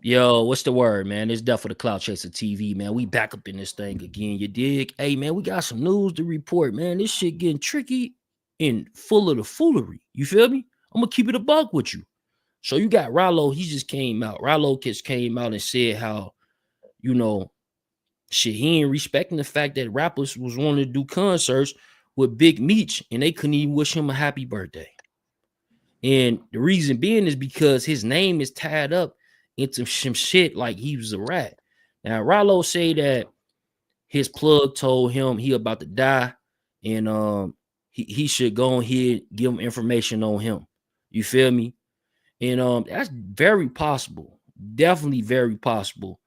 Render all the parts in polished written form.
Yo, what's the word, man? It's Duff for the Cloud Chaser TV, man. We back up in this thing again. You dig? Hey, man, we got some news to report, man. This shit getting tricky and full of the foolery. You feel me? I'm gonna keep it a buck with you. So you got Ralo. He just came out. Ralo just came out and said how you know shit. He ain't respecting the fact that rappers was wanting to do concerts with Big Meech and they couldn't even wish him a happy birthday. And the reason being is because his name is tied up into some shit like he was a rat. Now, Ralo say that his plug told him he about to die, and he should go ahead give him information on him. You feel me? And that's very possible. Definitely very possible.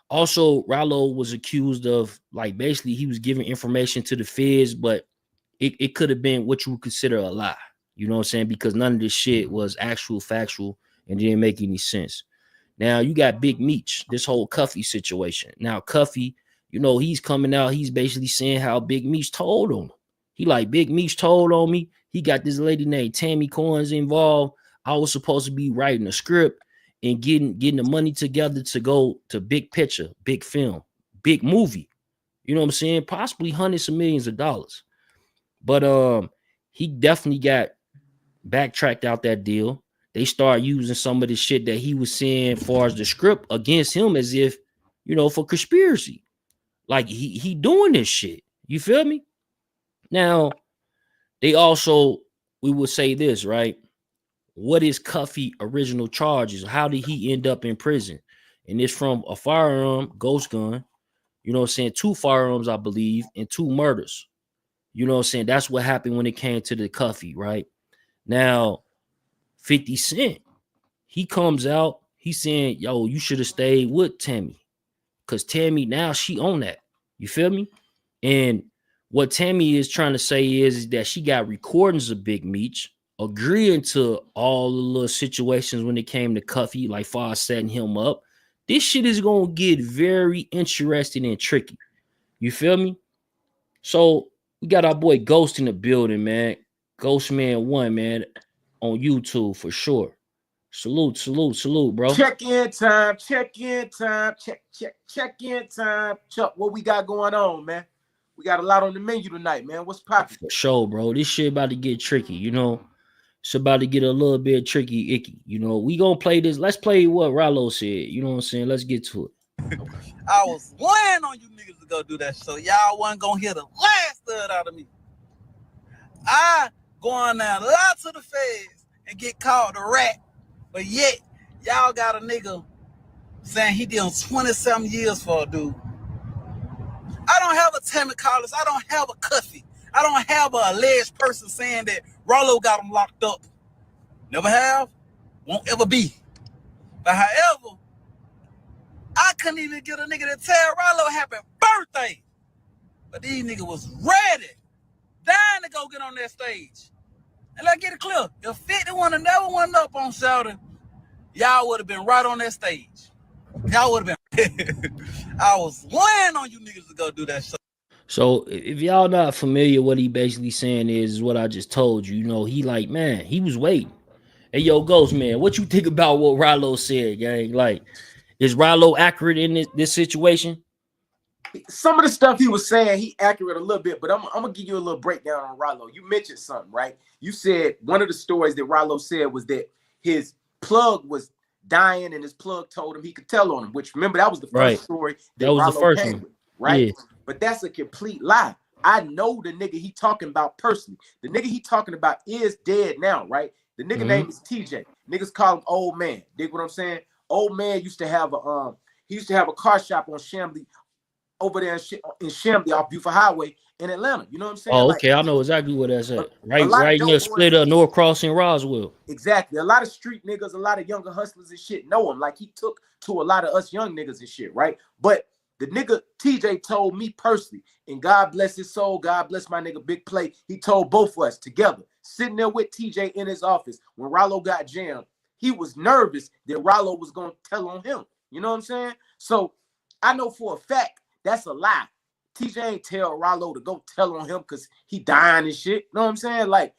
Also, Ralo was accused of like basically he was giving information to the feds, but it could have been what you would consider a lie. You know what I'm saying? Because none of this shit was actual factual and didn't make any sense. Now you got Big Meech, this whole Cuffy situation. Now Cuffy, he's coming out. He's basically saying how Big Meech told him. He like Big Meech told on me. He got this lady named Tammy Coins involved. I was supposed to be writing a script and getting the money together to go to big picture, big film, big movie. You know what I'm saying? Possibly hundreds of millions of dollars. But he definitely got backtracked out that deal. They start using some of the shit that he was saying as far as the script against him as if, for conspiracy. Like he doing this shit. You feel me? Now, we would say this, right? What is Cuffy original charges? How did he end up in prison? And it's from a firearm, ghost gun, 2 firearms, I believe, and 2 murders. That's what happened when it came to the Cuffy, right? Now, 50 Cent, he comes out, he's saying, yo, you should have stayed with Tammy. Because Tammy, now she on that. You feel me? And what Tammy is trying to say is that she got recordings of Big Meech, agreeing to all the little situations when it came to Cuffy, like far as setting him up. This shit is going to get very interesting and tricky. You feel me? So we got our boy Ghost in the building, man. Ghost Man 1, man, on YouTube for sure. Salute, bro. Check in time. Check in time. Chuck, what we got going on, man? We got a lot on the menu tonight, man. What's poppin'? For sure, bro. This shit about to get tricky, It's about to get a little bit tricky, icky. We gonna play this. Let's play what Ralo said. You know what I'm saying? Let's get to it. I was lying on you niggas to go do that, so y'all wasn't gonna hear the last of it out of me. I going down lots of the feds and get called a rat, but yet y'all got a nigga saying he did 27 years for a dude. I don't have a Tammy Collins. I don't have a Cuffy. I don't have a alleged person saying that Ralo got him locked up. Never have, won't ever be. But however, I couldn't even get a nigga to tell Ralo happy birthday. But these niggas was ready, dying to go get on that stage. And let's get it clear. If 50 would have never went up on Sheldon, y'all would have been right on that stage. Y'all would have been. I was lying on you niggas to go do that shit. So if y'all not familiar, what he basically saying is what I just told you. He like, man, he was waiting. Hey, yo, Ghost, man, what you think about what Ralo said, gang? Like, is Ralo accurate in this situation? Some of the stuff he was saying, he accurate a little bit, but I'm gonna give you a little breakdown on Ralo. You mentioned something, right? You said one of the stories that Ralo said was that his plug was dying and his plug told him he could tell on him, which remember that was the first story that was Ralo the first one, with, right? Yeah. But that's a complete lie. I know the nigga he talking about personally. The nigga he talking about is dead now, right? The nigga name is TJ. Niggas call him Old Man. Dig what I'm saying? Old Man used to have a car shop on Chambly over there in Chambly off Buford Highway in Atlanta. You know what I'm saying? Oh, okay. I know exactly where that's at. Right near split up North Crossing, Roswell. Exactly. A lot of street niggas, a lot of younger hustlers and shit know him. Like he took to a lot of us young niggas and shit, right? But the nigga TJ told me personally, and God bless his soul, God bless my nigga Big Play. He told both of us together, sitting there with TJ in his office when Ralo got jammed. He was nervous that Ralo was going to tell on him. You know what I'm saying? So I know for a fact that's a lie. TJ ain't tell Ralo to go tell on him because he dying and shit. You know what I'm saying? Like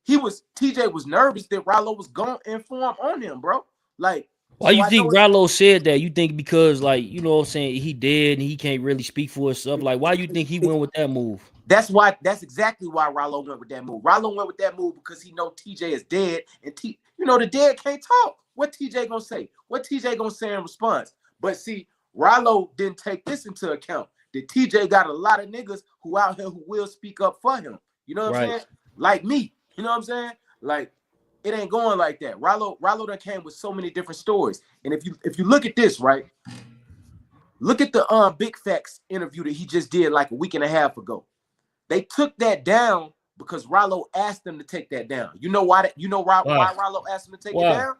TJ was nervous that Ralo was going to inform on him, bro. Like Why So you I know think Ralo said that? You think because, like, you know what I'm saying, he dead and he can't really speak for himself? Like, why you think he went with that move? that's why. That's exactly why Ralo went with that move. Ralo went with that move because he know TJ is dead, and the dead can't talk. What TJ gonna say? What TJ gonna say in response? But see, Ralo didn't take this into account. That TJ got a lot of niggas who out here who will speak up for him. You know what I'm Right. saying? Like me. You know what I'm saying? Like, it ain't going like that. Ralo done came with so many different stories. And if you look at this, right? Look at the Big Facts interview that he just did like a week and a half ago. They took that down because Ralo asked them to take that down. You know why? Why Ralo asked him to take it down?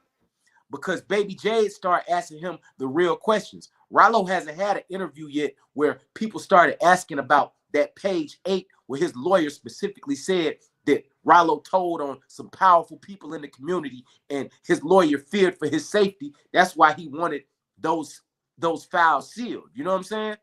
Because Baby Jade started asking him the real questions. Ralo hasn't had an interview yet where people started asking about that page 8, where his lawyer specifically said that Ralo told on some powerful people in the community, and his lawyer feared for his safety. That's why he wanted those files sealed. You know what I'm saying?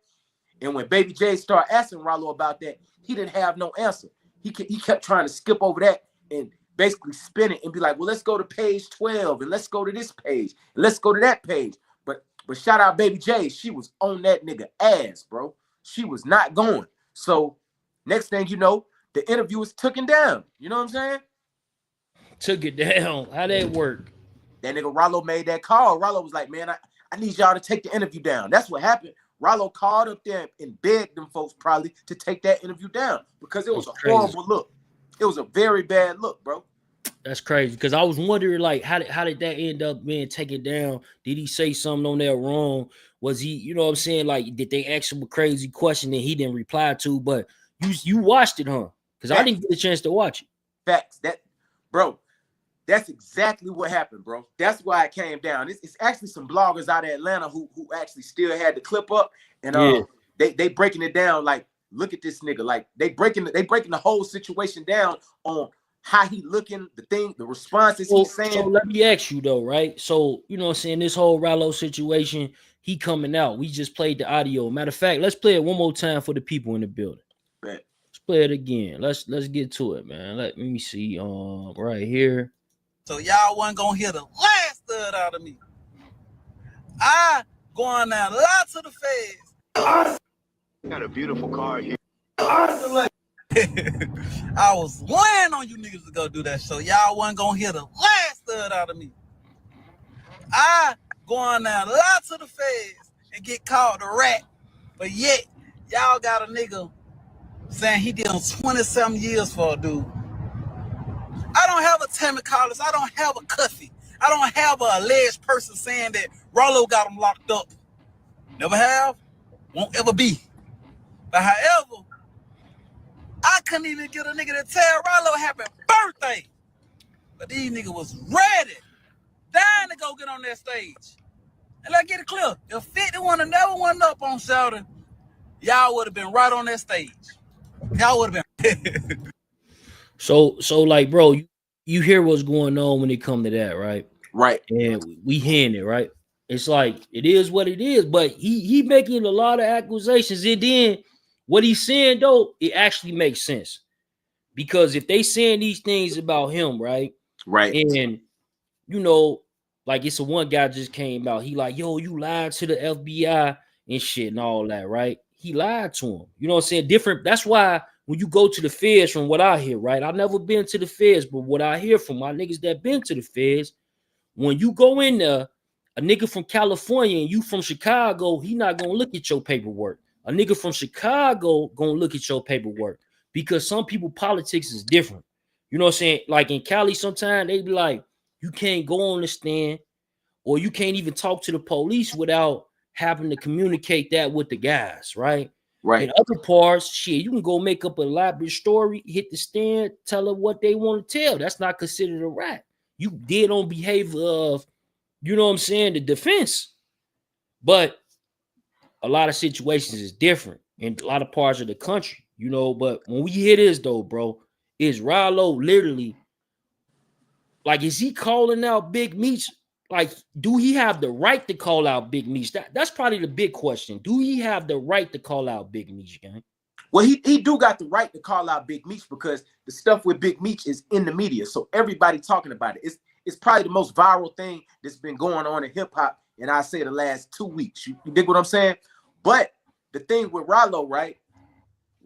And when Baby J started asking Ralo about that, he didn't have no answer. He kept trying to skip over that and basically spin it and be like, well, let's go to page 12 and let's go to this page and let's go to that page. But shout out Baby J, she was on that nigga ass, bro. She was not going. So next thing you know, the interview was taken down. You know what I'm saying? Took it down. How that work? That nigga Ralo made that call. Ralo was like, man, I need y'all to take the interview down. That's what happened. Ralo called up there and begged them folks probably to take that interview down because it was a horrible look. It was a very bad look, bro. That's crazy, because I was wondering, like, how did that end up being taken down? Did he say something on there wrong? Was he, you know what I'm saying? Like, did they ask him a crazy question that he didn't reply to? But you watched it, huh? Because I didn't get a chance to watch it. Facts. Bro, that's exactly what happened, bro. That's why it came down. It's actually some bloggers out of Atlanta who actually still had the clip up, and they breaking it down. Like, look at this nigga. Like, they breaking the whole situation down on how he looking, the responses he's saying. So let me ask you though, right? So, you know what I'm saying, this whole Ralo situation, he coming out. We just played the audio. Matter of fact, let's play it one more time for the people in the building. Bet. Let's play it again. Let's get to it, man. Let me see. Right here. So y'all wasn't gonna hear the last third out of me. I going down lots of the feds. Got a beautiful car here. I was waiting on you niggas to go do that, so y'all wasn't gonna hear the last third out of me. I going down lots of the feds and get called a rat, but yet y'all got a nigga saying he did 20-something years for a dude. I don't have a Tammy Collins. I don't have a Cuffy. I don't have a alleged person saying that Ralo got him locked up. Never have, won't ever be. But however, I couldn't even get a nigga to tell Ralo happy birthday. But these niggas was ready, dying to go get on that stage. And let's get it clear. If 50 would have never went up on Sheldon, y'all would have been right on that stage. Y'all would have been. So like, bro, you hear what's going on when it come to that, right? Right. And we hearing it, right? It's like, it is what it is, but he making a lot of accusations. And then what he's saying, though, it actually makes sense. Because if they saying these things about him, right? Right. And, you know, like, it's a one guy just came out. He like, yo, you lied to the FBI and shit and all that, right? He lied to him. You know what I'm saying? Different. That's why when you go to the feds, from what I hear, right? I've never been to the feds, but what I hear from my niggas that been to the feds, when you go in there, a nigga from California and you from Chicago, he not gonna look at your paperwork. A nigga from Chicago gonna look at your paperwork, because some people politics is different. You know what I'm saying? Like in Cali, sometimes they be like, you can't go on the stand, or you can't even talk to the police without having to communicate that with the guys, right? Right. In other parts, shit, you can go make up a elaborate story, hit the stand, tell them what they want to tell. That's not considered a rat. You did on behavior of, you know what I'm saying, the defense. But a lot of situations is different in a lot of parts of the country, you know. But when we hear this, though, bro, is Ralo literally, like, is he calling out Big Meech? Like, do he have the right to call out Big Meech? That's probably the big question. Do he have the right to call out Big Meech, gang? Well, he do got the right to call out Big Meech because the stuff with Big Meech is in the media, so everybody talking about it. it's probably the most viral thing that's been going on in hip hop, and I say the last 2 weeks. You dig what I'm saying? But the thing with Ralo, right?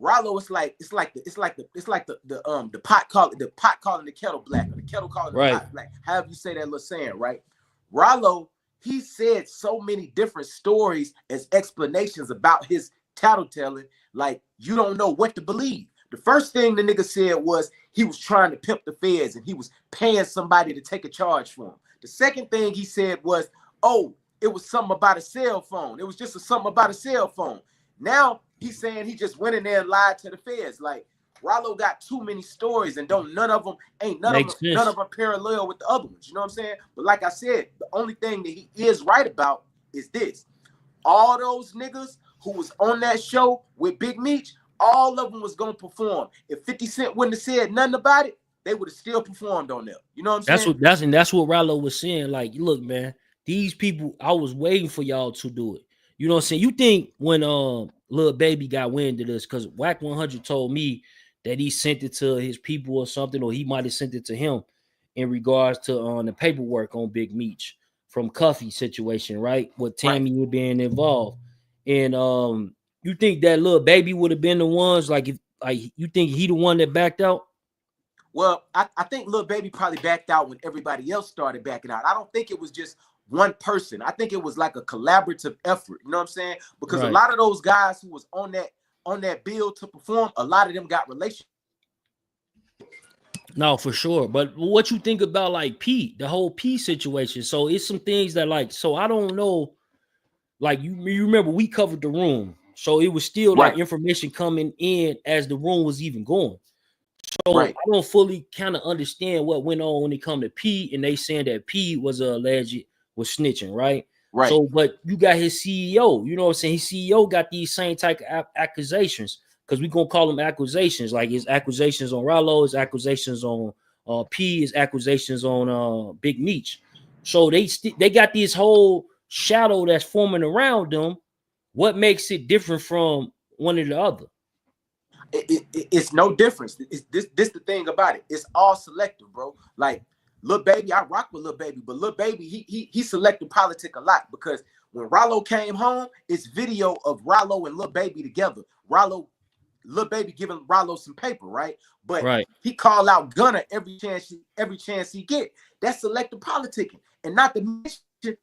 Ralo, it's like the pot calling the kettle black, or the kettle calling the pot black. However you say that little saying, right? Ralo, he said so many different stories as explanations about his tattletelling, like you don't know what to believe. The first thing the nigga said was he was trying to pimp the feds and he was paying somebody to take a charge for him. The second thing he said was, oh, it was something about a cell phone. It was just something about a cell phone. Now he's saying he just went in there and lied to the feds. Like, Ralo got too many stories, and none of them parallel with the other ones. You know what I'm saying? But like I said, the only thing that he is right about is this: all those niggas who was on that show with Big Meech, all of them was gonna perform. If 50 Cent wouldn't have said nothing about it, they would have still performed on them. You know what I'm saying? That's what Ralo was saying. Like, look, man, these people, I was waiting for y'all to do it. You know what I'm saying? You think when Lil Baby got wind of this, because Whack 100 told me that he sent it to his people or something, or he might have sent it to him in regards to the paperwork on Big Meech from Cuffy situation, right? With Tammy being involved. And you think that Lil Baby would have been the ones, like, if you think he the one that backed out? Well, I think Lil Baby probably backed out when everybody else started backing out. I don't think it was just one person. I think it was like a collaborative effort. You know what I'm saying? Because a lot of those guys who was on that bill to perform, a lot of them got relationships. No, for sure. But what you think about like Pete, the whole Pete situation? So it's some things that like, so I don't know. Like you remember we covered the room, so it was still like information coming in as the room was even going. So I don't fully kind of understand what went on when it come to Pete, and they saying that Pete was was snitching, right? Right. So, but you got his CEO, you know what I'm saying? His CEO got these same type of accusations, because we gonna call them accusations. Like his accusations on Ralo, his accusations on P, his accusations on Big Meech. So they got this whole shadow that's forming around them. What makes it different from one or the other? It's no difference. This the thing about it. It's all selective, bro. Like Lil Baby, I rock with Lil Baby, but Lil Baby, he selected politic a lot, because when Ralo came home, it's video of Ralo and Lil Baby together. Lil Baby giving Ralo some paper, right? But he called out Gunna every chance he get. That's selective politicking, and not to mention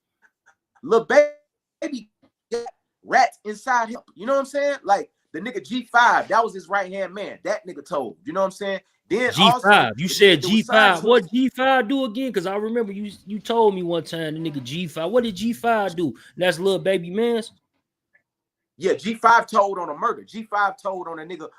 Lil Baby got rats inside him. You know what I'm saying? Like the nigga G5, that was his right-hand man. That nigga told. You know what I'm saying? Then G5, also, you said G5. What G5 do again? Because I remember you told me one time the nigga G5. What did G5 do? That's Lil Baby man's. Yeah, G5 told on a murder. G5 told on a nigga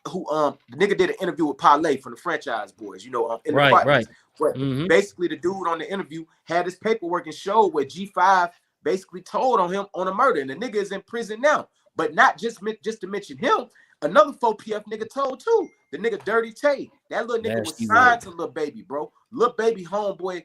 who the nigga did an interview with Parlay from the Franchise Boys. You know, in the apartments. But basically, the dude on the interview had his paperwork and showed where G5 basically told on him on a murder, and the nigga is in prison now. But not just to mention him, another 4PF nigga told too. The nigga Dirty Tay. That little nigga was signed to Lil Baby, bro. Lil Baby homeboy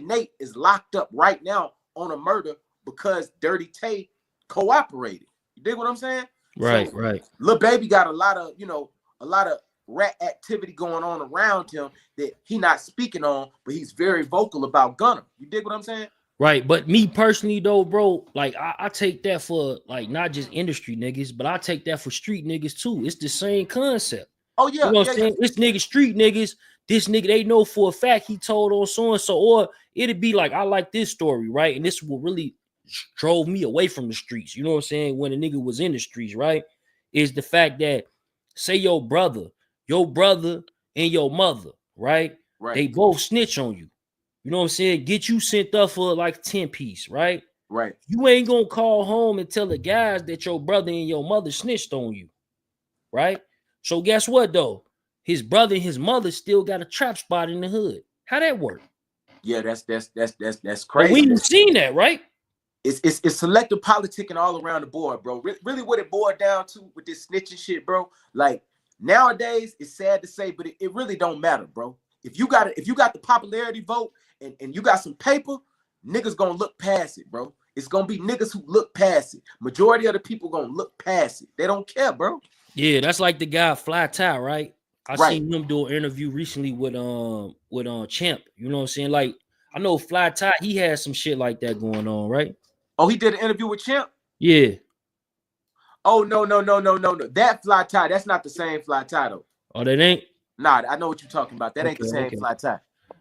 Nate is locked up right now on a murder because Dirty Tay cooperated. You dig what I'm saying? Right. Lil Baby got a lot of rat activity going on around him that he not speaking on, but he's very vocal about Gunna. You dig what I'm saying? Right, but me personally though, bro, like I take that for like not just industry niggas, but I take that for street niggas too. It's the same concept. Oh yeah, you know what I'm saying? This nigga street niggas, this nigga they know for a fact he told on so and so, or it'd be like I like this story, right? And this will really drove me away from the streets. You know what I'm saying? When a nigga was in the streets, right? Is the fact that say your brother and your mother, right? They both snitch on you. You know what I'm saying? Get you sent up for like 10 piece, right? Right. You ain't gonna call home and tell the guys that your brother and your mother snitched on you, right? So guess what though? His brother and his mother still got a trap spot in the hood. How that work? Yeah, that's crazy. But we ain't seen that, right? It's selective politicking all around the board, bro. Really, what it boiled down to with this snitching shit, bro. Like nowadays, it's sad to say, but it really don't matter, bro. If you got the popularity vote and you got some paper, niggas gonna look past it, bro. It's gonna be niggas who look past it. Majority of the people gonna look past it. They don't care, bro. Yeah, that's like the guy Fly Tie, right? I Right. seen him do an interview recently with Champ. You know what I'm saying? Like I know Fly Tie, he had some shit like that going on, right? Oh, he did an interview with Champ. Yeah. Oh no. That Fly Tie, that's not the same Fly Tie though. Oh, that ain't. Nah, I know what you're talking about. That ain't the same Fly Tie.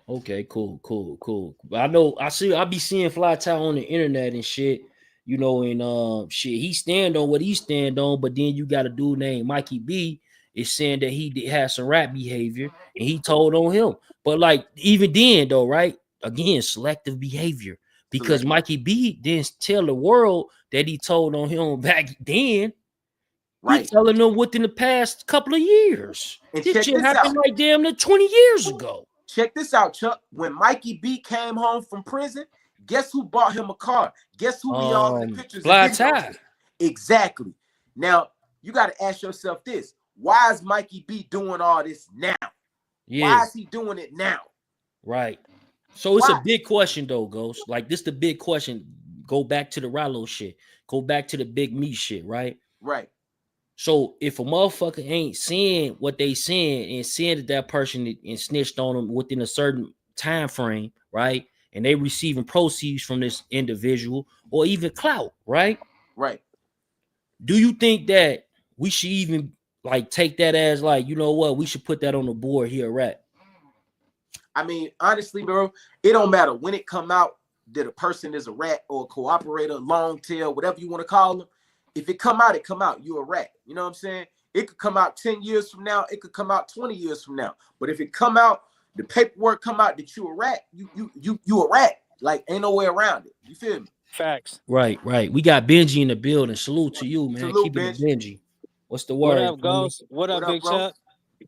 Okay, cool. I know I be seeing Fly Tie on the internet and shit, you know, and shit, he stand on what he stand on, but then you got a dude named Mikey B is saying that he had some rap behavior and he told on him. But like even then though, right? Again, selective behavior. Because Mikey B didn't tell the world that he told on him back then. Right. He telling them within the past couple of years. And this shit happened like damn near 20 years ago. Check this out, Chuck. When Mikey B came home from prison, guess who bought him a car? Guess who be all in the pictures? Fly Tie. Exactly. Now, you got to ask yourself this. Why is Mikey B doing all this now? Yeah. Why is he doing it now? Right. So it's a big question, though, Ghost. Like, this the big question. Go back to the Ralo shit. Go back to the Big Meech shit, right? Right. So if a motherfucker ain't saying what they saying and saying that person and snitched on them within a certain time frame, right? And they receiving proceeds from this individual or even clout, right? Right. Do you think that we should even like take that as like, you know what, we should put that on the board here, right? I mean, honestly, bro, it don't matter when it come out that a person is a rat or a cooperator, long tail, whatever you want to call them. If it come out, it come out. You a rat. You know what I'm saying? It could come out 10 years from now. It could come out 20 years from now. But if it come out, the paperwork come out that you a rat, you a rat. Like, ain't no way around it. You feel me? Facts. Right. We got Benji in the building. Salute to you, man. Salute, Keep it Benji. What's the What word? up, Ghost? What up, Big Chuck?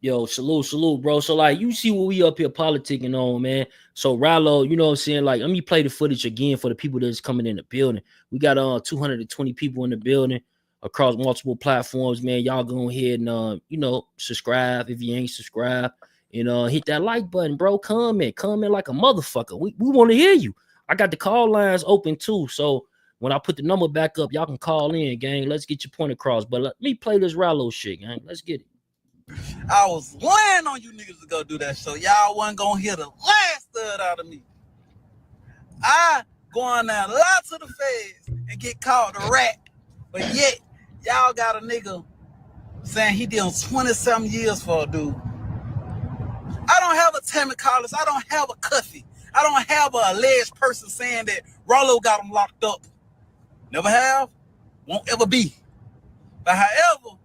Yo, salute, bro. So, like, you see what we up here politicking on, man. So, Ralo, you know what I'm saying? Like, let me play the footage again for the people that's coming in the building. We got 220 people in the building across multiple platforms, man. Y'all go ahead and you know, subscribe if you ain't subscribed. And hit that like button, bro. Comment like a motherfucker. We want to hear you. I got the call lines open too. So when I put the number back up, y'all can call in, gang. Let's get your point across. But let me play this Ralo shit, gang. Let's get it. I was waiting on you niggas to go do that show. Y'all wasn't gonna hear the last third out of me. I going down lots of the feds and get caught a rat, but yet y'all got a nigga saying he did 20-something years for a dude. I don't have a Tammy Collins. I don't have a Cuffy. I don't have a alleged person saying that Ralo got him locked up. Never have, won't ever be. But however,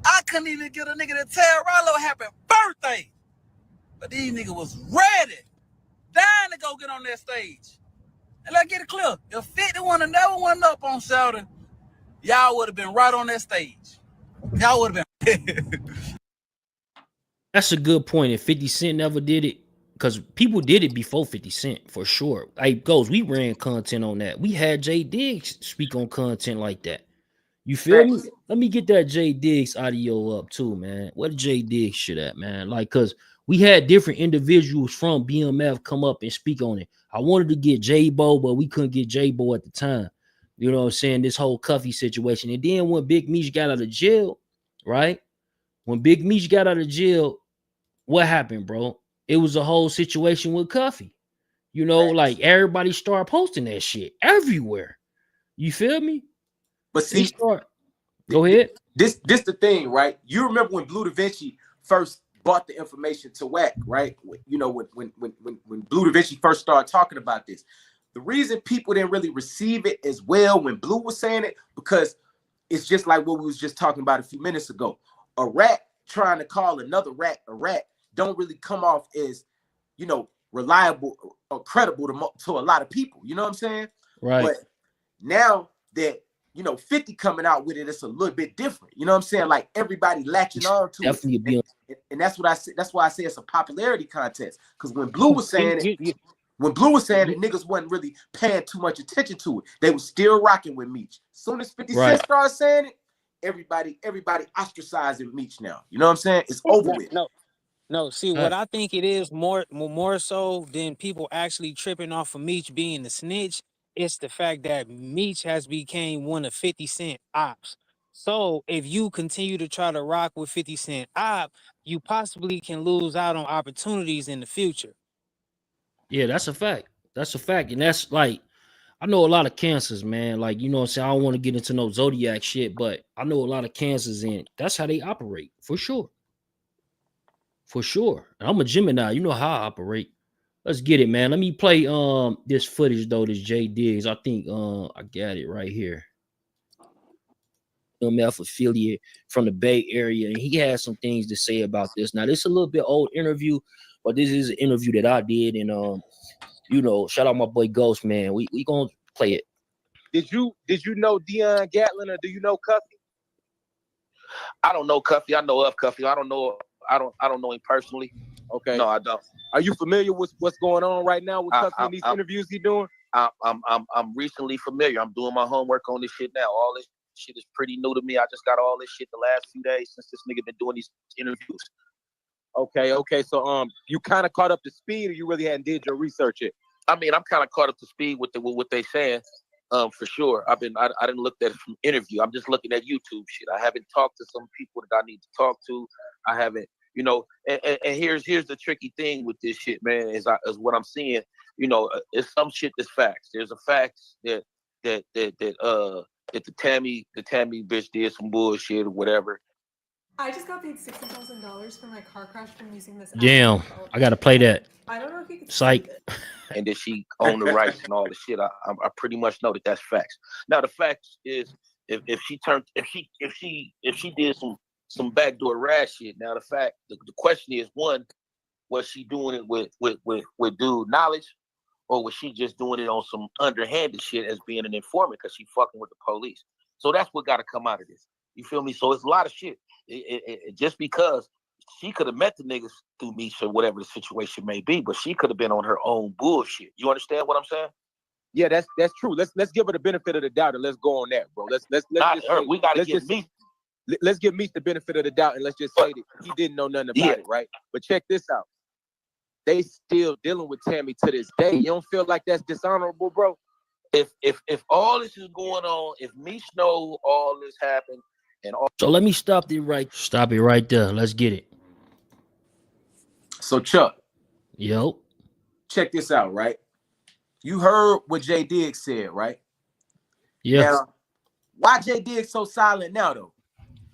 I couldn't even get a nigga to tell Ralo happy birthday. But these niggas was ready, dying to go get on that stage. And let's get it clear. If 50 would have never went up on Sheldon, y'all would have been right on that stage. Y'all would have been. That's a good point. If 50 Cent never did it, because people did it before 50 Cent, for sure. Like, we ran content on that. We had Jay Diggs speak on content like that. You feel me? Let me get that Jay Diggs audio up too, man. What Jay Diggs shit at, man? Like, because we had different individuals from BMF come up and speak on it. I wanted to get J-Bo, but we couldn't get J-Bo at the time. You know what I'm saying? This whole Cuffy situation. And then when Big Meech got out of jail, right? When Big Meech got out of jail, what happened, bro? It was a whole situation with Cuffy. You know, like everybody started posting that shit everywhere. You feel me? But see, go ahead. This the thing, right? You remember when Blue Da Vinci first brought the information to WAC, right? You know, when Blue Da Vinci first started talking about this, the reason people didn't really receive it as well when Blue was saying it, because it's just like what we was just talking about a few minutes ago. A rat trying to call another rat a rat don't really come off as, you know, reliable or credible to a lot of people. You know what I'm saying? Right. But now that, you know, 50 coming out with it, it's a little bit different. You know what I'm saying? Like everybody latching on to it. And that's what I say. That's why I say it's a popularity contest. Because when Blue was saying it, niggas wasn't really paying too much attention to it. They was still rocking with Meech. As soon as 50 Cent started saying it, everybody ostracizing Meech now. You know what I'm saying? It's over with. No. See, what I think it is more so than people actually tripping off of Meech being the snitch. It's the fact that Meech has became one of 50 Cent ops. So if you continue to try to rock with 50 Cent you possibly can lose out on opportunities in the future. Yeah, that's a fact. That's a fact. And that's like, I know a lot of cancers, man. Like, you know what I'm saying? I don't want to get into no zodiac shit, but I know a lot of cancers, and that's how they operate, for sure. For sure. And I'm a Gemini. You know how I operate. Let's get it, man. Let me play this footage though, this J Diggs. I think I got it right here. BMF affiliate from the Bay Area, and he has some things to say about this. Now, this is a little bit old interview, but this is an interview that I did, and you know, shout out my boy Ghost, man. We gonna play it. Did you know Dion Gatlin, or do you know Cuffy? I don't know Cuffy. I know of Cuffy. I don't know him personally. Okay. No, I don't. Are you familiar with what's going on right now with Cuffy and these interviews he's doing? I'm recently familiar. I'm doing my homework on this shit now. All this shit is pretty new to me. I just got all this shit the last few days since this nigga been doing these interviews. Okay. So you kind of caught up to speed, or you really hadn't did your research yet? I mean, I'm kind of caught up to speed with what they saying. For sure. I didn't look at it from interview. I'm just looking at YouTube shit. I haven't talked to some people that I need to talk to. I haven't, you know, and here's the tricky thing with this shit, man, is what I'm seeing, you know, it's some shit that's facts. There's a facts that the Tammy bitch did some bullshit or whatever. I just got paid $60,000 for my car crash from using this. Damn, I gotta play that. I don't know if you can. Psych. And that she owned the rights and all the shit. I pretty much know that that's facts. Now the facts is if she did some backdoor rash shit. Now the question is, one, was she doing it with dude knowledge, or was she just doing it on some underhanded shit as being an informant because she fucking with the police? So that's what got to come out of this. You feel me? So it's a lot of shit. Just because she could have met the niggas through Meech or whatever the situation may be, but she could have been on her own bullshit. You understand what I'm saying? Yeah, that's true. Let's give her the benefit of the doubt and let's go on that, bro. Let's we gotta get Meech. Let's give Meech the benefit of the doubt and let's just say that he didn't know nothing about it, right? But check this out. They still dealing with Tammy to this day. You don't feel like that's dishonorable, bro? If all this is going on, if Meech know all this happened, and all. So let me stop it right there. Let's get it. So Chuck, Yo, check this out, right? You heard what J Diggs said, right? yeah. Now, why J Diggs so silent now, though?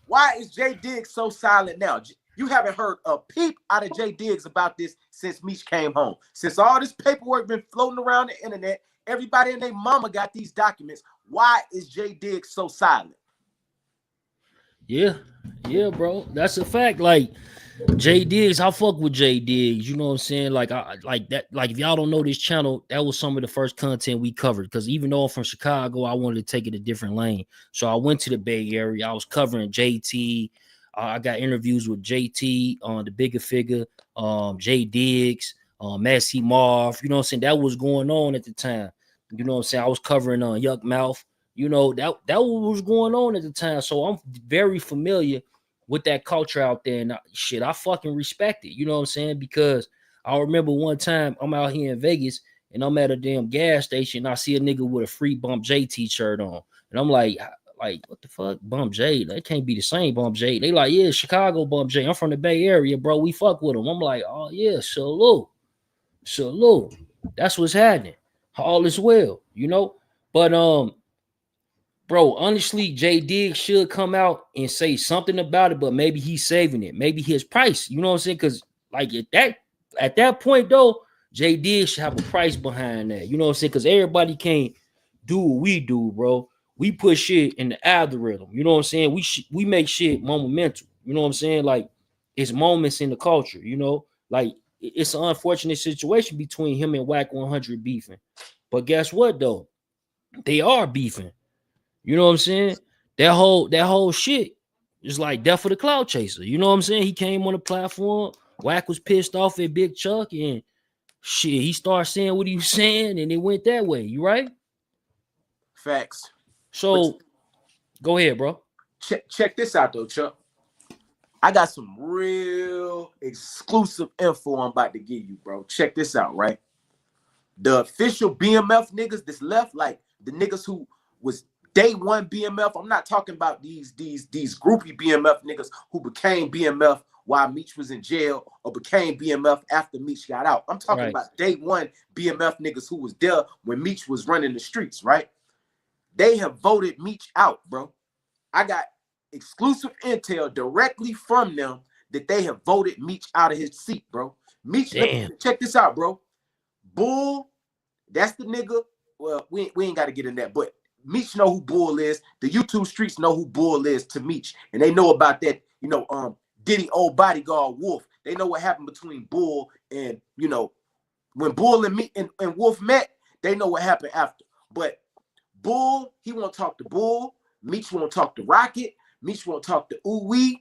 Why is J Diggs so silent now? You haven't heard a peep out of J Diggs about this since Meech came home. Since all this paperwork been floating around the internet, everybody and their mama got these documents. Why is J Diggs so silent? Yeah, bro. That's a fact. Like J Diggs, I fuck with J Diggs. You know what I'm saying? Like I like that. Like if y'all don't know this channel, that was some of the first content we covered. Because even though I'm from Chicago, I wanted to take it a different lane. So I went to the Bay Area. I was covering JT. I got interviews with JT on the bigger figure, J Diggs, Massey Marv. You know what I'm saying? That was going on at the time. You know what I'm saying? I was covering Yuck Mouth. You know, that was going on at the time. So I'm very familiar with that culture out there. And I fucking respect it. You know what I'm saying? Because I remember one time I'm out here in Vegas and I'm at a damn gas station. And I see a nigga with a free Bump J t-shirt on. And I'm like, what the fuck? Bump J? That can't be the same Bump J. They like, yeah, Chicago Bump J. I'm from the Bay Area, bro. We fuck with them. I'm like, oh, yeah, salute. That's what's happening. All is well, you know? But, bro, honestly, J Diggs should come out and say something about it, but maybe he's saving it. Maybe his price. You know what I'm saying? Because like at that point, though, J Diggs should have a price behind that. You know what I'm saying? Because everybody can't do what we do, bro. We put shit in the algorithm. You know what I'm saying? We make shit monumental. You know what I'm saying? Like it's moments in the culture. You know, like it's an unfortunate situation between him and Whack 100 beefing. But guess what though? They are beefing. You know what I'm saying? That whole shit is like death for the cloud chaser. You know what I'm saying? He came on the platform. Whack was pissed off at Big Chuck and shit. He started saying what he was saying, and it went that way. You right? Facts. So go ahead, bro. Check this out though, Chuck. I got some real exclusive info I'm about to give you, bro. Check this out, right? The official BMF niggas that's left, like the niggas who was day one BMF. I'm not talking about these groupie BMF niggas who became BMF while Meech was in jail or became BMF after Meech got out. I'm talking about day one BMF niggas who was there when Meech was running the streets, right? They have voted Meech out, bro. I got exclusive intel directly from them that they have voted Meech out of his seat, bro. Meech, check this out, bro. Bull, that's the nigga. Well, we ain't got to get in that, but Meech know who Bull is. The YouTube streets know who Bull is to Meech, and they know about that, you know, Diddy old bodyguard Wolf. They know what happened between Bull and, you know, when Bull and me and Wolf met, they know what happened after. But Bull, he won't talk to Bull. Meech won't talk to Rocket. Meech won't talk to Ooey.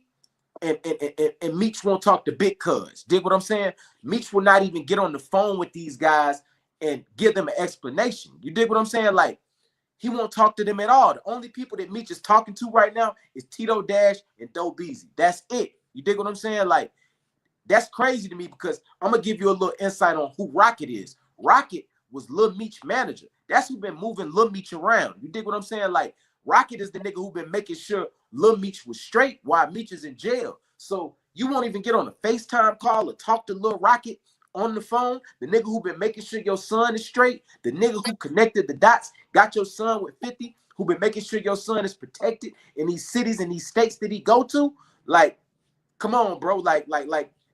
And Meech won't talk to Big Cuz. Dig what I'm saying? Meech will not even get on the phone with these guys and give them an explanation. You dig what I'm saying? Like, he won't talk to them at all. The only people that Meech is talking to right now is Tito Dash and Doe Beezy. That's it. You dig what I'm saying? Like, that's crazy to me because I'm going to give you a little insight on who Rocket is. Rocket was Lil Meech manager. That's who been moving Lil Meech around. You dig what I'm saying? Like, Rocket is the nigga who been making sure Lil Meech was straight while Meech is in jail. So you won't even get on a FaceTime call or talk to Lil Rocket on the phone. The nigga who been making sure your son is straight. The nigga who connected the dots, got your son with 50, who been making sure your son is protected in these cities and these states that he go to. Like, come on, bro. Like,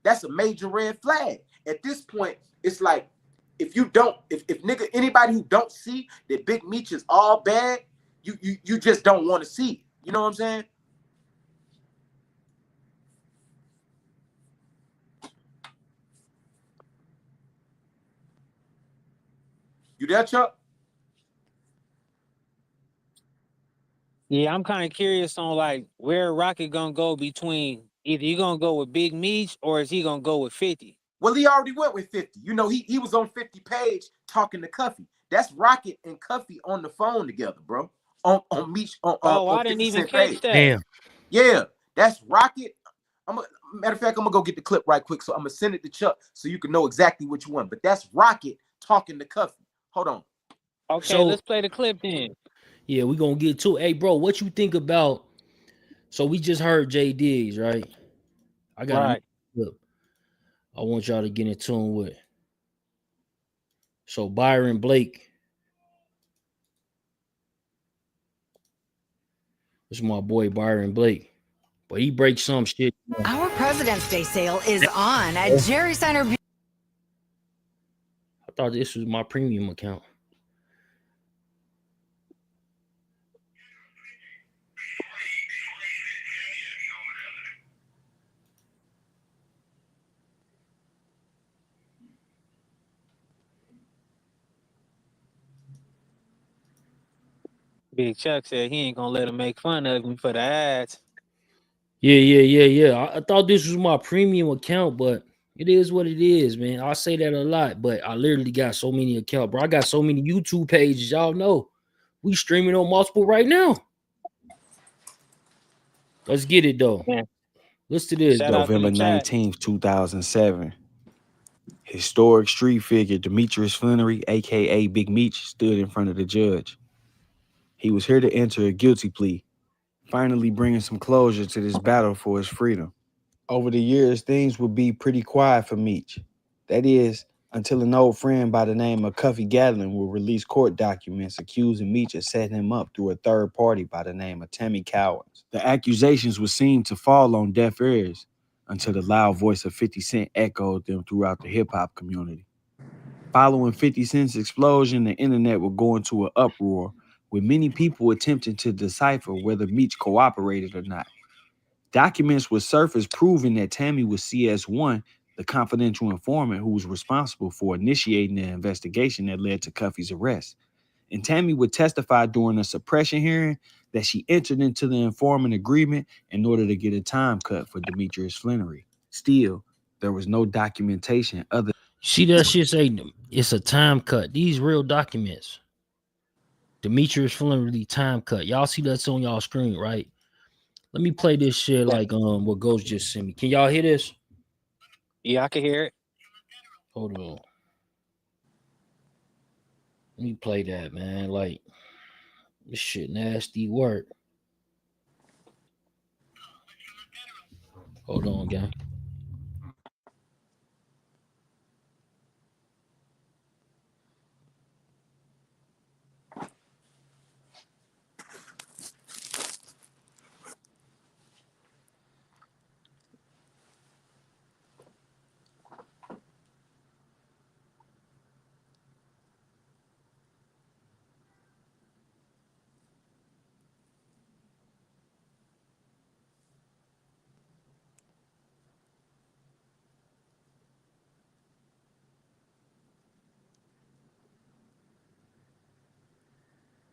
that's a major red flag. At this point, it's like, if nigga, anybody who don't see that Big Meech is all bad, you just don't want to see it. You know what I'm saying? You there, Chuck? Yeah, I'm kind of curious on like where Rocket gonna go between either you gonna go with Big Meech or is he gonna go with 50? Well, he already went with 50. You know, he was on 50 page talking to Cuffy. That's Rocket and Cuffy on the phone together, bro. On Meech on I didn't 50 even Cent catch page. that. Damn. Yeah, that's Rocket. Matter of fact, I'm gonna go get the clip right quick. So I'm gonna send it to Chuck so you can know exactly what you want. But that's Rocket talking to Cuffy. Hold on. Okay, So let's play the clip then. yeah, we gonna get to it. Hey, bro, what you think about? So we just heard Jay Diggs, right? I got a clip. I want y'all to get in tune with. So Byron Blake, this is my boy Byron Blake, but he breaks some shit. Our President's Day sale is on at Jerry Center. I thought this was my premium account. Big Chuck said he ain't gonna let him make fun of him for the ads. Yeah. I thought this was my premium account, but it is what it is, man. I say that a lot, but I literally got so many accounts, bro. I got so many YouTube pages. Y'all know we streaming on multiple right now. Let's get it though. Yeah. Listen to this. November 19th, 2007. Historic street figure Demetrius Flannery, aka Big Meech, stood in front of the judge. He was here to enter a guilty plea, finally bringing some closure to this battle for his freedom. Over the years, things would be pretty quiet for Meech. That is, until an old friend by the name of Cuffy Gatlin will release court documents accusing Meech of setting him up through a third party by the name of Tammy Cowens. The accusations would seem to fall on deaf ears until the loud voice of 50 Cent echoed them throughout the hip-hop community. Following 50 Cent's explosion, the internet would go into an uproar, with many people attempting to decipher whether Meech cooperated or not. Documents would surface proving that Tammy was CS1, the confidential informant who was responsible for initiating the investigation that led to Cuffy's arrest. And Tammy would testify during a suppression hearing that she entered into the informant agreement in order to get a time cut for Demetrius Flannery. Still, there was no documentation other. See that shit say it's a time cut. These real documents. Demetrius Flannery time cut. Y'all see that's on y'all screen, right? Let me play this shit like what Ghost just sent me. Can y'all hear this? Yeah, I can hear it. Hold on. Let me play that, man. Like, This shit nasty work. Hold on, gang.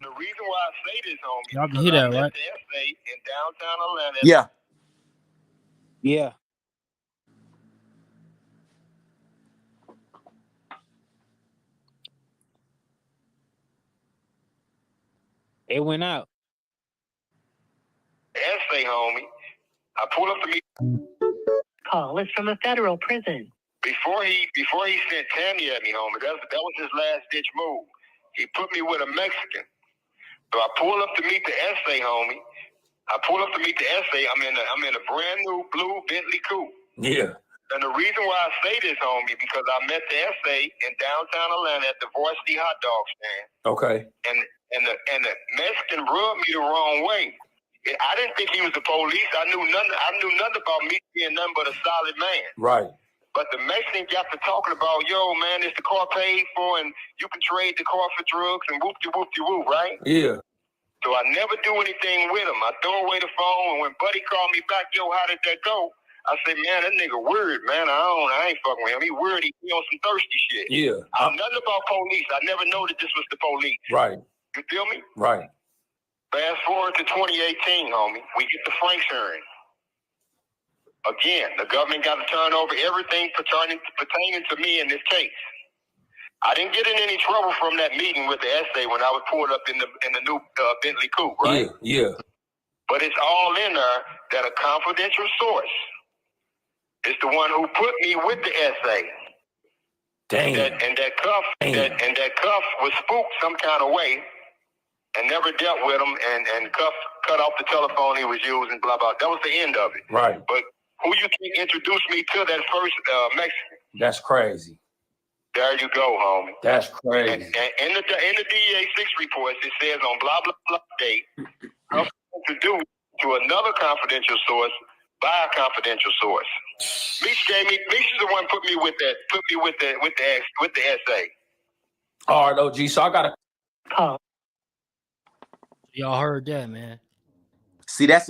The reason why I say this, homie, Y'all can because hear I that, met right? the essay in downtown Atlanta. Yeah. Yeah. It went out. Essay, homie. I pull up to meet. Call is from a federal prison. Before he sent Tammy at me, homie, that was his last ditch move. He put me with a Mexican. So I pull up to meet the essay, homie. I'm in a brand new blue Bentley coupe. Yeah. And the reason why I say this, homie, because I met the essay in downtown Atlanta at the Varsity Hot Dog stand. Okay. And the Mexican rubbed me the wrong way. I didn't think he was the police. I knew nothing about me being nothing but a solid man. Right. But the Mexican got to talking about, yo, man, is the car paid for and you can trade the car for drugs and whoop-de-whoop-de-whoop, right? Yeah. So I never do anything with him. I throw away the phone, and when Buddy called me back, yo, how did that go? I said, man, that nigga weird, man. I ain't fucking with him. He weird. He on some thirsty shit. Yeah. I know nothing about police. I never know that this was the police. Right. You feel me? Right. Fast forward to 2018, homie. We get the Franks hearing. Again, the government got to turn over everything pertaining to me in this case. I didn't get in any trouble from that meeting with the essay when I was pulled up in the new Bentley coupe, right? Yeah. But it's all in there that a confidential source is the one who put me with the essay. Damn. And that Cuff was spooked some kind of way and never dealt with him, and Cuff cut off the telephone he was using, blah, blah. That was the end of it. Right. But who you think introduced me to that first Mexican? That's crazy. There you go, homie. That's crazy. And in the DEA 6 reports, it says on blah, blah, blah date, Cuff introduced to another confidential source by a confidential source. Meech is the one put me with the essay. All right, OG. So I gotta Call. Y'all heard that, man. See, that's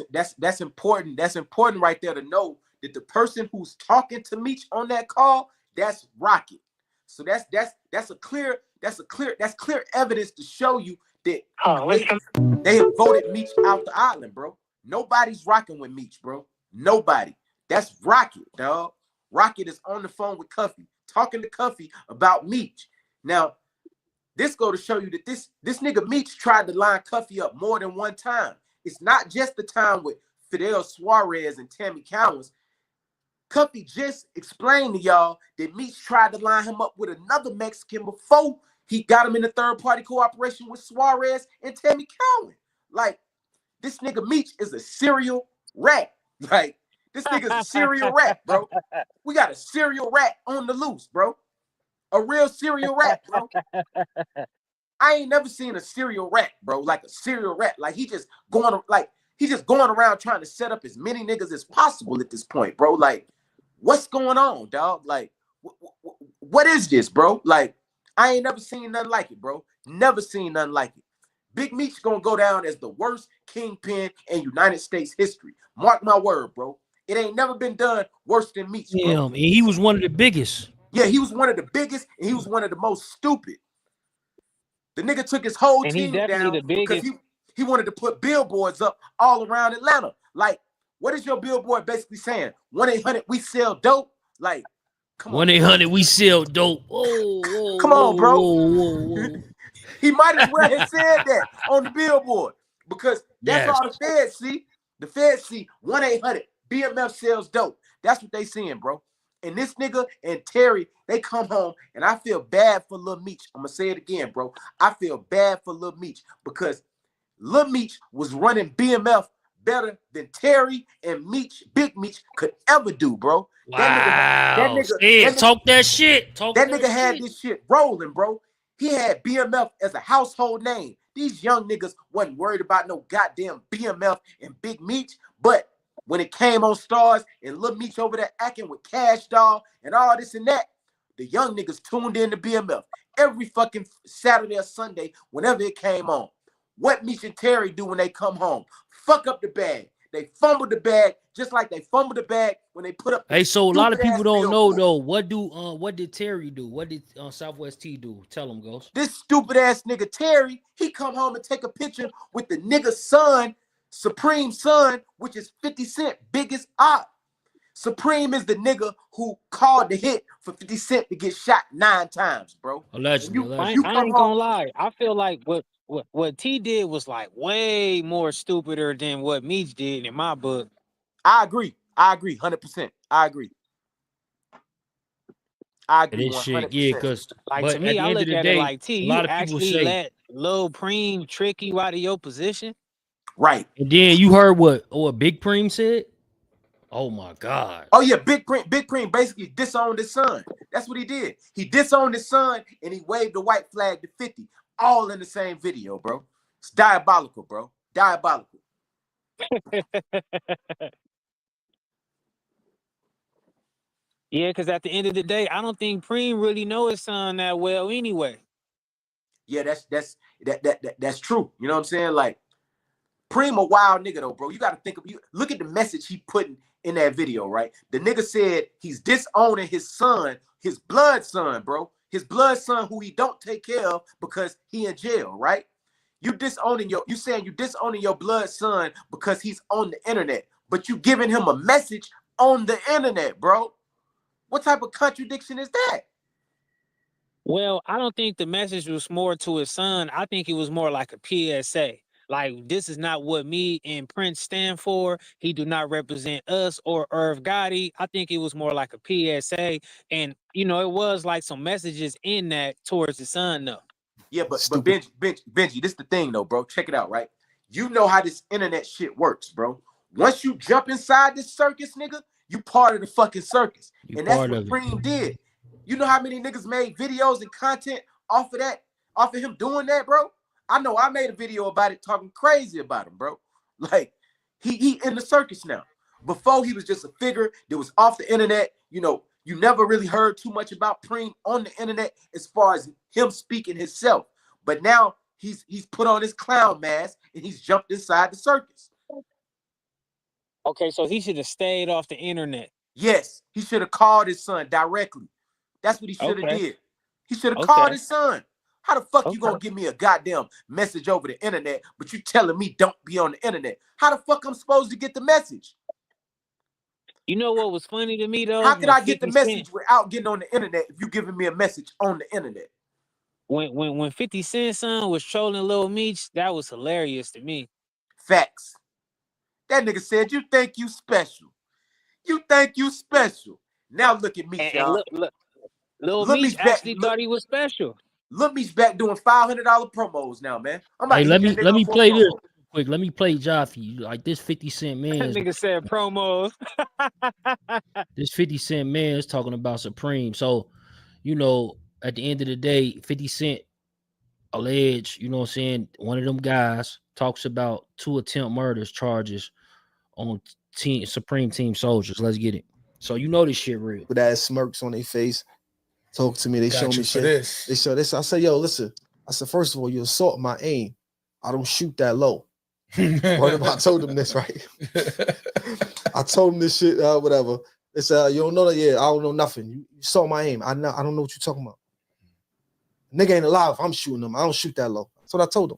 important. That's important right there to know that the person who's talking to Meech on that call, that's Rocket. So that's clear evidence to show you that they have voted Meech out the island, bro. Nobody's rocking with Meech, bro. Nobody. That's Rocket, dog. Rocket is on the phone with Cuffy, talking to Cuffy about Meech. Now, this go to show you that this nigga Meech tried to line Cuffy up more than one time. It's not just the time with Fidel Suarez and Tammy Cowens. Cuffy just explained to y'all that Meech tried to line him up with another Mexican before he got him in a third-party cooperation with Suarez and Tammy Cowan. Like, this nigga Meech is a serial rat. Like, this nigga's a serial rat, bro. We got a serial rat on the loose, bro. A real serial rat, bro. I ain't never seen a serial rat, bro. Like a serial rat. Like, he's just going around trying to set up as many niggas as possible at this point, bro. Like, what's going on, dog? Like, what is this, bro? Like, I ain't never seen nothing like it, bro. Never seen nothing like it. Big Meech gonna go down as the worst kingpin in United States history. Mark my word, bro. It ain't never been done worse than Meech, bro. Damn, and he was one of the biggest. Yeah, he was one of the biggest, and he was one of the most stupid. The nigga took his whole team down because he wanted to put billboards up all around Atlanta. Like, what is your billboard basically saying? 1-800 we sell dope? Like, come on. 1-800 we sell dope. Oh, come on, bro. He might as well have said that on the billboard because that's all the feds see. The feds see 1-800 BMF sells dope. That's what they seeing, bro. And this nigga and Terry, they come home, and I feel bad for Little Meech. I'm gonna say it again, bro. I feel bad for Little Meech because Little Meech was running BMF better than Terry and Meech, Big Meech could ever do, bro. Wow. Talk that shit. That nigga had this shit rolling, bro. He had BMF as a household name. These young niggas wasn't worried about no goddamn BMF and Big Meech, but when it came on Stars and Little Meech over there acting with Cash Doll and all this and that, the young niggas tuned in to BMF every fucking Saturday or Sunday whenever it came on. What Meech and Terry do when they come home? Fuck up the bag. They fumble the bag just like they fumbled the bag when they put up. Hey, so a lot of people don't know though. What did Terry do? What did Southwest T do? Tell them, Ghost. This stupid ass nigga Terry, he come home and take a picture with the nigga's son, Supreme son, which is 50 Cent biggest op. Supreme is the nigga who called the hit for 50 Cent to get shot 9 times, bro. Allegedly. I ain't gonna lie. I feel like what T did was like way more stupider than what Meech did in my book. I agree. 100%. I agree. 100%. Yeah, because like to me, I look at it like T. You actually let Lil Preem trick you out of your position, right? And then you heard what Big Preem said. Oh my God. Oh yeah, Big Preem basically disowned his son. That's what he did. He disowned his son and he waved the white flag to 50. All in the same video, bro. It's diabolical, bro. Diabolical. Yeah, because at the end of the day, I don't think Preem really know his son that well anyway. Yeah, that's true. You know what I'm saying? Like, Preem a wild nigga though, bro. You got to think of you. Look at the message he put in that video, right? The nigga said he's disowning his son, his blood son, bro. His blood son who he don't take care of because he in jail, right? You saying you disowning your blood son because he's on the internet, but you giving him a message on the internet, bro. What type of contradiction is that? Well, I don't think the message was more to his son. I think it was more like a PSA. Like, this is not what me and Prince stand for. He do not represent us or Irv Gotti. I think it was more like a PSA. And, you know, it was like some messages in that towards his son, though. Yeah, but Benji, this is the thing, though, bro. Check it out, right? You know how this internet shit works, bro. Once you jump inside this circus, nigga, you part of the fucking circus. And that's what Preem did. You know how many niggas made videos and content off of him doing that, bro? I know I made a video about it talking crazy about him, bro. Like, he in the circus now. Before, he was just a figure that was off the internet. You know, you never really heard too much about Preem on the internet as far as him speaking himself. But now he's put on his clown mask and he's jumped inside the circus. Okay, so he should have stayed off the internet. Yes, he should have called his son directly. That's what he should have did. He should have called his son. How the fuck you gonna give me a goddamn message over the internet, but you telling me don't be on the internet? How the fuck I'm supposed to get the message? You know what was funny to me though? How can I get the message without getting on the internet if you giving me a message on the internet? When 50 Cent's son was trolling Little Meech, that was hilarious to me. Facts. That nigga said, "You think you special? You think you special?" Now look at me, y'all. Little Meech actually thought he was special. Little Meech back doing $500 promos now, man. Hey, let me play this quick. Let me play Jaffe. Like this 50 Cent man. That nigga said promos. This 50 Cent man is talking about Supreme. So, you know, at the end of the day, 50 Cent alleged, you know what I'm saying, one of them guys talks about 2 attempt murders charges on Supreme Team soldiers. Let's get it. So you know this shit real. With that smirks on their face, talk to me. They show me shit. They show this. I say, yo, listen. I said, first of all, you assault my aim. I don't shoot that low. I told them this, right? I told them this shit, whatever. They said, you don't know that? Yeah, I don't know nothing. You saw my aim. I don't know what you're talking about. Nigga ain't alive. I'm shooting them. I don't shoot that low. That's what I told them.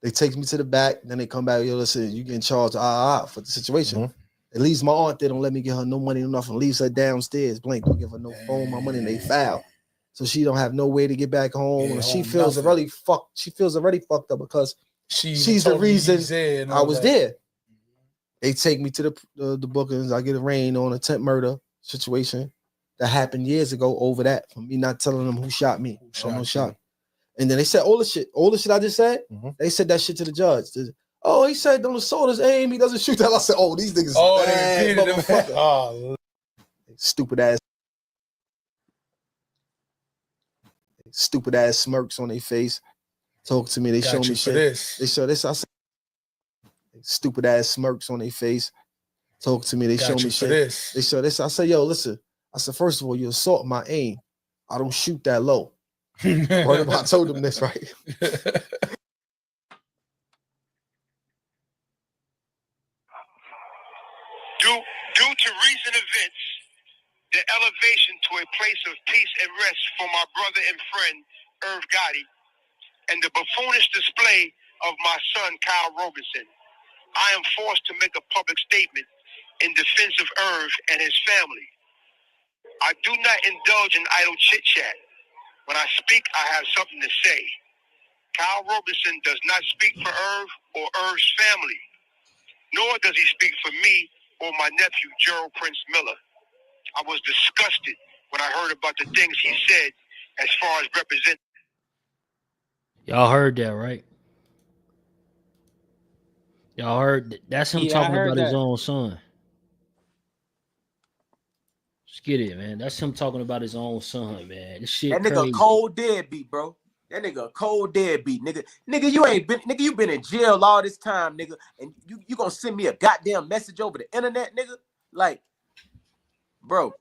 They take me to the back, then they come back. Yo, listen, you get in charge for the situation. Mm-hmm. It leaves my aunt. They don't let me get her no money or nothing. Leaves her downstairs. Blank. Don't give her no phone, my money, and they foul. So she don't have no way to get back home. Yeah, she feels already fucked. She feels already fucked up because she's the reason I was there. They take me to the bookings. I get arraigned on attempt murder situation that happened years ago over that, for me not telling them who shot me. Shot. And then they said all the shit I just said. They said that shit to the judge. Oh, he said don't assault his aim. He doesn't shoot that. I said, oh, these niggas. Oh, bad, they did it. Oh, stupid ass smirks on their face. Talk to me. They show me shit. They show this. I said, stupid ass smirks on their face. Talk to me. They show me shit. They show this. I said, yo, listen. I said, first of all, you assault my aim. I don't shoot that low. I told them this, right? Due to recent events, the elevation to a place of peace and rest for my brother and friend, Irv Gotti, and the buffoonish display of my son, Kyle Robinson, I am forced to make a public statement in defense of Irv and his family. I do not indulge in idle chit-chat. When I speak, I have something to say. Kyle Robinson does not speak for Irv or Irv's family, nor does he speak for me or my nephew, Gerald Prince Miller. I was disgusted when I heard about the things he said as far as representing. Y'all heard that, right? Y'all heard that's him talking about his own son. Just get it, man. That's him talking about his own son, man. This shit that nigga crazy. Cold deadbeat, bro. That nigga cold deadbeat, nigga. Nigga, you been in jail all this time, nigga, and you gonna send me a goddamn message over the internet, nigga? Like, bro,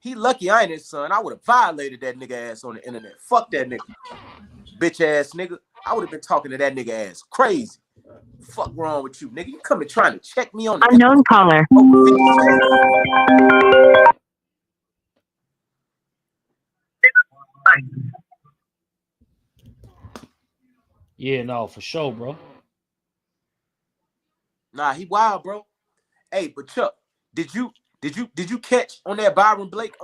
he lucky I ain't his son. I would have violated that nigga ass on the internet. Fuck that nigga, bitch ass nigga. I would have been talking to that nigga ass crazy. Fuck wrong with you, nigga? You coming trying to check me on the unknown caller. Yeah, no, for sure, bro. Nah, he wild, bro. Hey, but Chuck, did you catch on that Byron Blake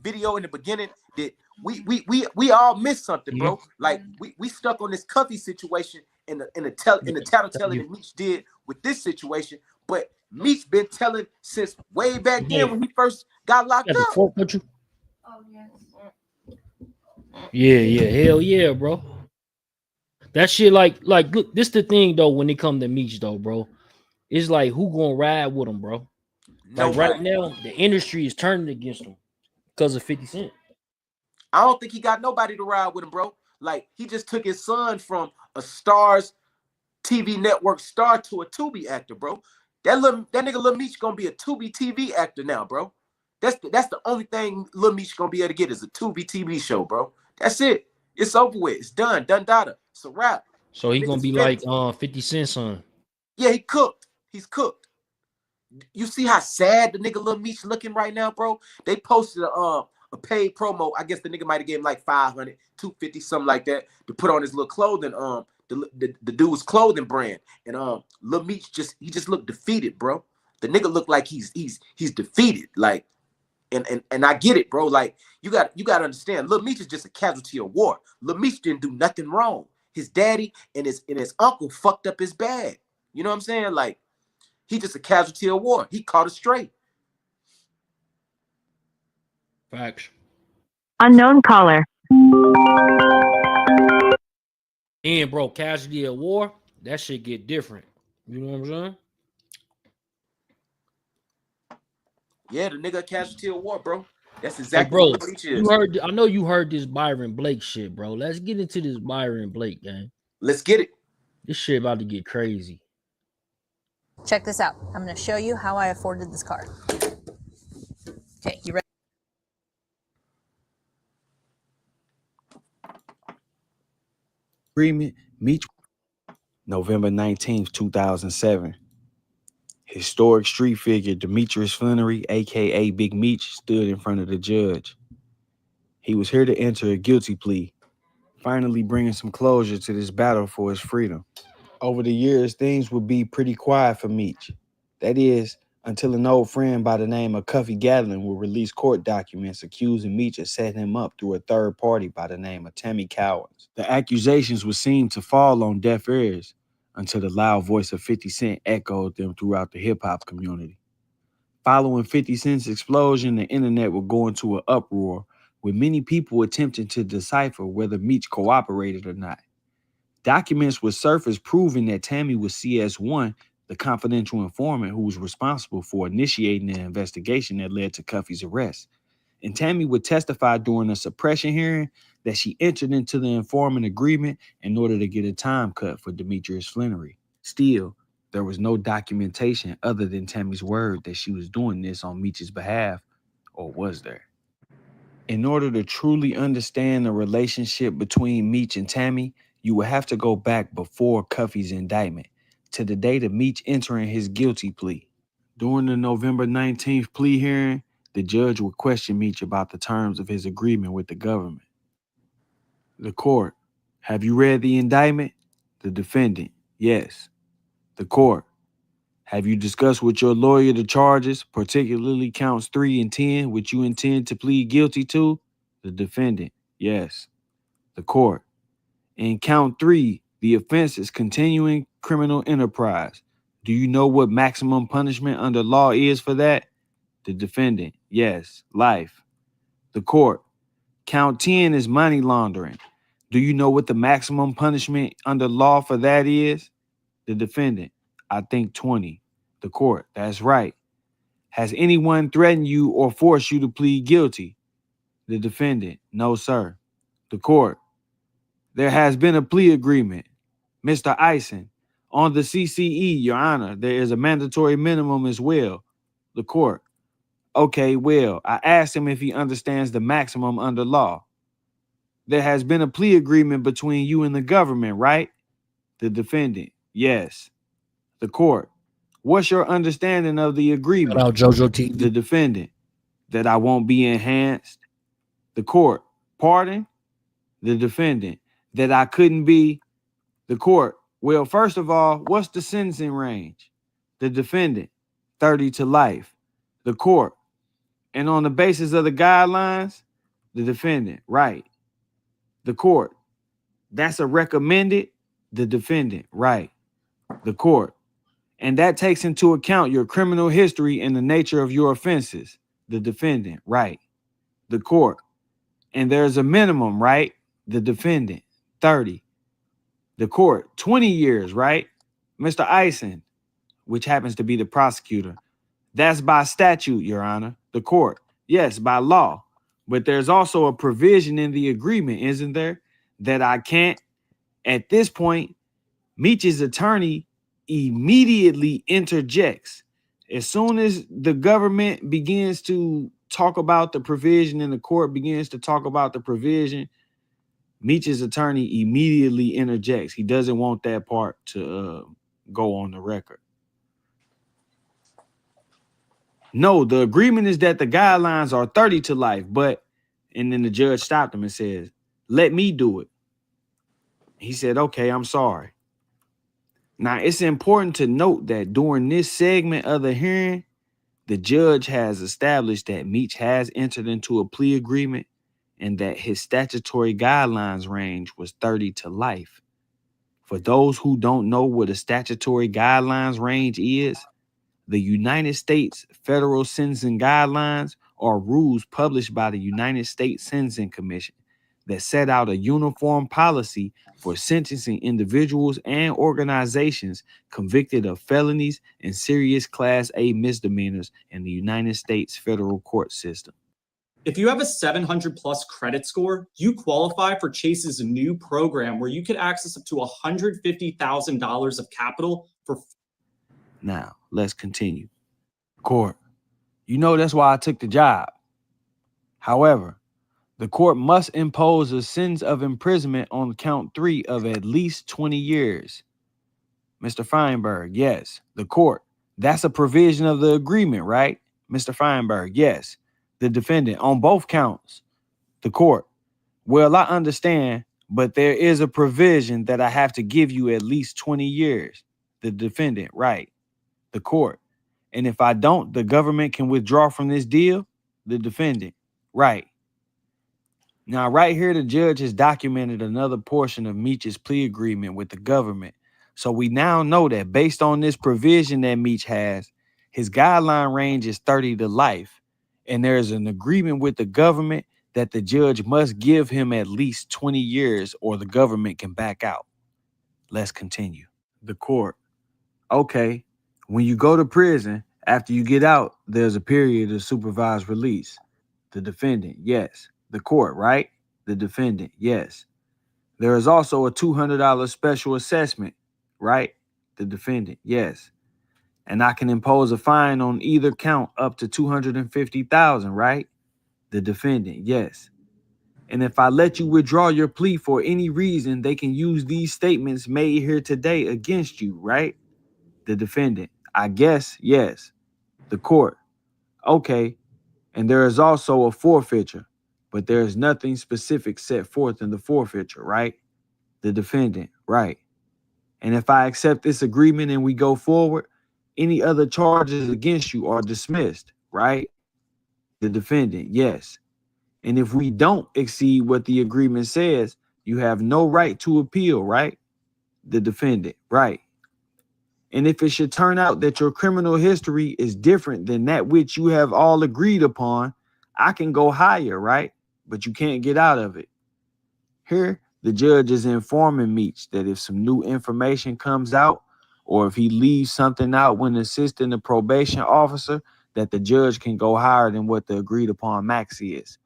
video in the beginning that we all missed something, bro? Like we stuck on this Cuffy situation in the tattletale that Meech did with this situation, but Meech been telling since way back then when he first got locked up. Oh yes. Yeah, hell yeah, bro. That shit, like, look, this the thing though. When it come to Meech though, bro, it's like who gonna ride with him, bro? Like right now, the industry is turning against him because of 50 Cent. I don't think he got nobody to ride with him, bro. Like he just took his son from a Starz TV network star to a Tubi actor, bro. That nigga Little Meech gonna be a Tubi TV actor now, bro. That's the only thing Little Meech gonna be able to get is a Tubi TV show, bro. That's it. It's over with. It's done. Done data. It's a wrap. So he gonna be like 50 Cent son. Yeah, he cooked. He's cooked. You see how sad the nigga Little Meech looking right now, bro? They posted a paid promo. I guess the nigga might have gave him like 500, 250, something like that, to put on his little clothing. The dude's clothing brand. And Little Meech just looked defeated, bro. The nigga looked like he's defeated. Like, and I get it, bro. Like, you got to understand, Little Meech is just a casualty of war. Little Meech didn't do nothing wrong. His daddy and his uncle fucked up his bag. You know what I'm saying? Like, he just a casualty of war. He caught it straight. Facts. Unknown caller. And bro, casualty of war, that shit get different. You know what I'm saying? Yeah, the nigga casualty of war, bro. That's exactly what Meech is. I know you heard this Byron Blake shit, bro. Let's get into this Byron Blake gang. Let's get it. This shit about to get crazy. Check this out. I'm going to show you how I afforded this car. Okay, you ready? Agreement, Meech, November 19th, 2007. Historic street figure Demetrius Flannery, a.k.a. Big Meech, stood in front of the judge. He was here to enter a guilty plea, finally bringing some closure to this battle for his freedom. Over the years, things would be pretty quiet for Meech. That is, until an old friend by the name of Cuffy Gatlin would release court documents accusing Meech of setting him up through a third party by the name of Tammy Cowens. The accusations would seem to fall on deaf ears until the loud voice of 50 Cent echoed them throughout the hip-hop community. Following 50 Cent's explosion, the internet would go into an uproar, with many people attempting to decipher whether Meech cooperated or not. Documents would surface proving that Tammy was CS1, the confidential informant who was responsible for initiating the investigation that led to Cuffy's arrest. And Tammy would testify during a suppression hearing that she entered into the informant agreement in order to get a time cut for Demetrius Flannery. Still, there was no documentation other than Tammy's word that she was doing this on Meech's behalf, or was there? In order to truly understand the relationship between Meech and Tammy, you would have to go back before Cuffy's indictment, to the date of Meech entering his guilty plea. During the November 19th plea hearing, the judge would question Meech about the terms of his agreement with the government. The court: have you read the indictment? The defendant: yes. The court: have you discussed with your lawyer the charges, particularly counts 3 and 10, which you intend to plead guilty to? The defendant: yes. The court: in count 3, the offense is continuing criminal enterprise. Do you know what maximum punishment under law is for that? The defendant: yes, life. The court: count 10 is money laundering. Do you know what the maximum punishment under law for that is? The defendant: I think 20. The court: that's right. Has anyone threatened you or forced you to plead guilty? The defendant: no, sir. The court: there has been a plea agreement. Mr. Eisen: on the CCE, Your Honor, there is a mandatory minimum as well. The court: okay, well, I asked him if he understands the maximum under law. There has been a plea agreement between you and the government, right? The defendant: yes. The court: what's your understanding of the agreement? Shout out JoJo TV. The defendant: that I won't be enhanced. The court: pardon? The defendant: that I couldn't be. The court: well, first of all, what's the sentencing range? The defendant: 30 to life. The court: and on the basis of the guidelines? The defendant: right. The court: that's a recommended? The defendant: right. The court: and that takes into account your criminal history and the nature of your offenses? The defendant: right. The court: and there's a minimum, right? The defendant: 30. The court: 20 years, right? Mr. Eisen, which happens to be the prosecutor: that's by statute, Your Honor. The court: yes, by law. But there's also a provision in the agreement, isn't there, that I can't? At this point, Meech's attorney immediately interjects. As soon as the government begins to talk about the provision and the court begins to talk about the provision, Meech's attorney immediately interjects. He doesn't want that part to go on the record. No, the agreement is that the guidelines are 30 to life, but, and then the judge stopped him and says, let me do it. He said, okay, I'm sorry. Now, it's important to note that during this segment of the hearing, the judge has established that Meech has entered into a plea agreement and that his statutory guidelines range was 30 to life. For those who don't know what a statutory guidelines range is, the United States Federal Sentencing Guidelines are rules published by the United States Sentencing Commission that set out a uniform policy for sentencing individuals and organizations convicted of felonies and serious Class A misdemeanors in the United States federal court system. If you have a 700 plus credit score, you qualify for Chase's new program where you could access up to $150,000 of capital for. Now, let's continue. Court: you know that's why I took the job. However, the court must impose a sentence of imprisonment on count 3 of at least 20 years. Mr. Feinberg: yes. The court: that's a provision of the agreement, right? Mr. Feinberg: yes. The defendant: on both counts. The court: well, I understand, but there is a provision that I have to give you at least 20 years. The defendant: right. The court: and if I don't, the government can withdraw from this deal? The defendant: right. Now, right here, the judge has documented another portion of Meech's plea agreement with the government. So we now know that based on this provision that Meech has, his guideline range is 30 to life. And there is an agreement with the government that the judge must give him at least 20 years or the government can back out. Let's continue. The court. Okay, when you go to prison, after you get out, there's a period of supervised release. The defendant, yes. The court, right? The defendant, yes. There is also a $200 special assessment, right? The defendant, yes. And I can impose a fine on either count up to $250,000, right? The defendant, yes. And if I let you withdraw your plea for any reason, they can use these statements made here today against you, right? The defendant, I guess, yes. The court, okay. And there is also a forfeiture, but there is nothing specific set forth in the forfeiture, right? The defendant, right. And if I accept this agreement and we go forward, any other charges against you are dismissed, right? The defendant, yes. And if we don't exceed what the agreement says, you have no right to appeal, right? The defendant, right. And if it should turn out that your criminal history is different than that which you have all agreed upon, I can go higher, right? But you can't get out of it. Here, the judge is informing Meech that if some new information comes out, or if he leaves something out when assisting the probation officer, that the judge can go higher than what the agreed upon max is.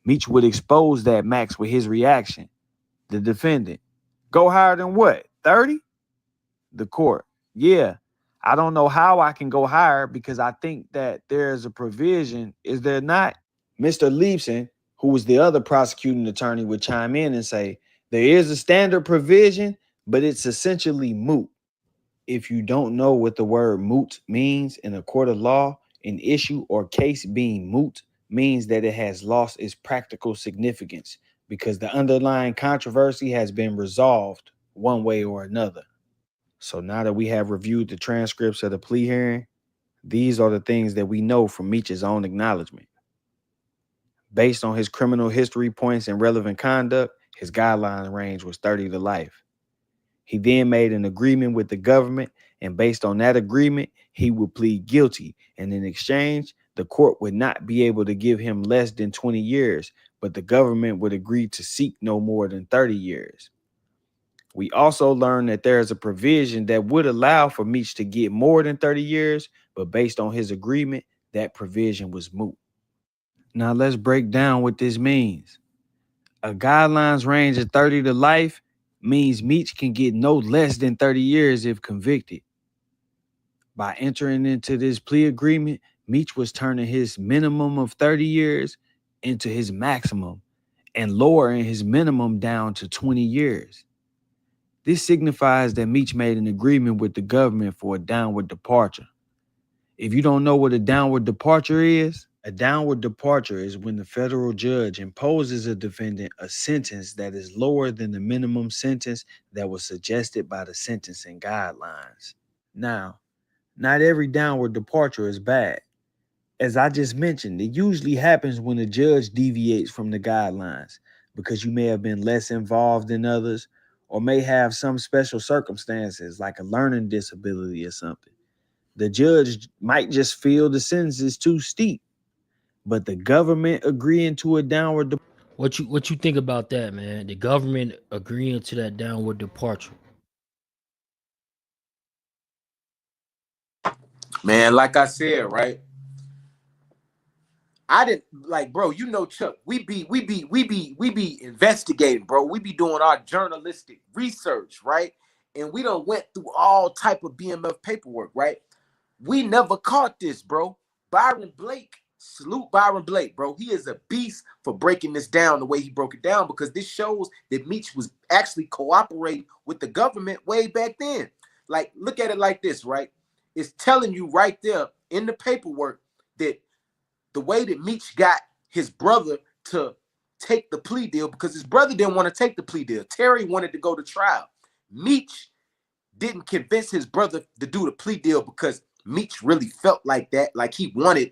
Meech would expose that max with his reaction. The defendant, go higher than what, 30? The court, yeah, I don't know how I can go higher because I think that there's a provision, is there not? Mr. Leibson, who was the other prosecuting attorney, would chime in and say, there is a standard provision, but it's essentially moot. If you don't know what the word moot means in a court of law, an issue or case being moot means that it has lost its practical significance because the underlying controversy has been resolved one way or another. So now that we have reviewed the transcripts of the plea hearing, these are the things that we know from Meech's own acknowledgement. Based on his criminal history points and relevant conduct, his guideline range was 30 to life. He then made an agreement with the government, and based on that agreement, he would plead guilty. And in exchange, the court would not be able to give him less than 20 years, but the government would agree to seek no more than 30 years. We also learned that there is a provision that would allow for Meech to get more than 30 years, but based on his agreement, that provision was moot. Now let's break down what this means. A guidelines range of 30 to life means Meech can get no less than 30 years if convicted. By entering into this plea agreement, Meech was turning his minimum of 30 years into his maximum and lowering his minimum down to 20 years. This signifies that Meech made an agreement with the government for a downward departure. If you don't know what a downward departure is, a downward departure is when the federal judge imposes a defendant a sentence that is lower than the minimum sentence that was suggested by the sentencing guidelines. Now, not every downward departure is bad. As I just mentioned, it usually happens when a judge deviates from the guidelines because you may have been less involved than others or may have some special circumstances like a learning disability or something. The judge might just feel the sentence is too steep, but the government agreeing to a downward departure. What you think about that, man? The government agreeing to that downward departure. Man, like I said, right? I didn't like, bro. You know, Chuck. We be investigating, bro. We be doing our journalistic research, right? And we done went through all type of BMF paperwork, right? We never caught this, bro. Byron Blake, salute Byron Blake, bro. He is a beast for breaking this down the way he broke it down because this shows that Meech was actually cooperating with the government way back then. Like, look at it like this, right? It's telling you right there in the paperwork that the way that Meech got his brother to take the plea deal, because his brother didn't want to take the plea deal. Terry wanted to go to trial. Meech didn't convince his brother to do the plea deal because Meech really felt like that, like he wanted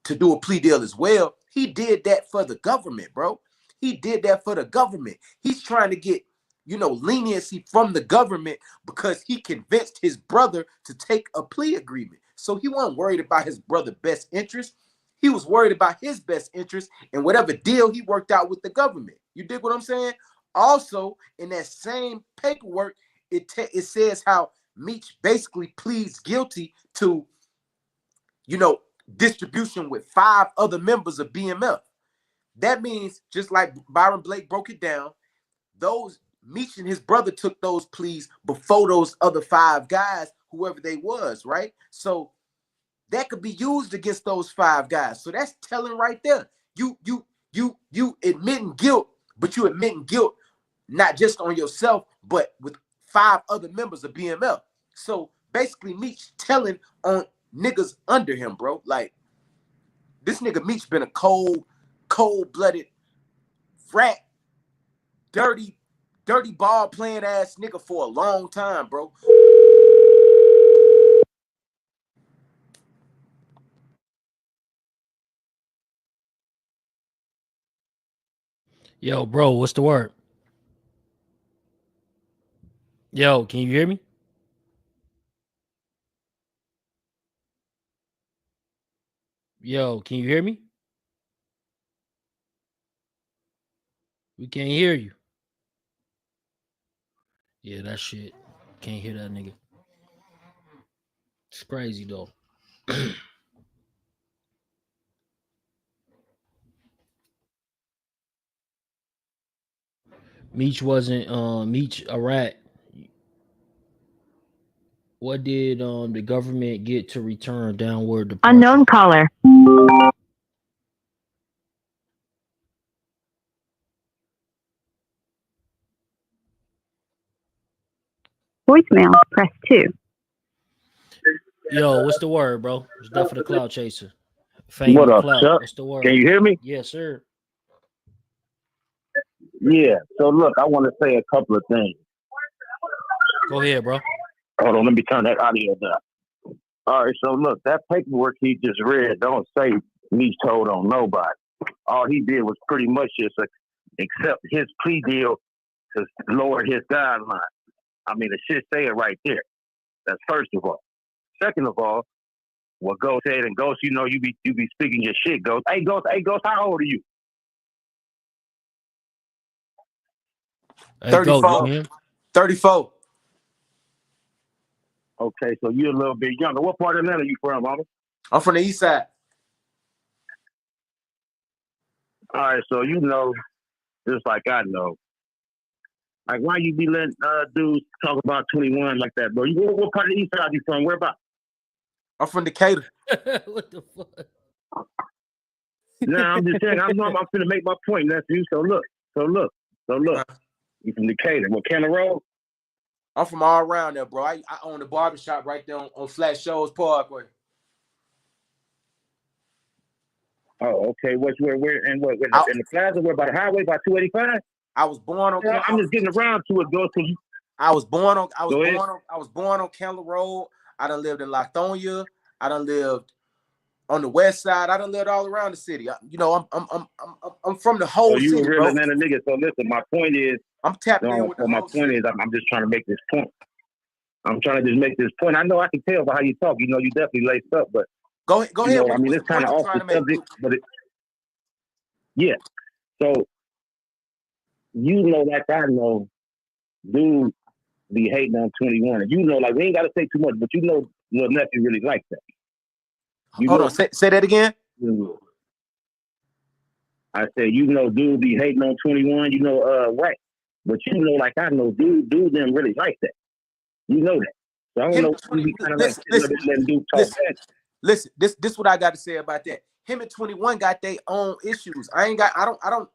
to do a plea deal as well. He did that for the government, bro. He did that for the government. He's trying to get, you know, leniency from the government because he convinced his brother to take a plea agreement. So he wasn't worried about his brother's best interest. He was worried about his best interest and whatever deal he worked out with the government. You dig what I'm saying? Also, in that same paperwork, it says how Meech basically pleads guilty to, distribution with 5 other members of BMF. That means, just like Byron Blake broke it down, those Meech and his brother took those pleas before those other 5 guys, whoever they was, right? So that could be used against those 5 guys. So that's telling right there. You admitting guilt, but you admitting guilt not just on yourself, but with 5 other members of BMF. So basically, Meech telling on niggas under him, bro. Like, this nigga Meech been a cold-blooded, rat, dirty ball playing ass nigga for a long time, bro. Yo, bro, what's the word? Yo, can you hear me? Yo, can you hear me? We can't hear you. Yeah, that shit. Can't hear that nigga. It's crazy though. Meech wasn't Meech a rat. What did the government get to return downward departure? Unknown caller. Voicemail, press 2. Yo, what's the word, bro? It's Duff for the Cloud Chaser. What up, Cloud. Chuck? What's the word? Can you hear me? Yes, sir. Yeah. So look, I want to say a couple of things. Go ahead, bro. Hold on, let me turn that audio down. All right. So look, that paperwork he just read don't say Meech told on nobody. All he did was pretty much just accept his plea deal to lower his guideline. I mean, the shit say it right there. That's first of all. Second of all, what Ghost said, and Ghost, you be speaking your shit, Ghost. Hey, Ghost, how old are you? 34. 34. Okay, so you're a little bit younger. What part of Atlanta are you from, mama? I'm from the east side. All right, so just like I know. Like, why you be letting dudes talk about 21 like that, bro? What part of the east side you from? Where about? I'm from Decatur. What the fuck? Nah, I'm just saying. I'm finna make my point, nephew. So look. You from Decatur? What, Cannon Road? I'm from all around there, bro. I own a barbershop right there on Flat Shoals Parkway. Oh, okay. Where in the plaza? Where, by the highway, by 285? I was born on. I'm just getting around to it, Ghost. I was born on Keller Road. I done lived in Lithonia. I done lived on the west side. I done lived all around the city. I'm from the whole city, you a real bro. Atlanta nigga. So listen, my point is, I'm tapped in with the my whole point city. is, I'm just trying to make this point. I'm trying to just make this point. I know I can tell by how you talk. You definitely laced up, but go ahead. I mean, it's kind of off the subject, but yeah. So like I know, dude be hating on 21. And like we ain't got to say too much, but little nephew really likes that. Hold on, say that again. I said, dude be hating on 21, right. But like I know, dude them really like that. You know that. So I don't know if we kind of letting dude talk back. Listen, this what I got to say about that. Him and 21 got their own issues. I don't.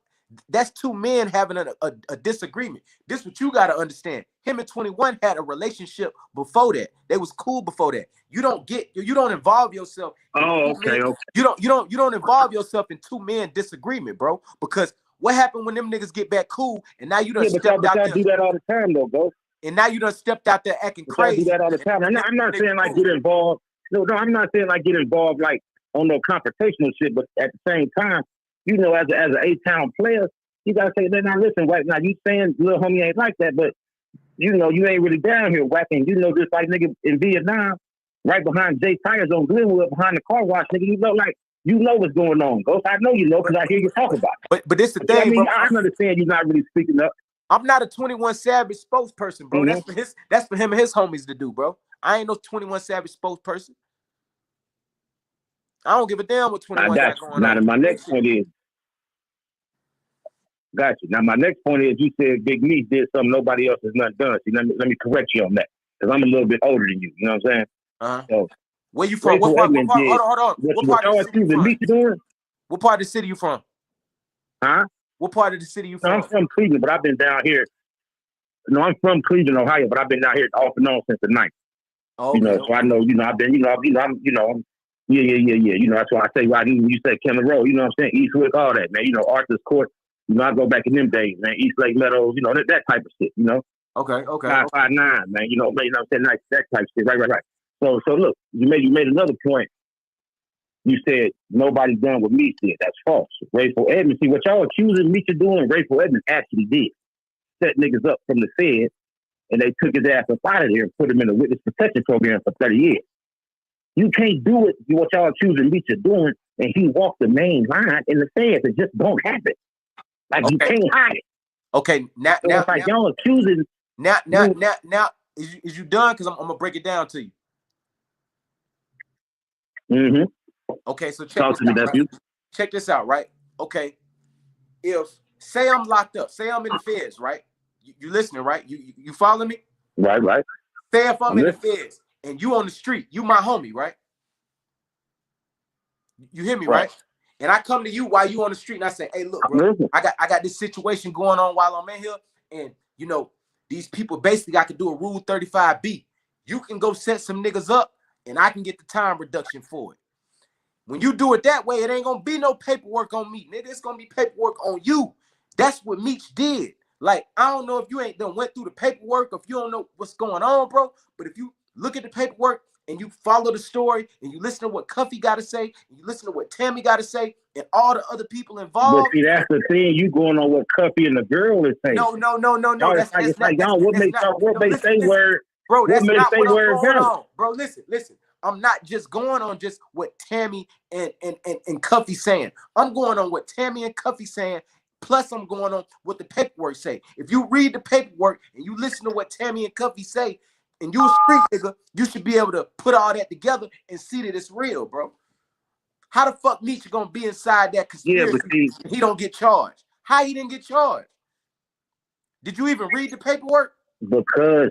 That's two men having a disagreement. This what you got to understand. Him and 21 had a relationship before that. They was cool before that. You don't involve yourself. Oh, okay. You don't involve yourself in two men disagreement, bro. Because what happened when them niggas get back cool and now you done stepped out there? Do that all the time though, bro. And now you done stepped out there acting crazy. I do that all the time. I'm not saying like get involved. No, I'm not saying like get involved like on no confrontational shit. But at the same time, as an A-town player, you gotta say, now listen, right now you saying little homie ain't like that, but you ain't really down here whacking. Just like nigga in Vietnam, right behind Jay Tires on Glenwood, behind the car wash, nigga. Like You know what's going on, Ghost. I know you know because I hear you talk about it. But this the I thing, mean, bro. I understand you're not really speaking up. I'm not a 21 Savage spokesperson, bro. Mm-hmm. That's for him and his homies to do, bro. I ain't no 21 Savage spokesperson. I don't give a damn what 21 got going now, on. my next point is, got you. Now, my next point is, you said Big Meech did something nobody else has not done. See, let me correct you on that because I'm a little bit older than you. You know what I'm saying? So, where you from? What part? Hold on. What y'all accusing Meech doing? What part of the city you from? Huh? What part of the city you from? I'm from Cleveland, but I've been down here. No, I'm from Cleveland, Ohio, but I've been down here off and on since the 90s. Okay, you know, so I know, I've been, yeah. You know, that's why I say, right, you say Kemmer Road, you know what I'm saying? Eastwick, all that, man. You know, Arthur's Court. You know, I go back in them days, man. East Lake Meadows, you know, that type of shit, you know? Okay. 559, man. You know what I'm saying? Like, that type of shit. Right. So look, you made another point. You said nobody done what Meech did. That's false. Rayful Edmonds, see what y'all accusing Meech of doing, Rayful Edmonds actually did. Set niggas up from the Fed, and they took his ass up out of there and put him in a witness protection program for 30 years. You can't do it, what y'all accusing Meech of doing, and he walked the main line in the Feds. It just don't happen. Like, you can't hide it. Okay, now, y'all accusing. Now, is you done? Because I'm gonna break it down to you. Mm-hmm. Okay, so check this out, right? Okay, if say I'm locked up, say I'm in the Feds, right? You listening, right? You follow me? Right. Say if I'm in the Feds and you on the street, you my homie, right? You hear me, right? And I come to you while you on the street and I say, hey, look, bro, I got this situation going on while I'm in here, and you know, these people basically I could do a Rule 35B. You can go set some niggas up and I can get the time reduction for it. When you do it that way, it ain't gonna be no paperwork on me, nigga. It's gonna be paperwork on you. That's what Meech did. Like, I don't know if you ain't done went through the paperwork, if you don't know what's going on, bro. But if you look at the paperwork and you follow the story and you listen to what Cuffy got to say, and you listen to what Tammy got to say, and all the other people involved. But see, that's the thing. You going on what Cuffy and the girl is saying. No. That's not. What makes they word? Bro, that's not what I'm going valid? on. Bro, listen. I'm not just going on just what Tammy and Cuffy saying. I'm going on what Tammy and Cuffy saying. Plus, I'm going on what the paperwork say. If you read the paperwork and you listen to what Tammy and Cuffy say, and you a street nigga, you should be able to put all that together and see that it's real, bro. How the fuck Meech gonna be inside that conspiracy and he don't get charged? How he didn't get charged? Did you even read the paperwork? Because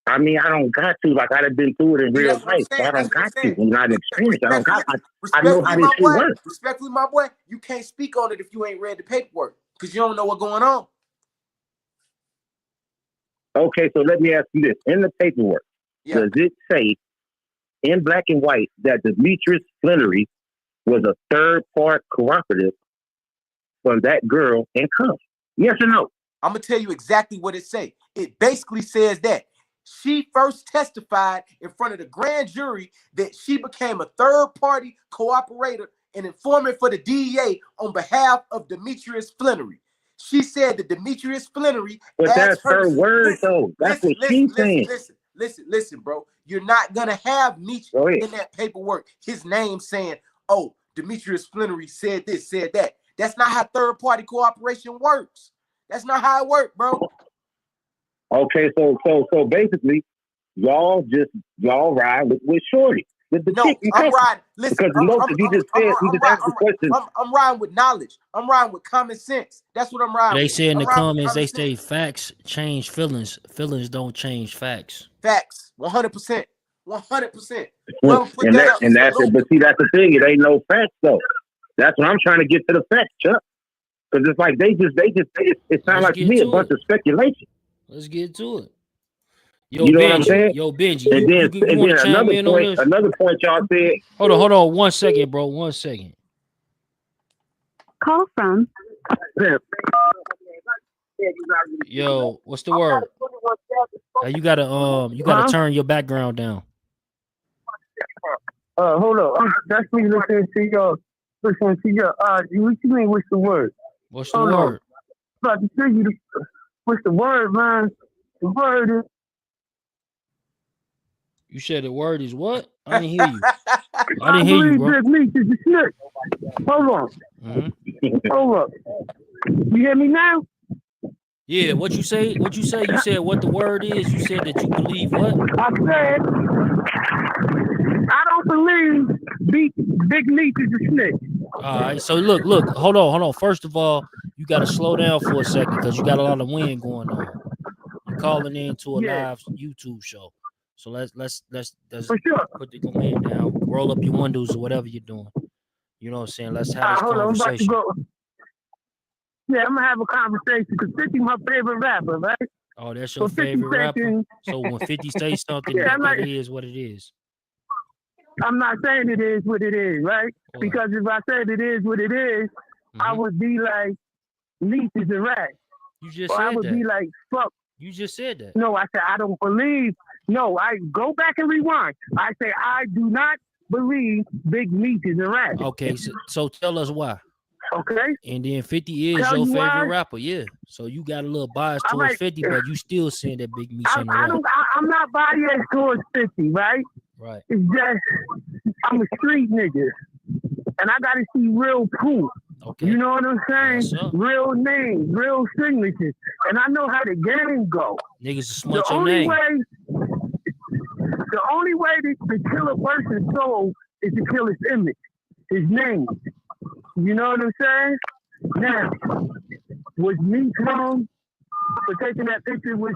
I mean, I don't got to. Like, I've been through it in real life. So I don't got to. I'm not experienced. I don't got to. I know how this shit works. Respectfully, my boy, you can't speak on it if you ain't read the paperwork because you don't know what's going on. Okay, so let me ask you this. In the paperwork, does it say in black and white that Demetrius Flannery was a third-part cooperative for that girl in Cuff? Yes or no? I'm going to tell you exactly what it say. It basically says that she first testified in front of the grand jury that she became a third-party cooperator and informant for the DEA on behalf of Demetrius Flannery. She said that Demetrius Flannery. But that's her word, though. That's what she's saying. Listen, bro. You're not gonna have Meech in that paperwork. His name saying, "Oh, Demetrius Flannery said this, said that." That's not how third-party cooperation works. That's not how it works, bro. Okay, so basically, y'all ride with Shorty. I'm riding. Listen, I'm riding with knowledge. I'm riding with common sense. That's what I'm riding. They say in the comments, they say facts change feelings. Feelings don't change facts. Facts, 100%, 100%. And that's it. But see, that's the thing. It ain't no facts though. That's what I'm trying to get to the facts, Chuck. Because it's like it sounds like to me a bunch of speculation. Let's get to it. Yo, you know Benji, what I'm saying? Yo, Benji. And then another point y'all said. Hold on. 1 second, bro. 1 second. Call from. Yo, what's the word? You gotta turn your background down. Hold on. That's me listening to your. What you mean? What's the word? What's the word? I'm about to tell you what's the word, man. The word is. You said the word is what? I didn't hear you. I didn't hear you, believe bro. Big Meech is a snitch. Hold on. Hold up. You hear me now? Yeah, what you say? What you say? You said what the word is? You said that you believe what? I said, I don't believe Big Meech is a snitch. All right. So look, hold on. First of all, you got to slow down for a second because you got a lot of wind going on. You're calling into a live YouTube show. So let's For sure. put the wind down, roll up your windows or whatever you're doing. You know what I'm saying? Let's have this Hold on, I'm about to conversation. go. Yeah, I'm gonna have a conversation because 50 my favorite rapper, right? Oh, that's your So 50 favorite rapper? seconds. So when 50 says something, Yeah, it is what it is. I'm not saying it is what it is, right? What? Because if I said it is what it is, I would be like, Meech is a rat. You just or said I would that. be like, fuck. You just said that. No, I said, I don't believe. No, I go back and rewind. I say, I do not believe Big Meech is a rat. Okay, so tell us why. Okay. And then 50 is Tell your you favorite why? rapper, yeah. So you got a little bias All towards right. 50, but you still saying that Big Meech ain't a I rapper. don't. I'm not biased towards 50, right? Right. It's just I'm a street nigga, and I gotta see real proof. Okay. You know what I'm saying? Yes, sir. Real names, real signatures, and I know how the game go. Niggas smut your name. The only way to kill a person's soul is to kill his image, his name. You know what I'm saying? Now, was me wrong for taking that picture with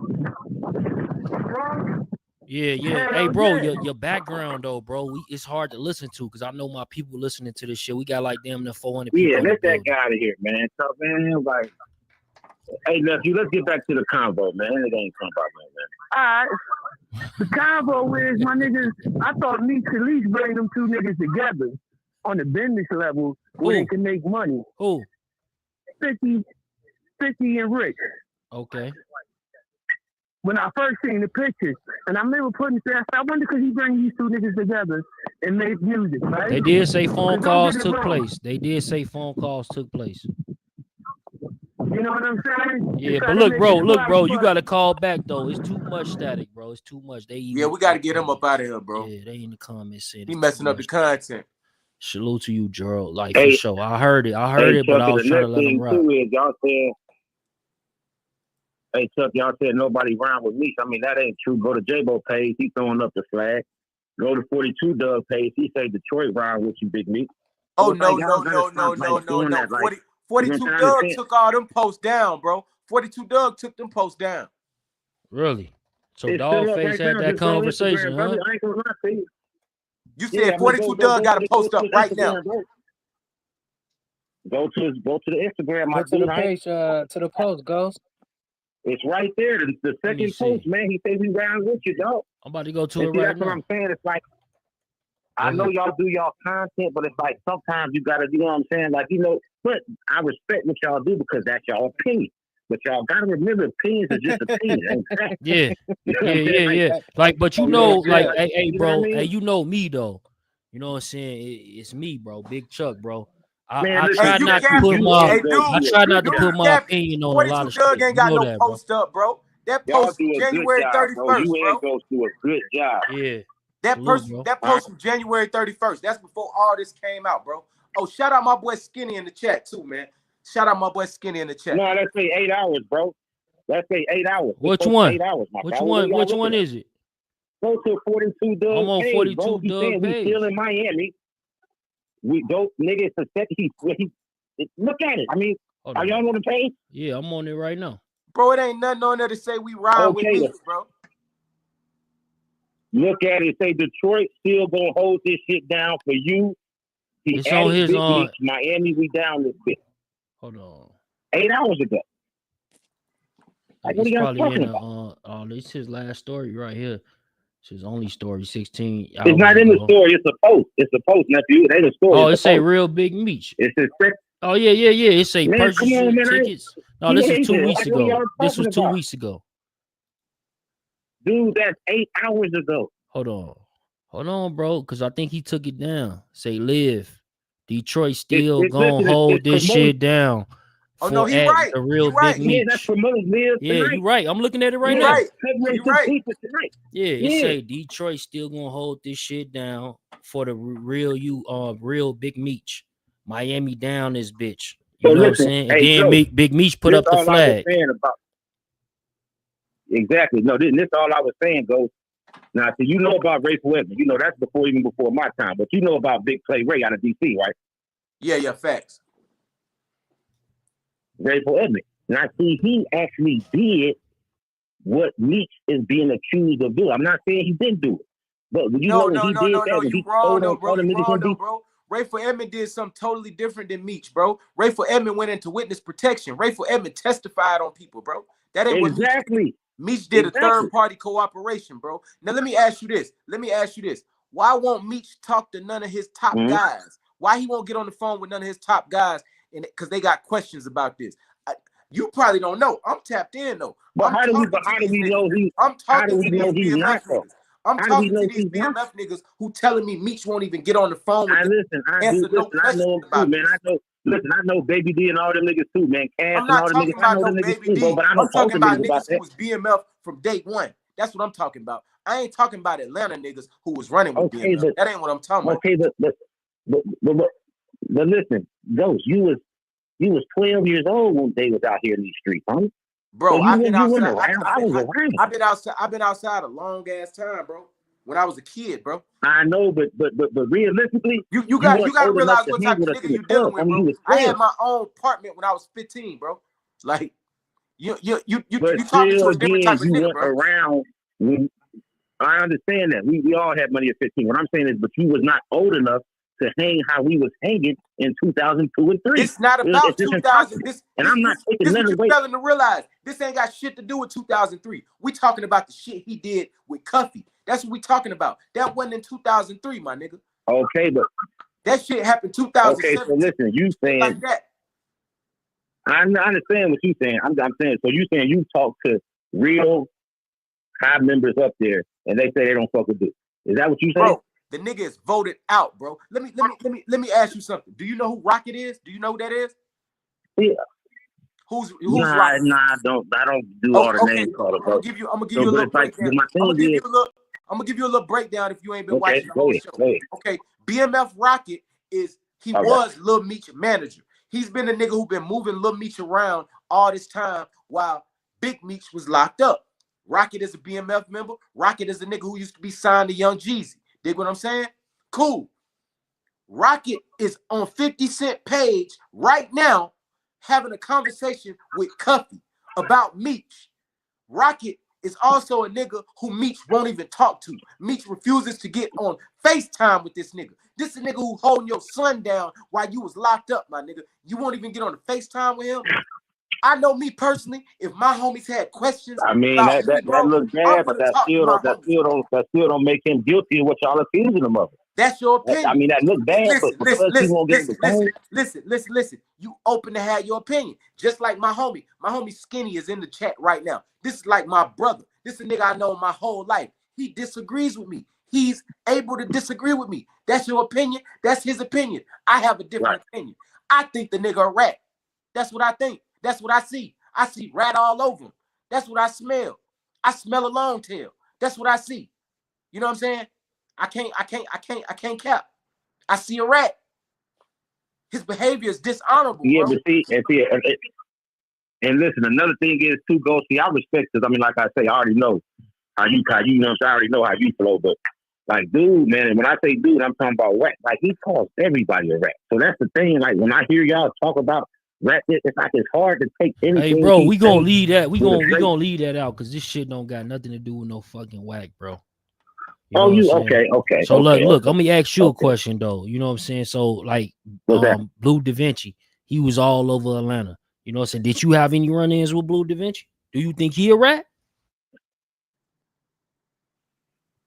wrong? Yeah. Hell Hey, bro, yeah. your background though, bro, it's hard to listen to because I know my people listening to this shit. We got like damn near 400 people. Yeah, in the let that building. guy out of here, man. So, man, like, hey, nephew, let's get back to the convo, man. It ain't come about that, man. All right. The convo is, my niggas, I thought Meech at least bring them two niggas together on the business level where they can make money. Who? 50 and Rich. Okay. When I first seen the pictures, and I remember putting there, I wonder could he bring these two niggas together and make music, right? They did say phone 'Cause don't calls get it took wrong. place. They did say phone calls took place. You know what I'm saying? Yeah, They but try to look, make bro, it you but- got to call back though. It's too much static, bro. It's too much. Yeah, we got to get him up out of here, bro. Yeah, they in the comments saying He it's messing too up the much. content. Salute to you, Gerald. Like Hey, for sure. I heard it, but I was trying to let him rock. Too is y'all said, hey, Chuck, y'all said nobody round with me. I mean, that ain't true. Go to J-Bo page. He throwing up the flag. Go to 42 Doug page. He say Detroit round with you, Big Meech. Oh, So it's no, like, y'all gotta stop, like, doing that, like, 42 you know what I'm Doug saying? took all them posts down, bro. 42 Doug took them posts down. Really? So It's still up Dogface right had now. that Just go on conversation, Instagram, huh? brother. I ain't gonna lie to you. You Yeah, said I mean, 42 Doug got a post up right now. Go to the Instagram, my Go to dude. the page, to the post, Ghost. It's right there. The second post, man. He said we round with you, dog. I'm about to go to And it see, right that's what now. I'm saying. It's like, I know y'all do y'all content, but it's like sometimes you gotta, you know what I'm saying? Like, you know, but I respect what y'all do because that's y'all opinion. But y'all gotta remember, opinions are just opinions. Ain't fact. Yeah. You know what I'm saying? Yeah. Like, but you You know, know, like, yeah. hey, You know bro, what I mean? hey, you know me though. You know what I'm saying? It's me, bro. Big Chuck, bro. Man, I listen, try you not to capping. put my Hey, dude, I try not to dude, put my capping. opinion on a 42 lot of Doug shit. ain't You got know no that, bro. post up, bro. That Y'all post do from a good January job, 31st, bro. You bro. and Ghost do a good job. Yeah. That Salute, bro. post from January 31st. That's before all this came out, bro. Oh, shout out my boy Skinny in the chat too, man. Shout out my boy Skinny in the chat. No, let's say 8 hours, bro. Let's say 8 hours. Which one? 8 hours, my Which guy. one? What Which y'all one looking is it? at? Go to 42 Doug I'm on page, 42 bro. He's Doug saying we page. still in Miami. We go, nigga. It's a second. Look at it. I mean, Hold are on. y'all on the page? Yeah, I'm on it right now. Bro, it ain't nothing on there to say we ride with Okay, me, then. bro. Look at it. Say Detroit still gonna hold this shit down for you. He It's on added his Big Meech, Miami. We down this bit. Hold on. 8 hours ago. Like, what are It's y'all probably talking in about? this his last story right here. It's his only story, 16 hours It's not in the ago. story. It's a post. It's a post, nephew. It ain't a story. Oh, It's it a say post. real Big Meech. It's his second. Oh, yeah. It say Man, purchase come on, your man. tickets. No, this was 2 Yeah, weeks like, what ago. y'all This was talking 2 about? weeks ago. Dude, that's 8 hours ago. Hold on, bro, because I think he took it down. Say live. Detroit still gonna hold this shit down Oh no, he at right. the real He right. Big Meech. Yeah, that's promoted live Yeah, tonight. you right. I'm looking at it right You now. right. February You right. 15th tonight. Yeah, it Yeah. say Detroit still gonna hold this shit down for the real Big Meech. Miami down this bitch. You So know what I'm listen, saying? And hey, then Joe, Big Meech put this up the all I was flag. saying about. Exactly. No, this all I was saying goes. Now, so you know about Ray Edmonds. You know that's even before my time. But you know about Big Play Ray out of DC, right? Yeah, facts. Ray Edmonds. Now, see, he actually did what Meech is being accused of doing. I'm not saying he didn't do it, but when you know when he did that, when you he wrong told though, on bro. all the You niggas wrong in though, DC. bro. Rayful Edmond did something totally different than Meech, bro. Rayful Edmond went into witness protection. Rayful Edmond testified on people, bro. That ain't what Exactly. Meech did. Exactly. A third-party cooperation, bro. Now let me ask you this. Why won't Meech talk to none of his top guys? Why he won't get on the phone with none of his top guys? And because they got questions about this. You probably don't know. I'm tapped in though. But how do we know he's not though? I'm talking to these BMF niggas who telling me Meech won't even get on the phone with them. I know him too, man. I know Baby D and all them niggas too, man. Cash I'm and not all them talking niggas. about I know no them niggas Baby too, bro, D. but I don't I'm talking about niggas who was BMF from day one. That's what I'm talking about. I ain't talking about Atlanta niggas who was running with BMF. That ain't what I'm talking about. Okay, but listen, Ghost, you was 12 years old when they was out here in these streets, huh? Bro, so I've been outside. I was around. I've been outside a long ass time, bro. When I was a kid, bro. I know, but realistically, you got to realize what type of nigga you dealing with, bro. I had my own apartment when I was 15, bro. Like you talking to a different type of nigga, bro. Around when, I understand that we all had money at 15. What I'm saying is, but you was not old enough to hang how we was hanging in 2002 and 3. It's not about 2000. I'm not taking none away. Failing to realize this ain't got shit to do with 2003. We talking about the shit he did with Cuffy. That's what we talking about. That wasn't in 2003, my nigga. Okay, but that shit happened 2007. Okay, so listen, you saying like that. I understand what you saying. I'm saying, so you saying you talk to real high members up there, and they say they don't fuck with this. Is that what you saying? Bro, the nigga is voted out, bro. Let me ask you something. Do you know who Rocket is? Do you know who that is? Yeah. Who's Rocket? Nah, I don't do all the names. I'm gonna give you a little breakdown. I'm gonna give you a little breakdown if you ain't been watching the whole show. Okay, BMF Rocket was Little Meech manager. He's been the nigga who been moving Little Meech around all this time while Big Meech was locked up. Rocket is a BMF member. Rocket is the nigga who used to be signed to Young Jeezy. Dig what I'm saying? Cool. Rocket is on 50 Cent page right now having a conversation with Cuffy about Meech. Rocket is also a nigga who Meech won't even talk to. Meech refuses to get on FaceTime with this nigga. This is a nigga who holding your son down while you was locked up, my nigga. You won't even get on the FaceTime with him? I know me personally, if my homies had questions, I mean that looks bad, but that still don't make him guilty of what y'all accusing him of. That's your opinion. I mean that looks bad, Listen. You open to have your opinion. Just like my homie Skinny is in the chat right now. This is like my brother. This is a nigga I know my whole life. He disagrees with me. He's able to disagree with me. That's your opinion. That's his opinion. I have a different opinion. I think the nigga a rat. That's what I think. That's what I see. I see rat all over him. That's what I smell. I smell a long tail. That's what I see. You know what I'm saying? I can't cap. I see a rat. His behavior is dishonorable. Yeah, bro. but see, and listen, another thing is too, Go. See, I respect this. I mean, like I say, I already know how you know, I already know how you flow, but like, dude, man, and when I say dude, I'm talking about rat. Like, he calls everybody a rat. So that's the thing. Like, when I hear y'all talk about rat, it's like it's hard to take anything. Hey, bro, we gonna leave that. We gonna leave that out because this shit don't got nothing to do with no fucking whack, bro. Okay. So look, let me ask you a question though. You know what I'm saying? So like, Blue Da Vinci, he was all over Atlanta. You know what I'm saying? Did you have any run-ins with Blue Da Vinci? Do you think he a rat?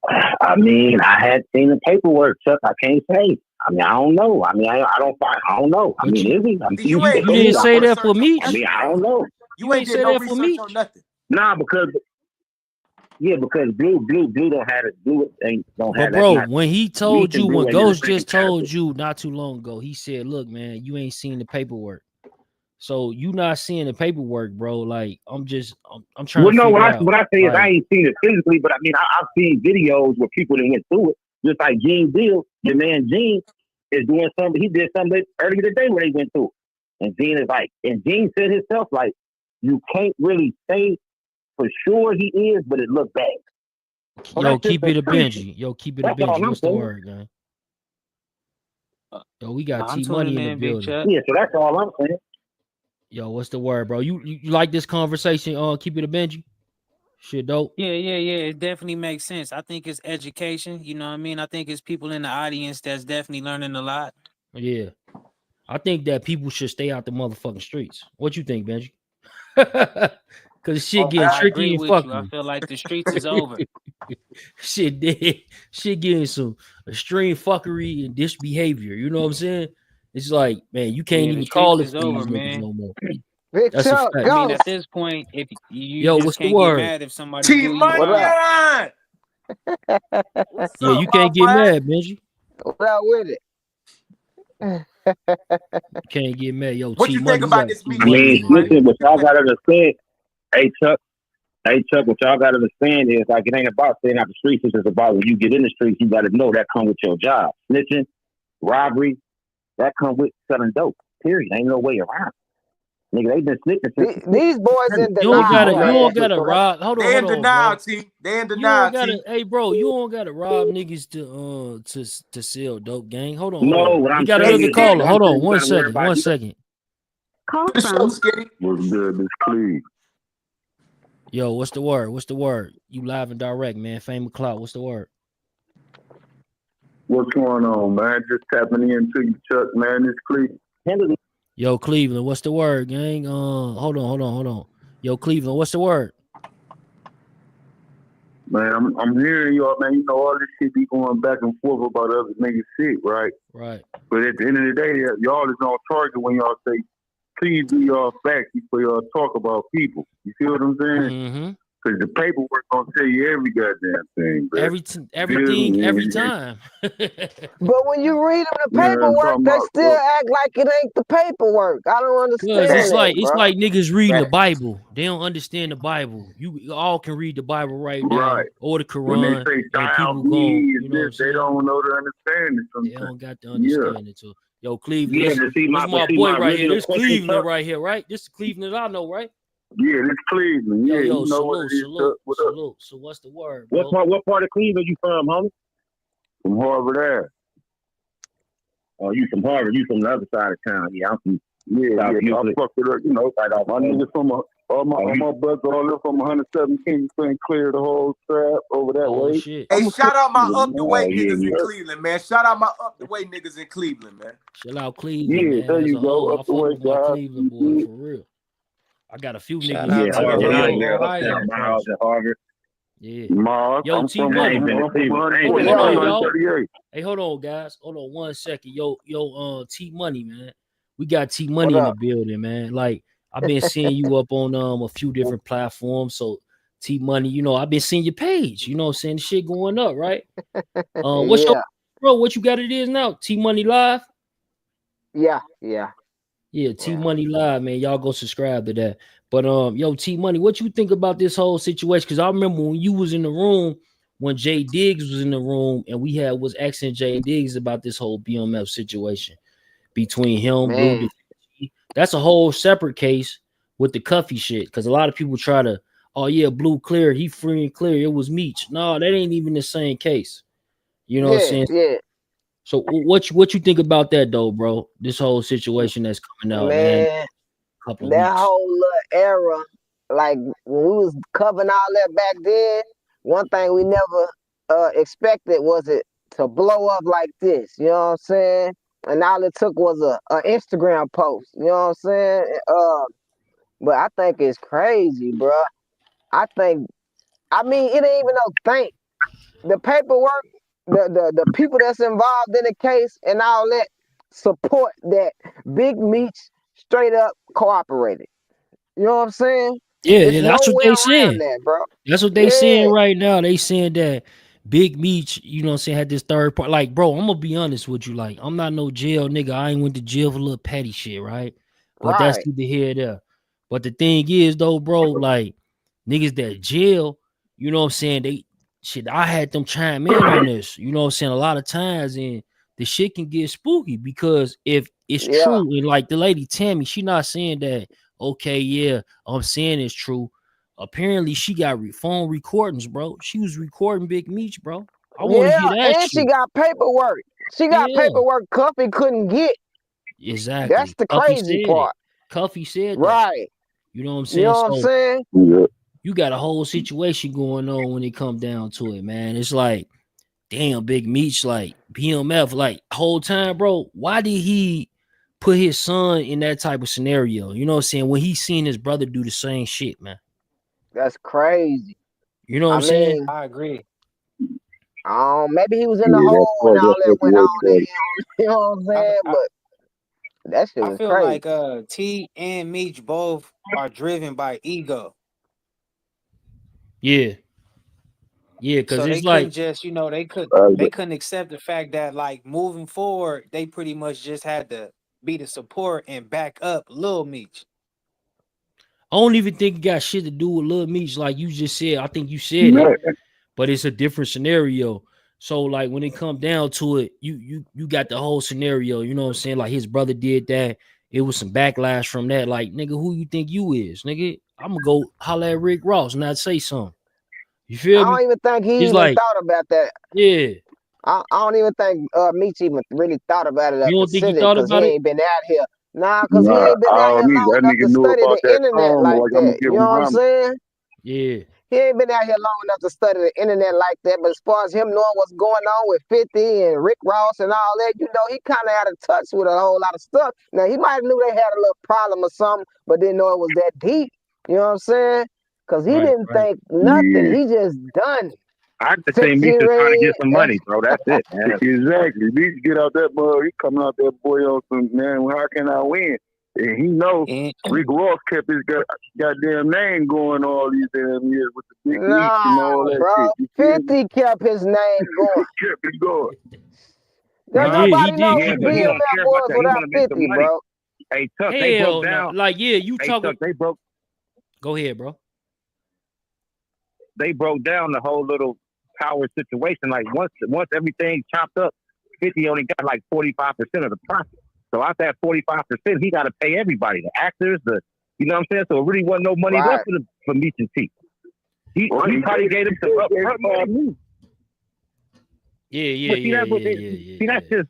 I mean, I had seen the paperwork, Chuck. I can't say. I mean, I don't know. I mean, I don't know. I mean, is he? I mean, you didn't say that for me. I mean, I don't know. You ain't did no research on nothing. Nah, because Blue don't have it. Blue don't have that. Bro, that. when he told you, when Ghost just told you not too long ago, he said, "Look, man, you ain't seen the paperwork." So you not seeing the paperwork, bro. Like I'm trying Well, to no, figure what out. I say is I Like, ain't seen it physically, but I mean I've seen videos where people that went through it. Just like Gene Deal, your man Gene is doing something. He did something earlier today where they went through it. And Gene is like, and Gene said himself, like, you can't really say for sure he is, but it looked bad. So yo, that's just keep it a street Benji. shit. Yo, keep it a That's all Benji. I'm What's the saying. word, gang? Yo, we got I'm T Money tuning in the in, Big building. Chuck. Yeah, so that's all I'm saying. Yo, what's the word, bro? You like this conversation? Keep it a Benji. Shit, dope. Yeah. It definitely makes sense. I think it's education. You know what I mean? I think it's people in the audience that's definitely learning a lot. Yeah, I think that people should stay out the motherfucking streets. What you think, Benji? Cause shit getting I agree tricky and with you. I fuckery. feel like the streets is over. Shit dead. Shit getting some extreme fuckery and disbehavior. You know what I'm saying? It's like, man, you can't Yeah, the even streets call it is for these over, niggas man. no more. Big That's a Chuck, fact. I mean, go. at this point, if you Yo, just what's the can't get word? mad if somebody T do you Money, What wrong. up? what's Yeah, up, you my can't get boy? mad, Benji. What up with it? You can't get mad. Yo, What T you Money, think we about got this T Meech I Money mean, in case, the man? listen, building. what y'all gotta understand, hey Chuck, what y'all gotta understand is like it ain't about staying out the streets, it's just about when you get in the streets, you gotta know that come with your job. Snitching, robbery, that come with selling dope. Period. Ain't no way around. Nigga, they been snitching since These boys in You don't denial, gotta man. rob. Hold They in on, denial, bro. T. They in You denial, don't gotta, T. hey, bro. You don't gotta rob niggas to sell dope, gang. Hold on. No, what We I'm got saying another is that caller. one Hold thing on, you gotta worry about. one second. Call To the show, from Skinny. What's good, this Cleve? Yo, what's the word? What's the word? You live and direct, man. Fame and clout. What's the word? What's going on, man? Just tapping into you, Chuck, man. This Cleve. Yo, Cleveland, what's the word, gang? Hold on. Yo, Cleveland, what's the word? Man, I'm hearing y'all, man. You know, all this shit be going back and forth about other niggas' shit, right? Right. But at the end of the day, y'all is on target when y'all say, please do y'all facts before y'all talk about people. You feel what I'm saying? Mm-hmm. Because the paperwork gonna tell you every goddamn thing, bro. Everything, every time. But when you read them the Yeah, I'm paperwork, talking they about, still act like it ain't the paperwork. I don't Cause understand that, it's bro. like niggas reading the Bible. They don't understand the Bible. You all can read the Bible right now, right. or the When they Quran, say and child people gon' be you and know what I'm this, they saying? don't know the understanding They sometimes. don't got to Yeah. understand it too. Yo, Cleveland, Yeah, this but see my my boy right here. original This question, Cleveland Chuck. right here, right? This is Cleveland that I know, right? Yeah, this Cleveland. Yo, Yeah, you know what it is, Chuck. What up? salute. So what's the word, bro? What part of Cleveland you from, homie? From Harvard Ave. Oh, you from Harvard? You from the other side of town? Yeah, I'm from South Yeah, I Euclid. fucked it up, you know. Right off My niggas from all my brothers all live from 117 St. Clair, the whole trap over that way. Shit. Hey, shout out my up the way Oh, yeah, niggas in yeah. Cleveland, man. Shout out my up the way niggas in Cleveland, man. Shout out Cleveland, Yeah, man. there As you a go. whole, I Up fuck the way, with my guys. Cleveland boy for real. I got a few Shout niggas out Yeah, to the Harvard, Ralo, yeah, Ohio. uptown Miles and Harvard. Yeah. Mars, Yo, I'm T from Money. I ain't been to Cleveland. I ain't been to Hold on, Cleveland. y'all. 138. Hey, hold on, guys. Hold on 1 second. Yo, T Money, man. We got T Money in the building, man. Like I've been seeing you up on a few different platforms. So T Money, you know, I've been seeing your page. You know what I'm saying? The shit going up, right? What's your bro? What you got it is now? T Money Live? Yeah. Yeah, T Money Live, man. Y'all go subscribe to that. But yo, T Money, what you think about this whole situation? Because I remember when you was in the room, when Jay Diggs was in the room, and we was asking Jay Diggs about this whole BMF situation between him, Blue. Man. That's a whole separate case with the Cuffy shit. Because a lot of people try to, oh yeah, Blue clear, he free and clear. It was Meech. No, that ain't even the same case. You know what I'm saying? Yeah. So what you think about that though, bro? This whole situation that's coming out, man. Couple of That weeks. whole little era, like when we was covering all that back then, one thing we never expected was it to blow up like this. You know what I'm saying? And all it took was a Instagram post. You know what I'm saying? But I think it's crazy, bro. I mean, it ain't even no think. The paperwork, the people that's involved in the case and all that support that Big Meech straight up cooperated. You know what I'm saying? Yeah, There's that's no what way they around saying. that, bro. That's what they saying right now. They saying that Big Meech, you know what I'm saying, had this third part. Like, bro, I'm gonna be honest with you. Like, I'm not no jail nigga. I ain't went to jail for little petty shit, right? But that's Right. neither here nor there. But the thing is, though, bro, like niggas that jail, you know what I'm saying? They shit, I had them chime in on this, you know what I'm saying, a lot of times, and the shit can get spooky because if it's Yeah. true, and like the lady Tammy, she not saying that, okay, yeah, I'm saying it's true. Apparently, she got phone recordings, bro. She was recording Big Meech, bro. I want to Yeah, hear that and she shit. got paperwork. She got Yeah, paperwork Cuffy couldn't get. That's exactly. the Cuffy crazy said it. part. Cuffy said that. Right. You know what I'm You saying? know what I'm So saying? Yeah. you got a whole situation going on when it come down to it, man. It's like, damn, Big Meech, like BMF, like whole time, bro. Why did he put his son in that type of scenario? You know what I'm saying? When he seen his brother do the same shit, man. That's crazy. You know what I I'm saying? mean, I agree. maybe he was in the Yeah, that's hole when fucked all up. that That's went worse, on to buddy. him. You know what I'm saying? I, But that shit I was feel crazy. like T and Meech both are driven by ego. Yeah. Yeah, because So they it's couldn't like, just, they couldn't accept the fact that like moving forward, they pretty much just had to be the support and back up Little Meech. I don't even think it got shit to do with Little Meech, like you just said. I think you said Man, it, but it's a different scenario. So like when it come down to it, you got the whole scenario. You know what I'm saying? Like his brother did that. It was some backlash from that. Like, nigga, who you think you is, nigga? I'm gonna go holler at Rick Ross, not say something. You I feel don't me? even think he It's even like, thought about that. yeah. I don't even think Meech even really thought about it or You don't think he considered it thought because he about it? ain't been out here. Nah, because he nah, ain't been I out here don't need long that enough to nigga knew study about the that internet song. like Like I'm gonna that. give You him know what I'm mama. saying? Yeah. He ain't been out here long enough to study the internet like that. But as far as him knowing what's going on with 50 and Rick Ross and all that, he kind of out of touch with a whole lot of stuff. Now, he might have knew they had a little problem or something, but didn't know it was that deep. You know what I'm saying? Because he didn't think nothing. Yeah. He just done. I just think Sexy Meech is trying to Red. get some money, bro. That's it, man. Exactly. Need to get out that boy. He coming out that boy on some, man, how can I win? And he know Rick Ross kept his goddamn name going all these damn years with the Big Meech and all Nah, that bro. shit. You feel me? 50 kept his name going. Kept it going. Don't He nobody did know Yeah, keep who it but he BMF going. don't care about was that. He without want to make some 50, money. bro. Hey, Tuck, they Hell broke no. down. Like, yeah, you Hey, talking. Tuck, they broke down the whole little power situation. Like once everything chopped up, 50 only got like 45% of the profit. So out that 45%, he got to pay everybody, the actors, you know what I'm saying? So it really wasn't no money left for Meech and T. He probably gave them some upfront money. Yeah. But see, that's just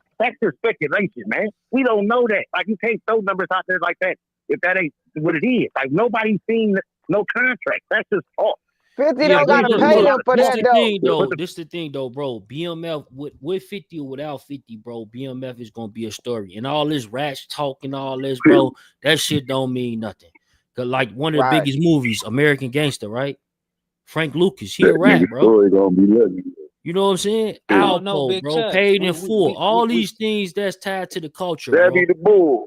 speculation, man. We don't know that. Like, you can't throw numbers out there like that if that ain't what it is. Like, nobody's seen no contract. That's just talk. 50 don't got to pay them for that, though. This the thing, though, bro. BMF, with 50 or without 50, bro, BMF is going to be a story. And all this rash talk and all this, bro, that shit don't mean nothing. Cause like one of the biggest movies, American Gangster, right? Frank Lucas, he a rap, bro. Story gonna be living. You know what I'm saying? Oh no, Alpo, Big bro, Chuck. paid in full. All these things that's tied to the culture, bro.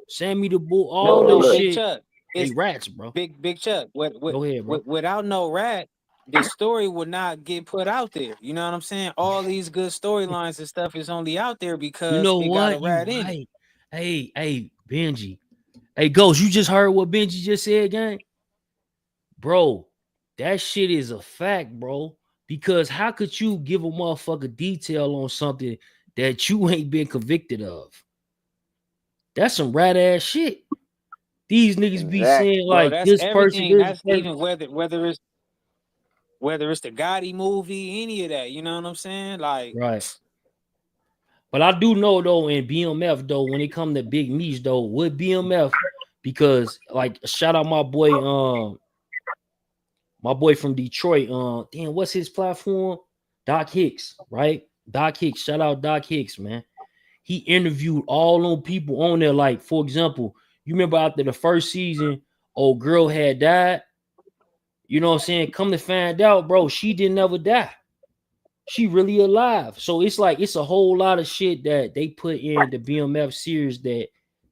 Sammy the Bull, all this Big shit. Chuck. They rats, bro. Big Chuck. Go ahead, bro. Without no rat, the story would not get put out there. You know what I'm saying? All these good storylines and stuff is only out there because You know it got a what? You rat in it. right. Hey, Benji. Hey, Ghost, you just heard what Benji just said, gang? Bro, that shit is a fact, bro. Because how could you give a motherfucker detail on something that you ain't been convicted of? That's some rat ass shit. These niggas be saying Bro, like that's this person, everything. That's even whether it's the Gotti movie, any of that. You know what I'm saying? Like, right. But I do know though in BMF though, when it come to Big Meech though, with BMF, because like shout out my boy from Detroit, damn, what's his platform? Doc Hicks, right? Doc Hicks, shout out Doc Hicks, man. He interviewed all them people on there. Like, for example, you remember after the first season, old girl had died. You know what I'm saying? Come to find out, bro, she didn't ever die. She really alive. So it's like it's a whole lot of shit that they put in the BMF series that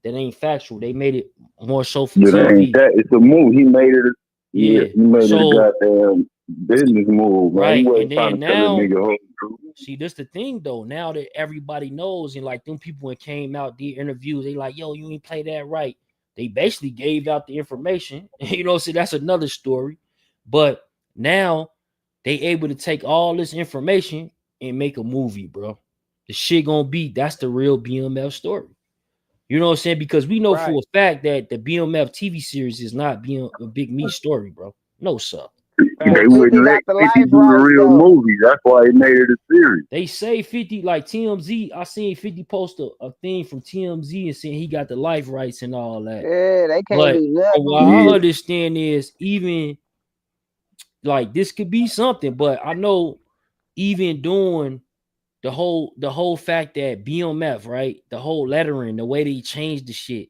ain't factual. They made it more so for That ain't TV. that. It's a move. He made it. Yeah. He made it a So goddamn business move, man. right, He wasn't and trying then to tell a now, nigga whole truth. see, this the thing though. Now that everybody knows, and like them people that came out, did interviews, they like, yo, you ain't play that right. they basically gave out the information. You know, so that's another story. But now they able to take all this information and make a movie, bro. The shit gonna be, that's the real BMF story. You know what I'm saying? Because we know for a fact that the BMF TV series is not being a Big Meech story, bro. No, sir. They wouldn't let 50 do the real movie. That's why he made it a series. They say 50, like TMZ. I seen 50 post a thing from TMZ and saying he got the life rights and all that. Yeah, they can't But do nothing. from what I understand is, even like this could be something, but I know even doing the whole fact that BMF, right? The whole lettering, the way they changed the shit,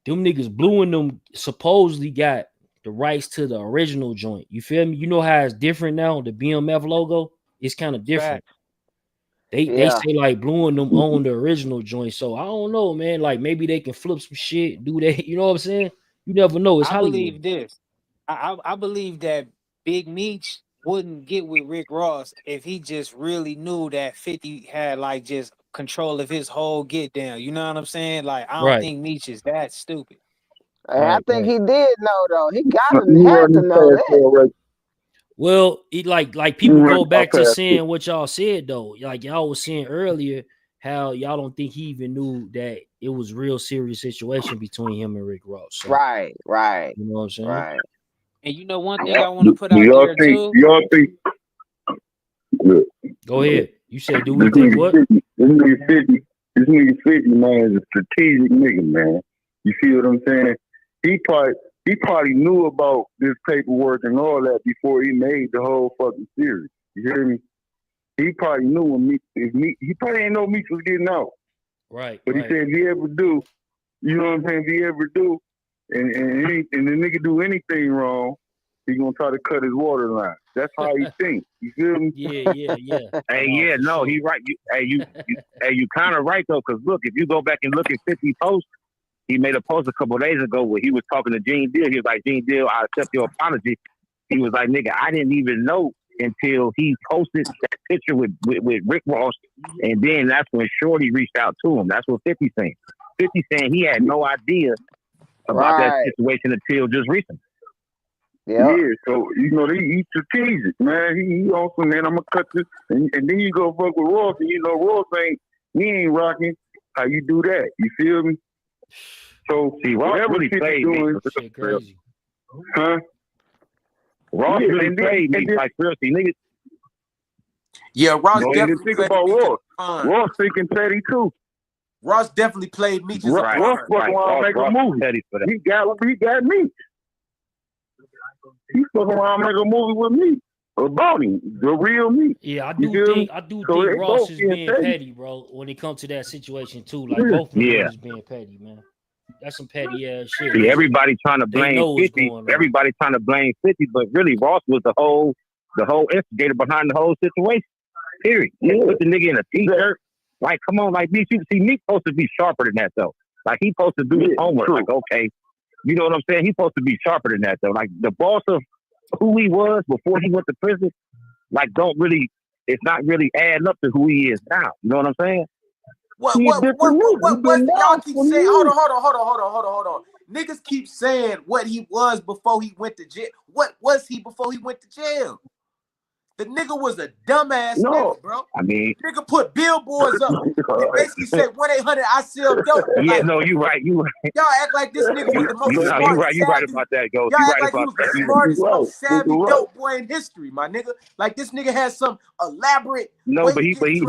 them niggas Blue and them supposedly got the rights to the original joint. You feel me? You know how it's different now. The BMF logo is kind of different. They say like Blue and them own the original joint. So I don't know, man. Like maybe they can flip some shit, do that. You know what I'm saying? You never know. It's I Hollywood. believe this. I believe that Big Meech wouldn't get with Rick Ross if he just really knew that 50 had like just control of his whole get down. You know what I'm saying? Like I don't think Meech is that stupid. I think he did know though. He had to know that. Well, it like people go back to saying what y'all said though. Like y'all was saying earlier, how y'all don't think he even knew that it was real serious situation between him and Rick Ross. So, right. You know what I'm saying? Right. And you know one thing I want to put out there too. Y'all think? Go ahead. You said, do we think what? This nigga 50, man, is a strategic nigga, man. You see what I'm saying? He probably knew about this paperwork and all that before he made the whole fucking series. You hear me? He probably knew when he probably didn't know Meech was getting out. Right. But he said if he ever do, you know what I'm saying? If he ever do, and the nigga do anything wrong, he gonna try to cut his water line. That's how he thinks. You feel me? Yeah. Hey, no, he right. You kind of right though, because look, if you go back and look at 50 posts, he made a post a couple of days ago where he was talking to Gene Deal. He was like, Gene Deal, I accept your apology. He was like, nigga, I didn't even know until he posted that picture with Rick Ross, and then that's when Shorty reached out to him. That's what 50 saying. 50 saying he had no idea about that situation until just recently. Yeah, so you know he's strategic, man. He also, man, I'm gonna cut this, and then you go fuck with Ross, and you know Ross ain't rocking. How you do that? You feel me? So see, Ross really played me. Shit crazy. Huh? Ross really played me like seriously, niggas. Yeah, Ross definitely think played about Meech Ross. at the Ross thinking petty too. Ross definitely played Meech as a Ross fucking around make a movie. He got me. He fucking around make a movie with me about him, the real me. Yeah, I do think Ross is being petty, bro. When it comes to that situation too, like both of them is being petty, man. That's some petty ass shit. See, everybody trying to blame 50. Everybody trying to blame 50, but really Ross was the whole instigator behind the whole situation. Period. Yeah. Put the nigga in a t-shirt. Like, come on, like Meech. Meech supposed to be sharper than that though. Like he supposed to do his homework. True. Like, okay, you know what I'm saying? He's supposed to be sharper than that though. Like the boss of who he was before he went to prison, like it's not really adding up to who he is now. You know what I'm saying? What y'all keep saying? Hold on. Niggas keep saying what he was before he went to jail. What was he before he went to jail? The nigga was a dumbass nigga, bro. I mean, nigga put billboards up and basically said 1-800 I sell dope. Yeah, like, no, you right. Y'all act like this nigga was the most smart. You right about that, Ghost. Y'all You act right like he about was the that. smartest, most savvy dope boy in history, my nigga. Like this nigga has some elaborate. No, but he did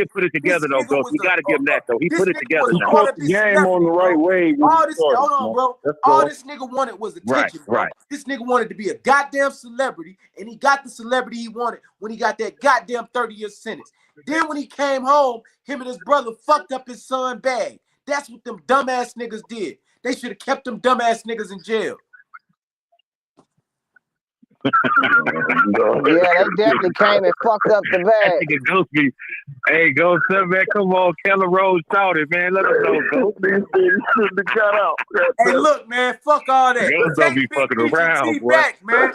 put it together though, Ghost. We gotta give him that though. He put it together. He put the game on the right way. Hold on, bro. All this nigga wanted was attention, bro. Right. This nigga wanted to be a goddamn celebrity, and he got the celebrity he wanted when he got that goddamn 30-year sentence. Then when he came home, him and his brother fucked up his son bag. That's what them dumbass niggas did. They should have kept them dumbass niggas in jail. Yeah, they definitely came and fucked up the bag. That nigga Ghost be, hey, Ghost, man, come on, Keller Rose shouted, man. Let us know, Ghost. Hey, look, man, fuck all that. Ghost don't be fucking around, boy. Back, man.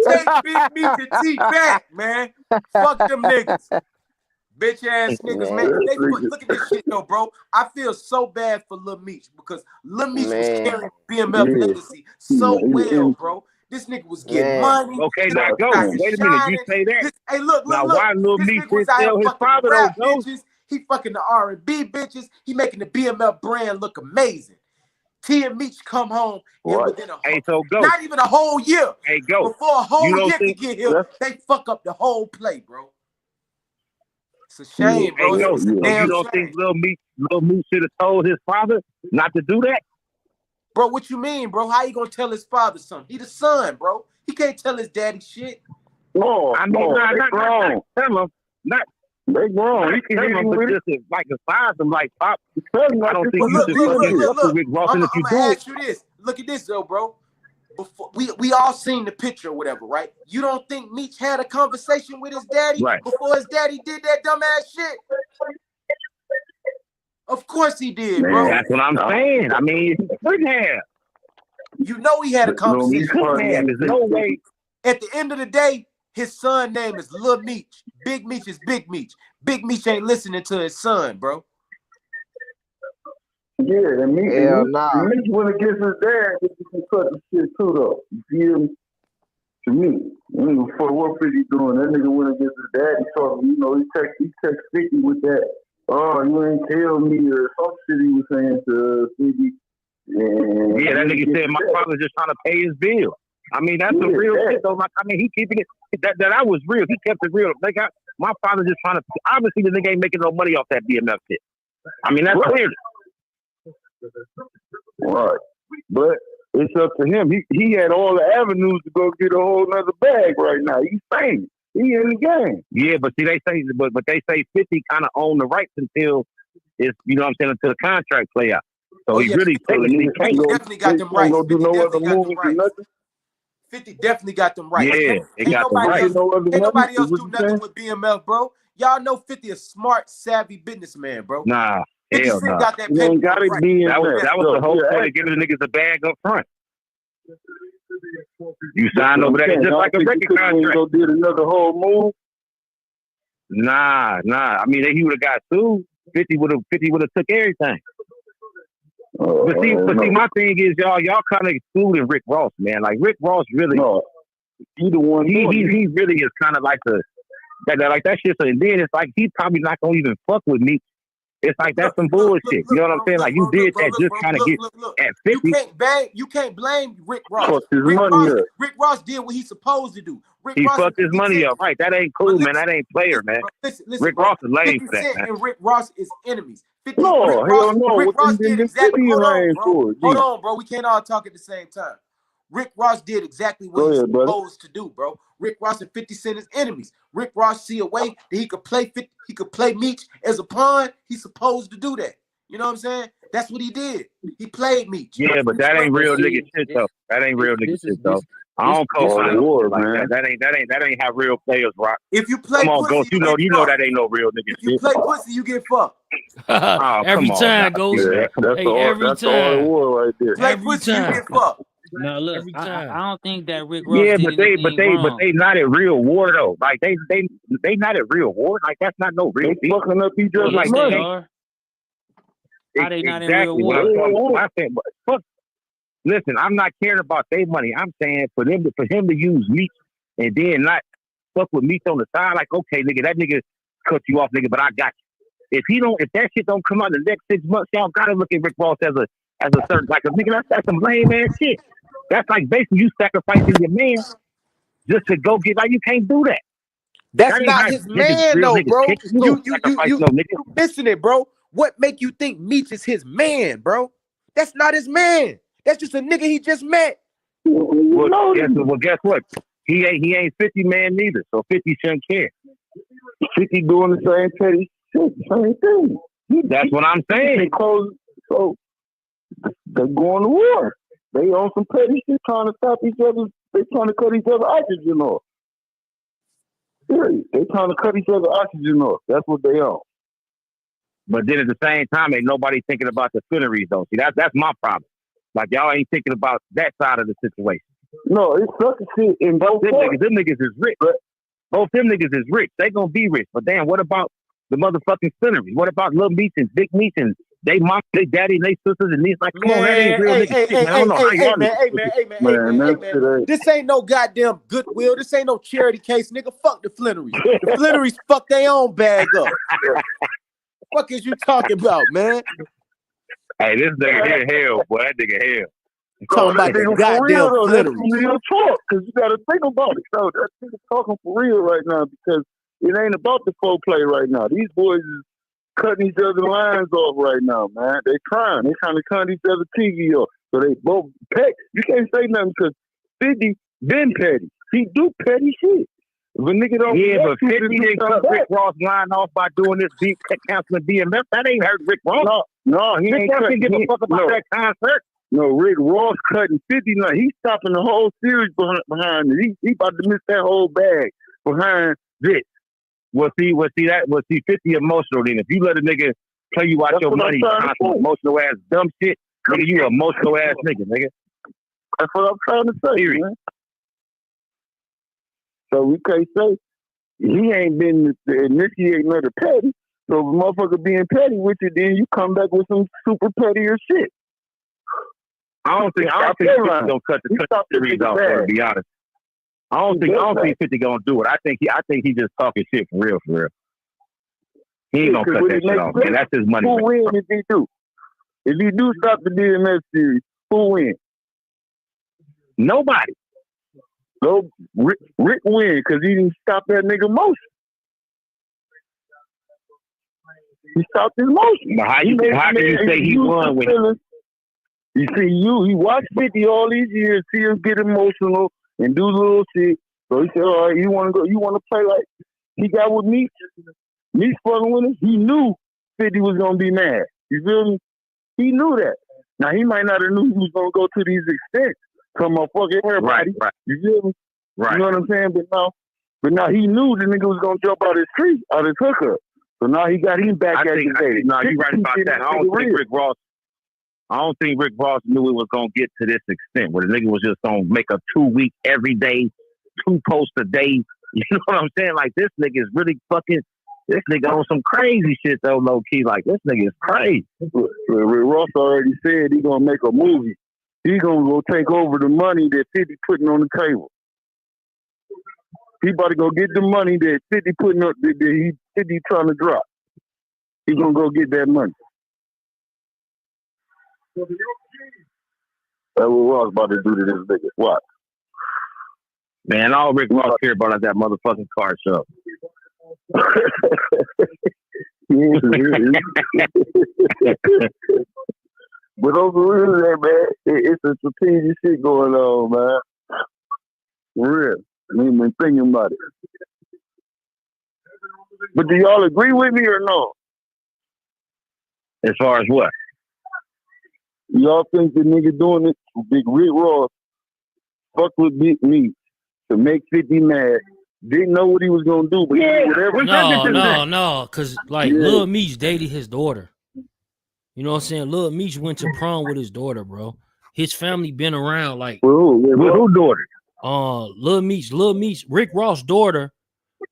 Take Big Meech and T back, man. Fuck them niggas. Bitch ass niggas, man. Look at this shit though, bro. I feel so bad for Little Meech because Little Meech was carrying BMF legacy so well, bro. This nigga was getting money. Okay, now go. Wait a minute, you say that. Hey, look. Why Little This Meech nigga was didn't out tell here his fucking father the rap those? bitches. He fucking the R&B bitches. He making the BMF brand look amazing. T and Meech come home and within not even a whole year. Hey, go. Before a whole year think, could get here, they fuck up the whole play, bro. It's a shame, bro. Hey, It's a damn you don't shame. think Little Meech should have told his father not to do that? Bro, what you mean, bro? How you gonna tell his father something? He the son, bro. He can't tell his daddy shit. No, I mean, not wrong. Tell him, not they wrong. He can hit him with just like advise him, like Pop. I don't think you should fucking Rick Ross. I'm If you gonna do ask you this. Look at this though, bro. Before we all seen the picture or whatever, right? You don't think Meech had a conversation with his daddy before his daddy did that dumbass shit? Of course he did, bro. That's what I'm saying. I mean, he couldn't have. You know he had a conversation. There's no way. At the end of the day, his son name is Little Meech. Big Meech is Big Meech. Big Meech ain't listening to his son, bro. Yeah, and Meech went against his dad. He can cut the shit too, though. You feel me? To me, for what was he doing? That nigga went against his dad. He told him, he text 50 with that. Oh, you ain't tell me or some shit he was saying to 50. Yeah, that nigga said my father's just trying to pay his bill. I mean, that's some real shit though. Like, I mean, he keeping it. That was real. He kept it real. Like, my father's just trying to. Obviously, the nigga ain't making no money off that BMF shit. I mean, that's clear. Right, but it's up to him. He had all the avenues to go get a whole nother bag right now. He's famous. He in the game. Yeah, but see, they say, but they say 50 kind of own the rights until it's, you know what I'm saying, until the contract play out. So he really technically can't. Definitely got them rights. 50 definitely got them rights. Yeah, they got them rights. Ain't nobody else do nothing with BMF, bro. Y'all know 50 a smart, savvy businessman, bro. Nah, hell no. Got that paper That was the whole point of giving the niggas a bag up front. You signed over there just like a record contract. Go did another whole move. Nah. I mean, he would have got sued. 50 would have took everything. But see, my thing is, y'all kind of excluding Rick Ross, man. Like Rick Ross really, he the one. He really is kind of like that shit. So and then it's like he's probably not gonna even fuck with me. It's like that's some bullshit. You know what I'm saying? Like you did that just kind of get at 50. You can't blame Rick Ross. Rick Ross did what he's supposed to do. He fucked his money up, right? That ain't cool, man. That ain't player, man. Listen, Rick Ross is lame for that, man. And Rick Ross is enemies. Rick Ross did exactly. Hold on, bro. We can't all talk at the same time. Rick Ross did exactly what he's supposed to do, bro. Rick Ross and 50 Cent is enemies. Rick Ross see a way that he could play 50, he could play Meech as a pawn. He's supposed to do that. You know what I'm saying? That's what he did. He played Meech. Yeah, but that ain't real nigga shit though. That ain't real nigga shit though. I don't co-sign war, man. That ain't how real players rock. If you play, come on, Ghost. You know that ain't no real nigga shit. If you play pussy, you get fucked. Every time, Ghost. That's all war right there. Play pussy, you get fucked. No, look, I don't think that Rick Ross did but they not at real war though. Like they not at real war. Like that's not no real. They fucking up each other's money. money. They are. How they not in real war? Fuck. Listen, I'm not caring about their money. I'm saying for him to use Meech and then not fuck with Meech on the side. Like okay, nigga, that nigga cut you off, nigga, but I got you. If that shit don't come out in the next 6 months, y'all gotta look at Rick Ross as a certain like a nigga. That's some lame ass shit. That's like basically you sacrificing your man just to go get. Like you can't do that. That's not his man, though, bro. You missing it, bro. What make you think Meech is his man, bro? That's not his man. That's just a nigga he just met. Well, guess what? He ain't 50 man neither. So 50 shouldn't care. 50 doing the same petty shit, same thing. That's what I'm saying. So they going to war. They on some petty shit trying to stop each other. They trying to cut each other oxygen off. Serious. They trying to cut each other oxygen off. That's what they on. But then at the same time, ain't nobody thinking about the spinneries though. See, that's my problem. Like y'all ain't thinking about that side of the situation. No, it's such a shit in both them niggas is rich. Both them niggas is rich. They gonna be rich. But damn, what about the motherfucking Flannery? What about Little Meech and Big Meech and they mom, they daddy, and they sisters and these? Like, come on, that ain't real nigga shit, man. I don't know how y'all man. This ain't no goddamn Goodwill. This ain't no charity case, nigga. Fuck the Flannery. The Flannerys fuck their own bag up. Fuck is you talking about, man? Hey, this nigga here hell, boy. That nigga hell. Talking about the goddamn Flannery. That's real talk, because you got to think about it. So that nigga talking for real right now, because it ain't about the foreplay right now. These boys is cutting each other's lines off right now, man. They trying. They trying to cut each other's TV off. So they both pet. You can't say nothing because 50 been petty. He do petty shit. If a nigga don't but 50 didn't cut Rick Ross line off by doing this beat canceling BMF. That ain't hurt Rick Ross. No, he ain't didn't give a fuck about that concert. No, Rick Ross cutting 50 line. He's stopping the whole series behind it. He about to miss that whole bag behind this. Well, see, 50 emotional then. If you let a nigga play you out your money, constant emotional ass dumb shit, nigga, you an emotional ass nigga, nigga. That's what I'm trying to say, man. So we can't say he ain't been initiating of the petty. So if a motherfucker being petty with you, then you come back with some super pettier shit. I don't think 50 gonna cut the series off, to be honest. I don't think 50 gonna do it. I think he just talking shit for real. He ain't gonna cut that shit off, man. That's his money. Who win if he do? If he do stop the BMF series, who win? Nobody. No, Rick win because he didn't stop that nigga motion. He stopped his motion. But how can you say he won when you see he watched 50 all these years, see him get emotional and do little shit. So he said, all right, you want to play like he got with Meech? Meech fucking with him. He knew 50 was going to be mad. You feel me? He knew that. Now, he might not have knew he was going to go to these extents. Come on, fucking everybody. Right. You feel me? Right. You know what I'm saying? But now he knew the nigga was going to jump out his tree, out his hookup. So now he got him back at his day. No, you're right about that. I don't think Rick Ross knew it was gonna get to this extent where the nigga was just gonna make a 2-week every day, 2 posts a day. You know what I'm saying? Like this nigga is really fucking. This nigga on some crazy shit though, low key. Like this nigga is crazy. Rick Ross already said he gonna make a movie. He gonna go take over the money that 50 putting on the table. He about to go get the money that 50 putting up. That 50 trying to drop. He gonna go get that money. That's what Ross about to do to this nigga. What? Man, all Rick Ross care about is that motherfucking car show. But over there, man, it's a strategic shit going on, man. For real. I ain't been thinking about it. But do y'all agree with me or no? As far as what? Y'all think the nigga doing it, Big Rick Ross, fuck with Big Meech to make 50 mad. Didn't know what he was gonna do, but he did whatever. No, because Lil Meech dated his daughter. You know what I'm saying? Lil Meech went to prom with his daughter, bro. His family been around like who daughter? Lil Meech, Rick Ross' daughter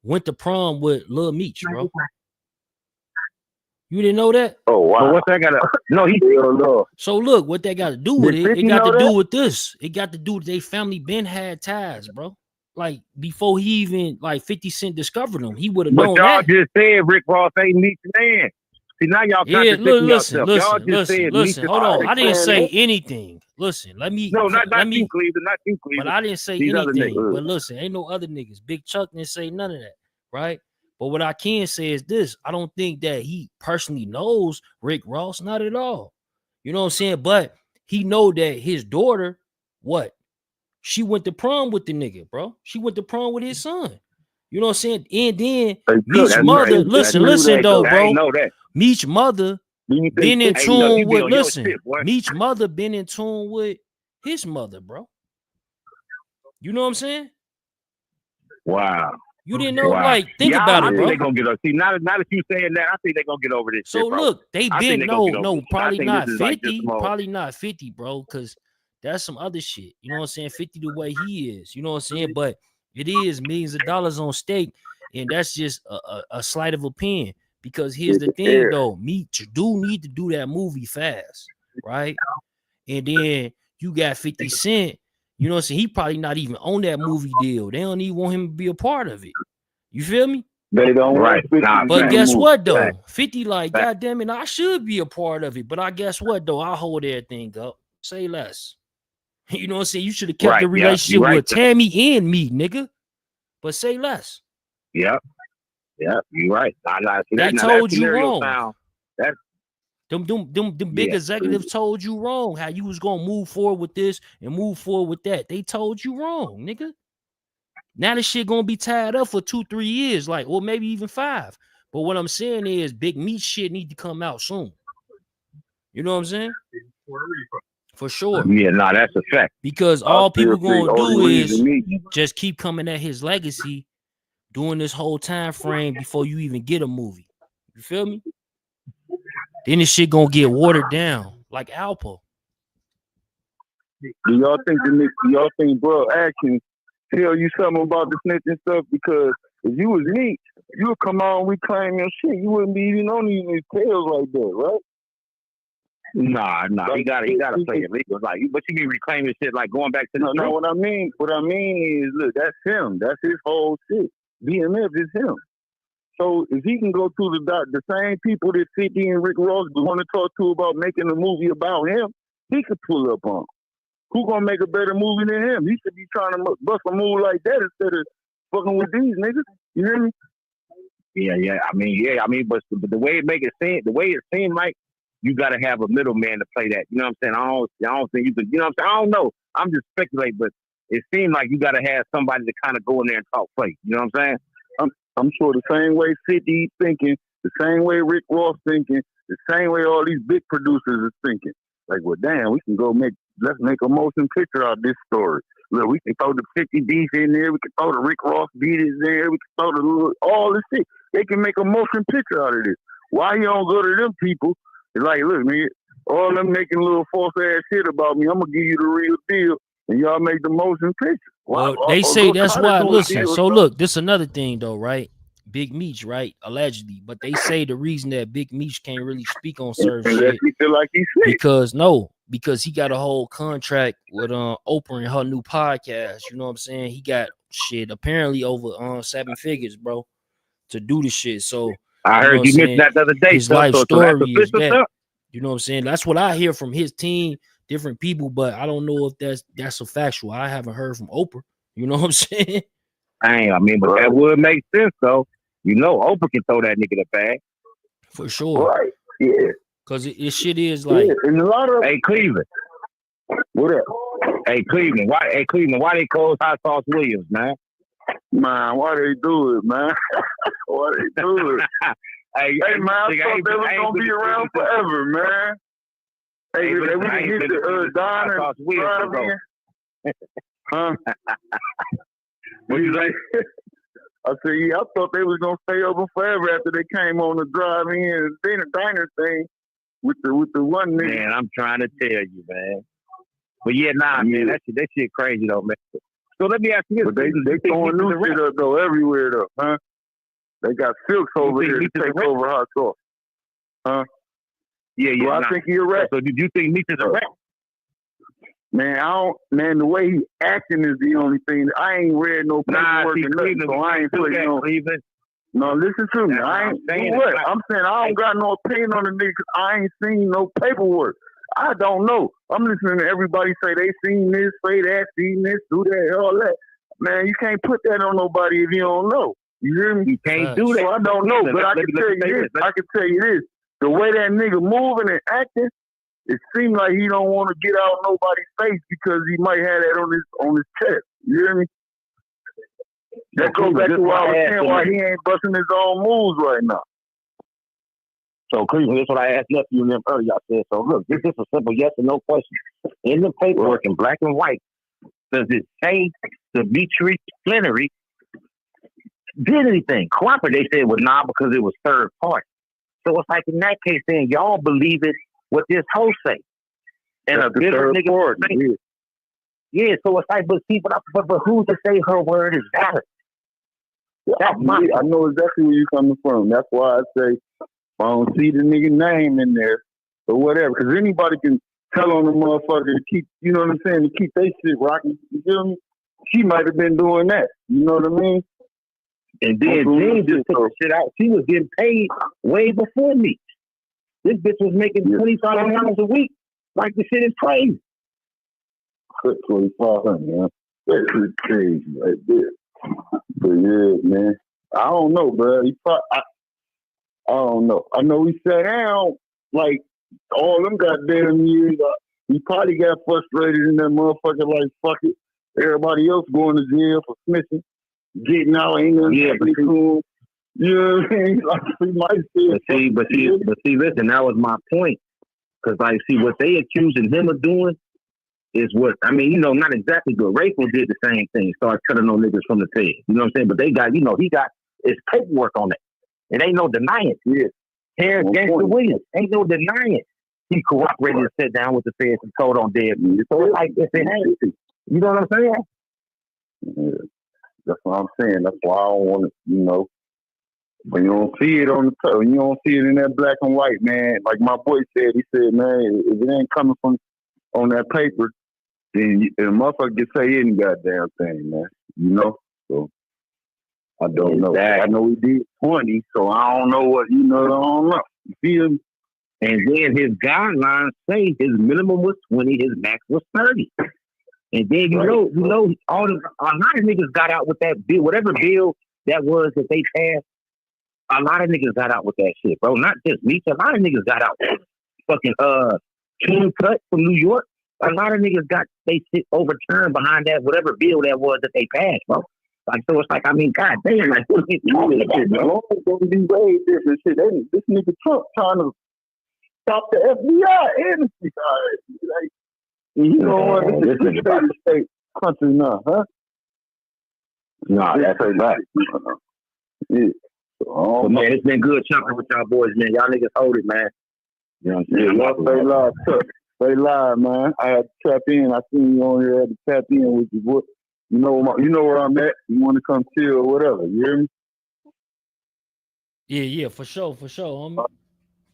went to prom with Lil Meech, bro. You didn't know that? Oh wow! But what's that got to? No, he don't know. So look, what that got to do with it? It got to do with this. It got to do with their family been had ties, bro. Like before he even 50 Cent discovered him, he would have known that. But y'all just said Rick Ross ain't Meech's man. See now y'all contradicting yourself. Y'all just said listen. Hold on, I didn't say anything. Listen, let me. No, not you, Cleveland. Not you, Cleveland. But I didn't say anything. But listen, ain't no other niggas. Big Chuck didn't say none of that, right? But what I can say is this: I don't think that he personally knows Rick Ross, not at all. You know what I'm saying? But he know that his daughter, she went to prom with the nigga, bro. She went to prom with his son. You know what I'm saying? And then Meech's mother, listen though, bro. Meech's mother been in tune with. Meech's mother been in tune with his mother, bro. You know what I'm saying? Wow. You didn't know, think about it, bro. I think they're gonna get over. See, now that you saying that, I think they're gonna get over this. So shit, bro. look, they been probably not 50, like probably not 50, bro, because that's some other shit. You know what I'm saying? 50 the way he is, you know what I'm saying? But it is millions of dollars on stake, and that's just a sleight of opinion Because here's the thing, though. Meech do need to do that movie fast, right? And then you got 50 Cent. You know what I'm saying? He probably not even on that movie deal. They don't even want him to be a part of it. You feel me? They don't want 50 But guess movie. what, though? 50 like, God damn it, I should be a part of it. But I guess what, though? I hold everything up. Say less. You know what I'm saying? You should have kept the relationship with Tammy and me, nigga. But say less. Yep. Yep. You're right. They told you wrong. That's Them big executives told you wrong. How you was gonna move forward with this and move forward with that. They told you wrong, nigga. Now this shit gonna be tied up for 2-3 years, like, or maybe even 5. But what I'm saying is, Big Meech shit need to come out soon. You know what I'm saying? For sure. Yeah, no, that's a fact. Because all people gonna do is just keep coming at his legacy during this whole time frame before you even get a movie. You feel me? Then this shit gonna get watered down like Alpo. Do y'all think bro actions tell you something about the snitching stuff? Because if you was me, you would come on, we claim your shit. You wouldn't be even on these tales like that, right? Nah, he gotta play it legal. Like, but you mean reclaiming shit, like going back to the no. What I mean is, look, that's him. That's his whole shit. BMF is him. So if he can go to the same people that 50 and Rick Ross want to talk to about making a movie about him, he could pull up on. Who gonna make a better movie than him? He should be trying to bust a move like that instead of fucking with these niggas. You hear me? Yeah. I mean, but the way it seemed like you got to have a middleman to play that. You know what I'm saying? I don't think you could. You know what I'm saying? I don't know. I'm just speculating, but it seemed like you got to have somebody to kind of go in there and talk play. You know what I'm saying? I'm sure the same way 50 thinking, the same way Rick Ross thinking, the same way all these big producers are thinking. Like, well, damn, we can let's make a motion picture out of this story. Look, we can throw the 50 beef in there. We can throw the Rick Ross beat in there. We can throw all this shit. They can make a motion picture out of this. Why you don't go to them people? It's like, look, man, all them making little false ass shit about me. I'm gonna give you the real deal, and y'all make the motion picture. Well, they say that's why. Listen, so look, this another thing though, right? Big Meech, right? Allegedly, but they say the reason that Big Meech can't really speak on certain shit because he got a whole contract with Oprah and her new podcast. You know what I'm saying? He got shit apparently over 7 figures, bro, to do the shit. So I heard you mentioned that the other day. His life story is that. You know what I'm saying? That's what I hear from his team, different people, but I don't know if that's a factual. I haven't heard from Oprah. You know what I'm saying? I mean, but that would make sense though. You know, Oprah can throw that nigga the bag. For sure. Right. Yeah. Because it shit is like. And a lot of Cleveland. What up? Hey, Cleveland. Why they close Hot Sauce Williams, man? Man, why they do it, man? Why they do it? Hey, man, I thought they was gonna be around forever, man. Hey, we can hit the Don and huh? What you say? I said, yeah, I thought they was gonna stay open forever after they came on the drive-in diner thing with the one nigga. Man, I'm trying to tell you, man. But yeah, man, that shit crazy though, man. So let me ask you this: but they throwing new shit up though everywhere though, huh? They got Silks over there to take over Hot Sauce, huh? Yeah. Well, I think he a rat. So did you think Meech is a rat? Man, the way he acting is the only thing. I ain't read no paperwork or nothing, so I ain't putting no. No, listen to me. I ain't saying what I'm saying. I don't got no opinion on the nigga because I ain't seen no paperwork. I don't know. I'm listening to everybody say they seen this, say that, seen this, do that, all that. Man, you can't put that on nobody if you don't know. You hear me? You can't do that. So I don't know, but I can tell you this. I can tell you this. The way that nigga moving and acting, it seems like he don't want to get out nobody's face because he might have that on his chest. You hear me? That goes back to why I was saying why he ain't busting his own moves right now. So, Cleveland, that's what I asked you and them earlier. I said, so look, this is a simple yes or no question. In the paperwork in black and white, does it say the Demetrius Flannery did anything? Cooperate, they said, well, nah, because it was third party. So it's like in that case, then y'all believe it what this host say. And that's a different nigga. Yeah, so it's like, but who's to say her word is valid? I know exactly where you're coming from. That's why I say I don't see the nigga name in there or whatever. Because anybody can tell on the motherfucker to keep, you know what I'm saying, to keep their shit rocking. You feel me? She might have been doing that. You know what I mean? And then Jean just took the shit out. She was getting paid way before me. This bitch was making $2,500 a week. Like, the shit is crazy. 2,500, man. That is crazy right there. But yeah, man. I don't know, bro. I don't know. I know he sat down like all them goddamn years. He probably got frustrated in that motherfucker. Like, fuck it. Everybody else going to jail for snitching, getting out, ain't nothing happening cool. You know what I mean? Like, he might say, but see, listen, that was my point. Because, like, see, what they accusing him of doing is what, I mean, you know, not exactly good. Rachel did the same thing, started cutting on niggas from the Fed. You know what I'm saying? But they got, you know, he got his paperwork on it. It ain't no denying it. Yeah. Terrence Gangster Williams, ain't no denying it. He cooperated to sit down with the feds and told on dead music. So it's like, if it ain't, you know what I'm saying? Yeah. That's what I'm saying. That's why I don't want to, you know, when you don't see it on the top, you don't see it in that black and white, man. Like my boy said, he said, man, if it ain't coming from on that paper, then the motherfucker can say any goddamn thing, man. You know? So I don't know. I know he did 20, so I don't know what, you know, I don't know. You feel me? And then his guidelines say his minimum was 20, his max was 30. And then a lot of niggas got out with that bill, whatever bill that was that they passed. A lot of niggas got out with that shit, bro. Not just me. A lot of niggas got out. Fucking King Cut from New York. A lot of niggas got they shit overturned behind that whatever bill that was that they passed, bro. Like, so it's like, I mean, god damn, like, what is this, bro? It's gonna be way different shit. This nigga Trump trying to stop the FBI and the CIA. Like, you know what? This is a state country now, huh? Nah, that's a fact. Yeah. But man, it's been good chopping with y'all boys, man. Y'all niggas hold it, man. You know what I'm saying? Yeah, y'all stay live, Chuck. Stay live, man. I had to tap in. I seen you on here. I had to tap in with you. You know where I'm at. You want to come chill or whatever. You hear me? Yeah, for sure. The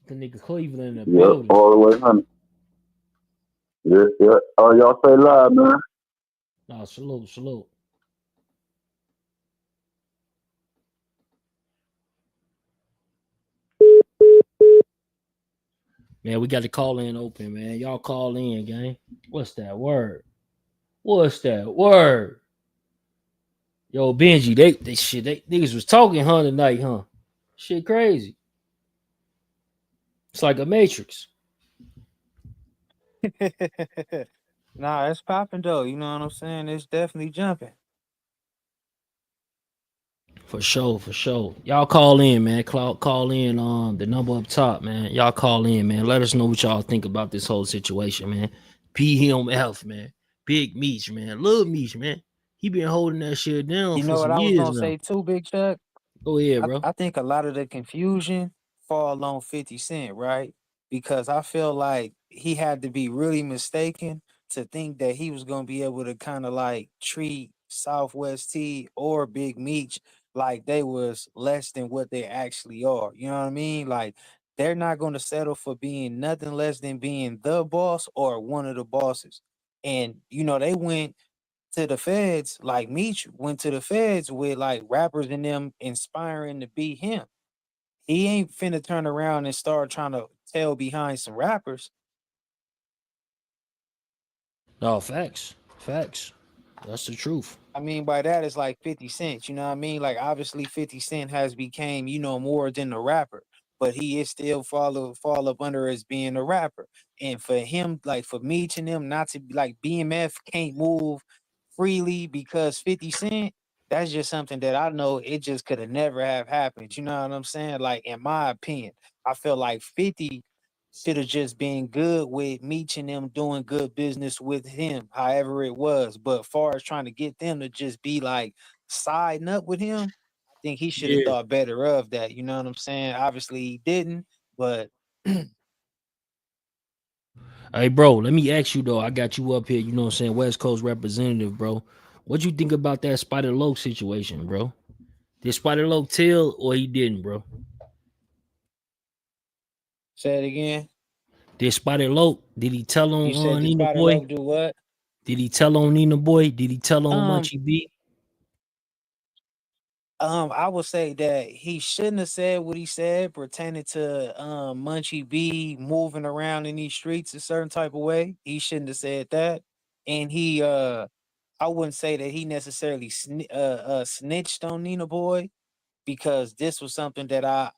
nigga Cleveland in the building. All the way, honey. Yeah. Oh, y'all stay live, man. Nah, salute. Man, we got the call in open, man. Y'all call in, gang. What's that word? Yo, Benji, they niggas was talking, huh, tonight, huh? Shit crazy. It's like a Matrix. Nah, it's popping though. You know what I'm saying? It's definitely jumping. For sure. Y'all call in, man. Call in the number up top, man. Y'all call in, man. Let us know what y'all think about this whole situation, man. BMF, man. Big Meech, man. Little Meech, man. He been holding that shit down You for know what some I was years gonna now. say too, Big Chuck? Go ahead, bro. I think a lot of the confusion fall on 50 Cent, right? Because I feel like he had to be really mistaken to think that he was gonna be able to kind of like treat Southwest T or Big Meech like they was less than what they actually are. You know what I mean? Like they're not gonna settle for being nothing less than being the boss or one of the bosses. And you know, they went to the feds, like Meech went to the feds with like rappers and them inspiring to be him. He ain't finna turn around and start trying to tell behind some rappers. No, facts. That's the truth. I mean, by that it's like 50 Cent, you know what I mean? Like obviously 50 Cent has became, you know, more than a rapper, but he is still fall up under as being a rapper. And for him, like for Meech and them not to be like BMF can't move freely because 50 Cent, that's just something that I know it just could have never have happened. You know what I'm saying? Like in my opinion, I feel like 50 should have just been good with Meech and them doing good business with him, however it was. But far as trying to get them to just be like siding up with him, I think he should have thought better of that. You know what I'm saying? Obviously he didn't, but Hey, bro, let me ask you though. I got you up here, you know what I'm saying, West Coast representative, bro. What you think about that Spider Low situation, bro? Did Spider Loc tell or he didn't, bro? Say it again. Did Spider Loc? Did he tell You said on did Nina Spider Boy? Loc do what? Did he tell on Nina Boy? Did he tell on Munchie B? I would say that he shouldn't have said what he said pertaining to Munchie B moving around in these streets a certain type of way. He shouldn't have said that. And he I wouldn't say that he necessarily snitched on Nina Boy, because this was something that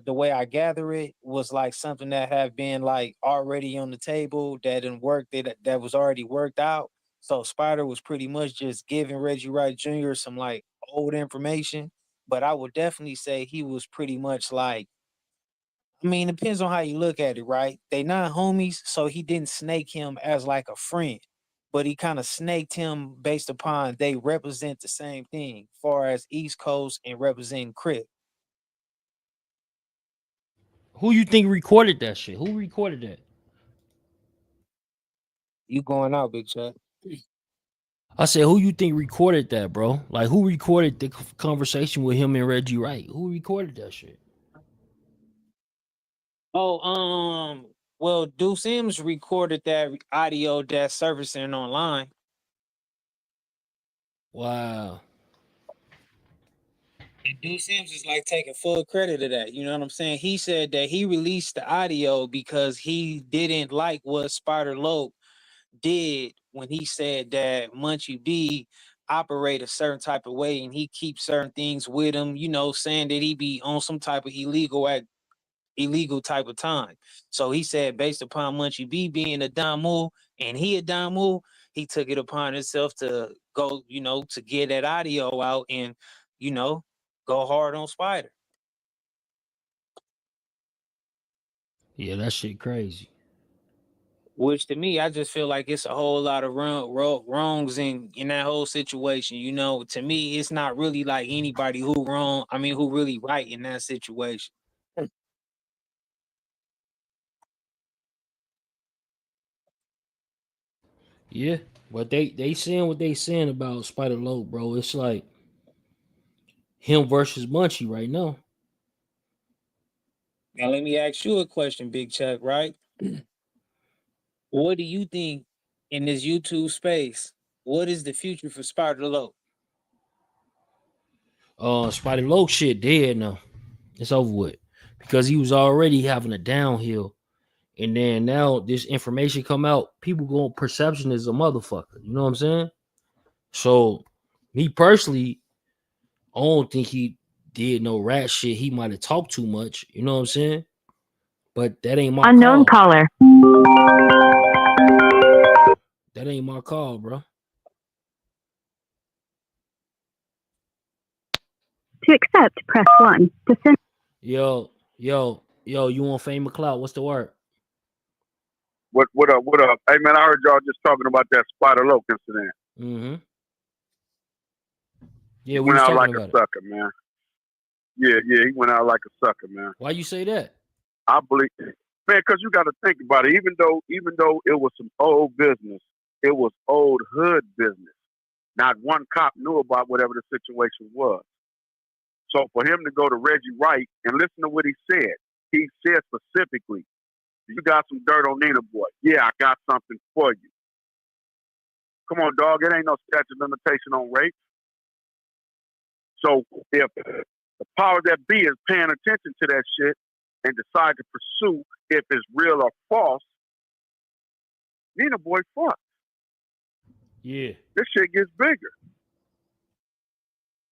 the way I gather it was like something that had been like already on the table that didn't work, that was already worked out. So Spider was pretty much just giving Reggie Wright Jr. some like old information. But I would definitely say he was pretty much like, I mean, it depends on how you look at it, right? They not homies, so he didn't snake him as like a friend, but he kind of snaked him based upon they represent the same thing, far as East Coast and representing Crip. Who you think recorded that shit? Who recorded that? You going out, Big Chuck? I said, who you think recorded that, bro? Like, who recorded the conversation with him and Reggie Wright? Who recorded that shit? Oh, well, Deuce Sims recorded that audio that's surfacing online. Wow. And Deuce Sims is like taking full credit of that. You know what I'm saying? He said that he released the audio because he didn't like what Spider Loc did when he said that Munchie B operate a certain type of way and he keeps certain things with him, you know, saying that he be on some type of illegal type of time. So he said, based upon Munchie B being a Damu and he a Damu, he took it upon himself to go, you know, to get that audio out and, you know, go hard on Spider. Yeah, that shit crazy. Which to me, I just feel like it's a whole lot of wrongs in that whole situation. You know, to me, it's not really like anybody who wrong. I mean, who really right in that situation. Yeah, but they saying what they saying about Spider Loc, bro. It's like him versus Munchie right now. Now, let me ask you a question, Big Chuck, right? What do you think in this YouTube space? What is the future for Spider Loc? Spider Loc shit dead now. It's over with because he was already having a downhill, and then now this information come out. People go perception is a motherfucker. You know what I'm saying? So, me personally, I don't think he did no rat shit. He might have talked too much. You know what I'm saying? But that ain't my Unknown call. caller. That ain't my call, bro. To accept, press 1. To send. Yo, you want fame or clout? What's the word? What up? Hey man, I heard y'all just talking about that Spider Loc incident. Mm-hmm. He Yeah, we went was out talking like about a it. sucker, man. Yeah, he went out like a sucker, man. Why you say that? I believe, man, because you got to think about it. Even though it was some old business, it was old hood business. Not one cop knew about whatever the situation was. So for him to go to Reggie Wright and listen to what he said specifically, you got some dirt on Nina Boy. Yeah, I got something for you. Come on, dog. It ain't no statute of limitation on rape. So if the power that be is paying attention to that shit and decide to pursue if it's real or false, Nina Boy fucked. Yeah. This shit gets bigger.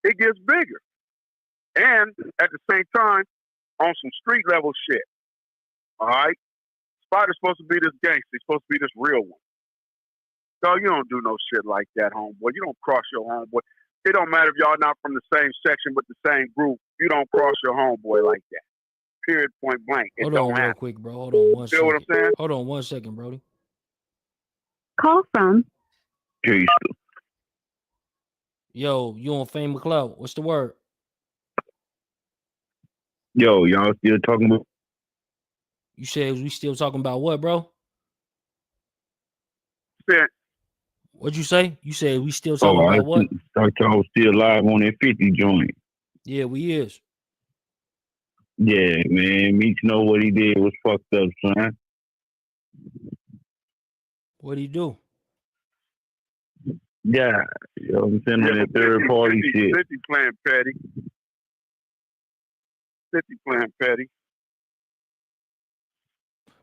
It gets bigger. And at the same time, on some street level shit. All right? Spider's supposed to be this gangster. He's supposed to be this real one. So you don't do no shit like that, homeboy. You don't cross your homeboy. It don't matter if y'all not from the same section with the same group. You don't cross your homeboy like that. Period, point blank. It Hold don't on real happen. quick, bro. Hold on one You feel what I'm saying? Hold on 1 second, Brody. Call from. Peace. Yo, you on fame or clout? What's the word? Yo, y'all still talking about? You said we still talking about what, bro? Yeah. What'd you say? You said we still talking Oh, I about what? thought y'all was still live on that 50 joint. Yeah, we is. Yeah, man. Meech know what he did was fucked up, son. What'd he do? Yeah, you know what I'm saying, on that third party shit. 50 playing petty. 50 playing petty.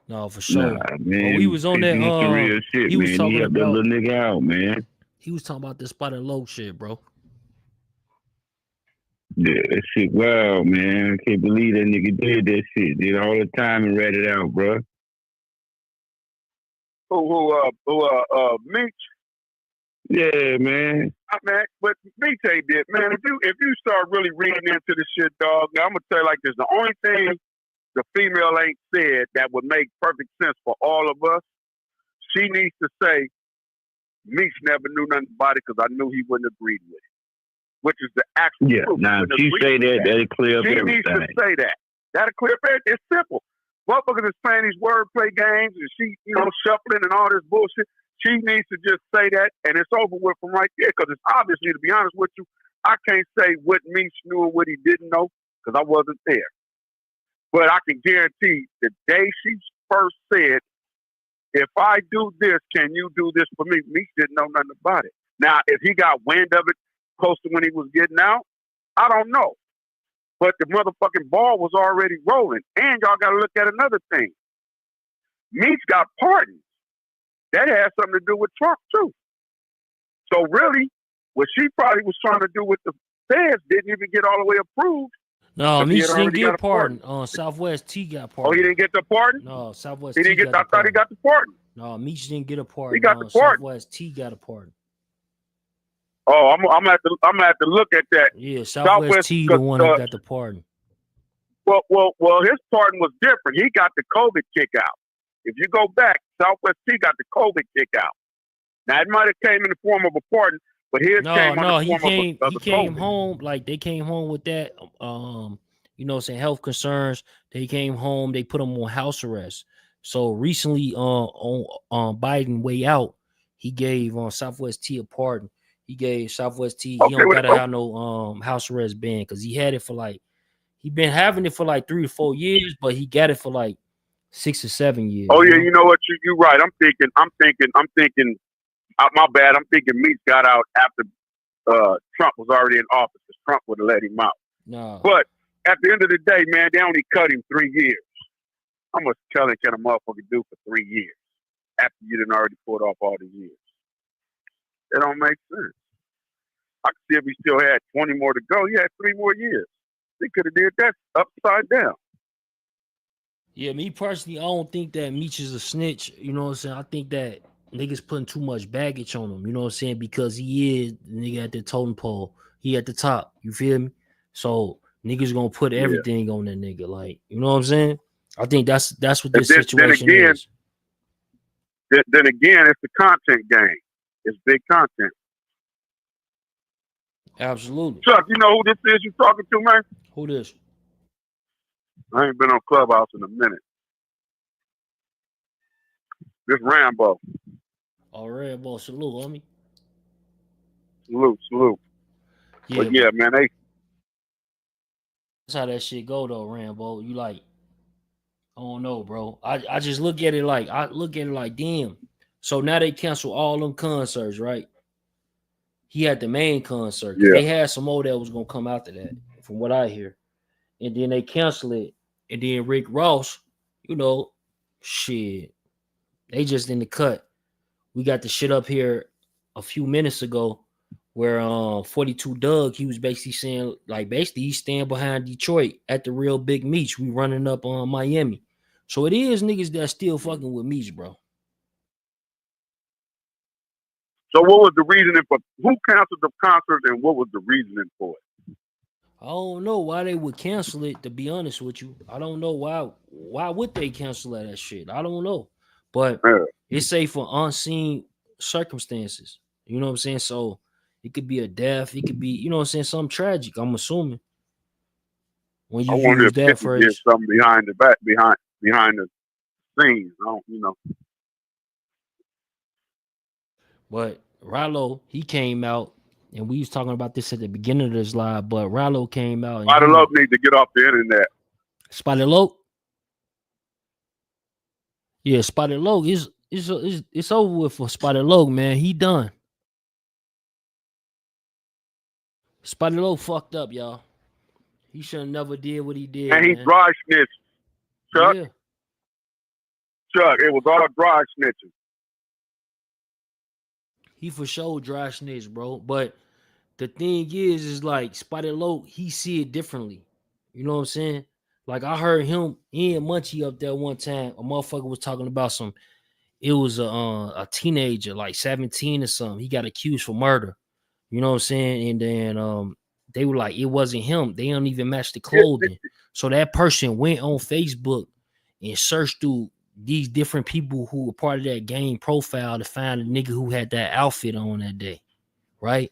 No, for sure. Nah, man. We was on that. He's some real shit, He was man. talking He helped that about. little nigga out, man. He was talking about the spot and low shit, bro. Yeah, that shit wild, man. I can't believe that nigga did that shit. Did all the time and read it out, bro. Meech? Yeah, man. Man, but Meech ain't did, man. If you start really reading into the shit, dog, now I'm gonna tell you like this: the only thing the female ain't said that would make perfect sense for all of us, she needs to say, Meech never knew nothing about it because I knew he wouldn't agree with it. Which is the actual truth. Now if she say that, that'll clear up everything. She needs to say that. That'll clear up everything. It's simple. Motherfuckers is playing these wordplay games and she, shuffling and all this bullshit. She needs to just say that and it's over with from right there. Because it's obviously, to be honest with you, I can't say what Meech knew and what he didn't know because I wasn't there. But I can guarantee the day she first said, if I do this, can you do this for me? Meech didn't know nothing about it. Now, if he got wind of it close to when he was getting out, I don't know. But the motherfucking ball was already rolling. And y'all got to look at another thing. Meech got pardoned. That had something to do with Trump, too. So really, what she probably was trying to do with the feds didn't even get all the way approved. No, Meech didn't get pardoned. Southwest T got pardoned. Oh, he didn't get the pardon? No, Southwest T got I thought he got the pardon. No, Meech didn't get a pardon. He got the pardon. Southwest T got a pardon. Oh, I'm gonna have to look at that. Yeah, Southwest T the one that got the pardon. Well, his pardon was different. He got the COVID kick out. If you go back, Southwest T got the COVID kick out. Now it might have came in the form of a pardon, but his came on the form of he came home like they came home with that. Saying health concerns. They came home. They put him on house arrest. So recently, on Biden way out, he gave Southwest T a pardon. He gave Southwest T. He don't gotta have no house arrest ban because he had it for he been having it for 3 to 4 years, but he got it for 6 or 7 years. Oh yeah, you know what? You're right. I'm thinking. My bad. I'm thinking Meech got out after Trump was already in office. Because Trump would have let him out. No. But at the end of the day, man, they only cut him 3 years. How much telling can a motherfucker do for 3 years after you done already pulled off all the years? It don't make sense. I can see if he still had 20 more to go. He had 3 more years. He could have did that upside down. Yeah, me personally, I don't think that Meech is a snitch. You know what I'm saying? I think that niggas putting too much baggage on him. You know what I'm saying? Because he is the nigga at the totem pole. He at the top. You feel me? So niggas gonna put everything on that nigga. You know what I'm saying? I think that's what this situation is. Then again, it's the content game. It's big content. Absolutely. Chuck, you know who this is you talking to, man? Who this? I ain't been on Clubhouse in a minute. This Rambo. Oh, Rambo, salute, homie. Salute. Yeah, but yeah, man, that's how that shit go though, Rambo. You I don't know, bro. I just look at it damn. So now they cancel all them concerts, right? He had the main concert. Yeah. They had some more that was gonna come after that, from what I hear. And then they cancel it. And then Rick Ross, shit. They just in the cut. We got the shit up here a few minutes ago where 42 Doug, he was basically saying, he's staying behind Detroit at the real Big Meech. We running up on Miami. So it is niggas that still fucking with Meech, bro. So what was the reasoning for who canceled the concert and what was the reasoning for it? I don't know why they would cancel it, to be honest with you. I don't know why would they cancel that shit? I don't know. But it's safe for unseen circumstances. You know what I'm saying? So it could be a death, it could be, you know what I'm saying, something tragic, I'm assuming. When you use that phrase. Something behind the scenes, But Ralo, he came out and we was talking about this at the beginning of this live, but Ralo came out and Spider Loc need to get off the internet. Spider Loc? Yeah, Spider Loc it's over with for Spider Loc, man. He done. Spider Loc fucked up, y'all. He should have never did what he did. And he man. dry snitched. Chuck. Yeah. Chuck, it was all dry snitching. He for sure dry snitch, bro. But the thing is like Spider Loc, he see it differently. You know what I'm saying? Like I heard him and Munchie up there one time. A motherfucker was talking about it was a teenager, like 17 or something. He got accused for murder. You know what I'm saying? And then they were like, it wasn't him. They don't even match the clothing. So that person went on Facebook and searched through these different people who were part of that gang profile to find a nigga who had that outfit on that day, right?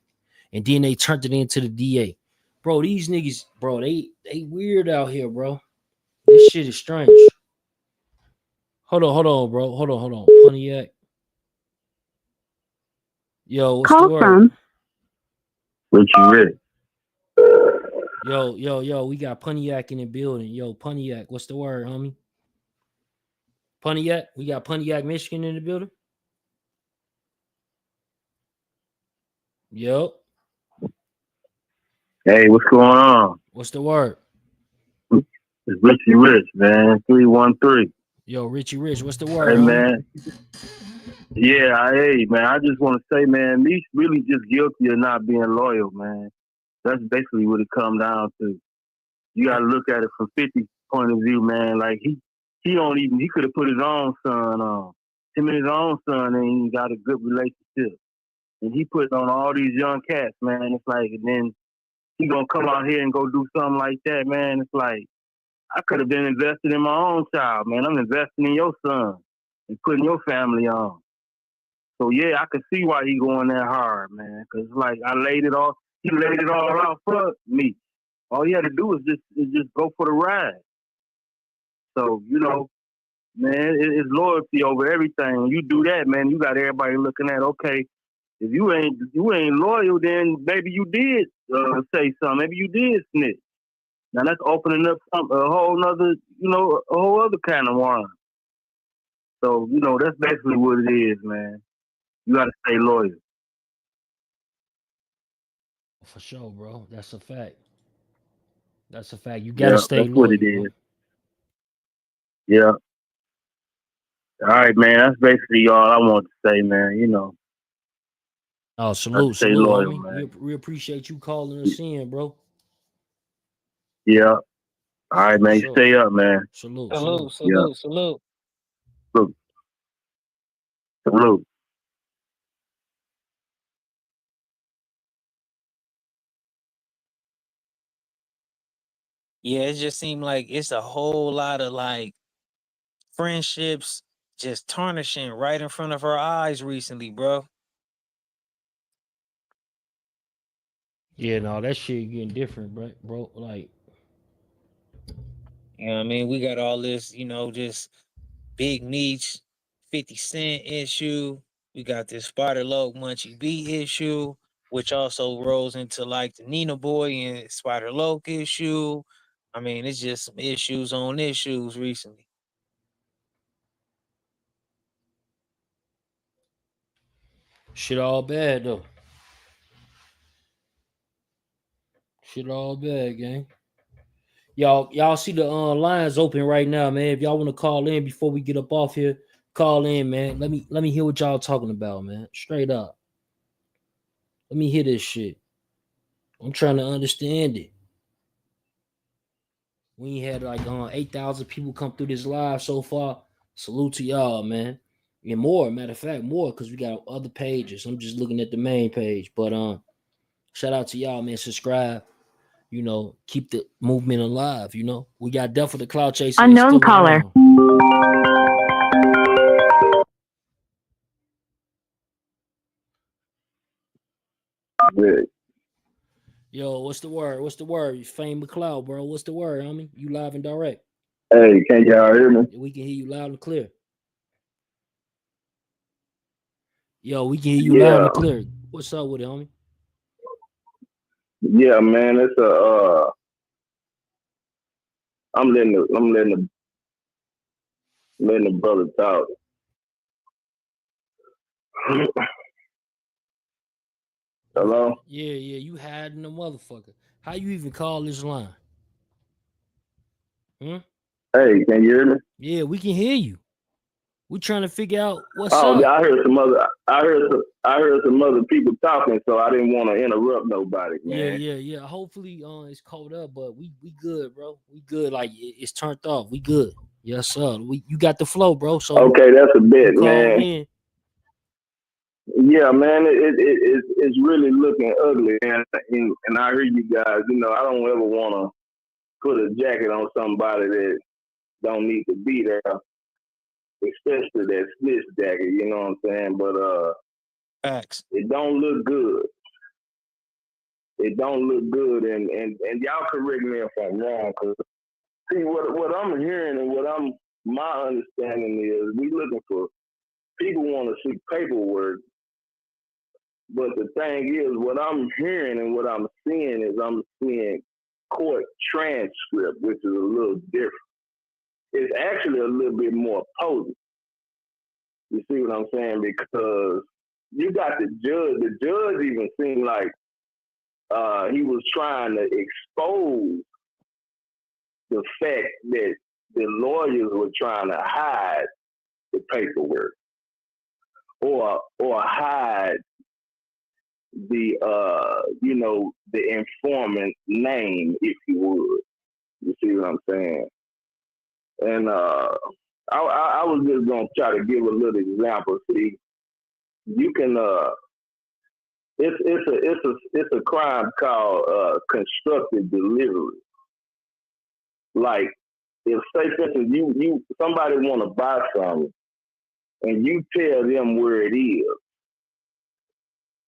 And then they turned it into the DA. Bro, these niggas, bro, they weird out here, bro. This shit is strange. Hold on, bro. Hold on. Pontiac. Yo, what's the word? From Richie Rich. Yo, we got Pontiac in the building. Yo, Pontiac, what's the word, homie? Pontiac, we got Pontiac, Michigan in the building. Yo. Hey, what's going on? What's the word? It's Richie Rich, man. 313. Yo, Richie Rich, what's the word? Hey, homie? man. Yeah, hey, man. I just want to say, man, Meech really just guilty of not being loyal, man. That's basically what it comes down to. You got to look at it from 50's point of view, man. Like, he could have put his own son on. Him and his own son ain't even got a good relationship. And he put on all these young cats, man. It's like, and then he gonna come out here and go do something like that, man. It's like, I could have been invested in my own child, man. I'm investing in your son and putting your family on. So yeah, I could see why he going that hard, man. Cause like he laid it all out for me. All he had to do is just go for the ride. So, you know, man, it's loyalty over everything. When you do that, man, you got everybody looking at, okay, if you ain't loyal, then maybe you did say something. Maybe you did snitch. Now that's opening up a whole other kind of wine. So, you know, that's basically what it is, man. You got to stay loyal. For sure, bro. That's a fact. That's a fact. You gotta stay that's loyal. what it is. Yeah. All right, man. That's basically all I want to say, man. You know. Oh, salute, stay salute, loyal, homie. man. We appreciate you calling us in, bro. Yeah. All right, man. Sure. Stay up, man. Salute. Salute. Yeah, it just seemed like it's a whole lot of like friendships just tarnishing right in front of our eyes recently, bro. Yeah, no, that shit getting different, bro. Like, you know what I mean? We got all this, just Big Meech, 50 Cent issue. We got this Spider Loc Munchie B issue, which also rolls into like the Nina Boy and Spider Loc issue. I mean, it's just some issues on issues recently. shit all bad though. Shit all bad, gang. Y'all see the lines open right now, man. If y'all want to call in before we get up off here, call in, man. Let me hear what y'all talking about, man. Straight up. Let me hear this shit. I'm trying to understand it. We had like 8,000 people come through this live so far. Salute to y'all, man. And more, matter of fact, more because we got other pages. I'm just looking at the main page. But shout out to y'all, man. Subscribe. You know, keep the movement alive. You know, we got Death for the Cloud Chaser. Unknown caller. Yo, what's the word? What's the word? Fame McCloud, bro. What's the word, homie? You live and direct. Hey, can y'all hear me? We can hear you loud and clear. Yo, we can hear you loud and clear. What's up with it, homie? Yeah, man, it's a. I'm letting the brother talk. Hello? Yeah, you hiding the motherfucker. How you even call this line? Hey, can you hear me? Yeah, we can hear you. We trying to figure out what's Oh, up. yeah, I heard some other people talking, so I didn't want to interrupt nobody, man. Yeah. Hopefully, it's caught up, but we good, bro. We good. Like it's turned off. We good. Yes, sir. You got the flow, bro. So Okay, that's a bit, call man. in. Yeah, man, it's really looking ugly, and I hear you guys. You know, I don't ever want to put a jacket on somebody that don't need to be there, especially that snitch jacket. You know what I'm saying? But facts. It don't look good. It don't look good, and y'all correct me if I'm wrong. Cause see what I'm hearing and my understanding is we looking for people want to see paperwork. But the thing is, what I'm hearing and what I'm seeing is I'm seeing court transcript, which is a little different. It's actually a little bit more potent. You see what I'm saying? Because you got the judge. The judge even seemed like he was trying to expose the fact that the lawyers were trying to hide the paperwork or hide the the informant name, if you would. You see what I'm saying? And I was just gonna try to give a little example. See, you can it's a crime called constructive delivery. Like if say for instance you somebody want to buy something and you tell them where it is,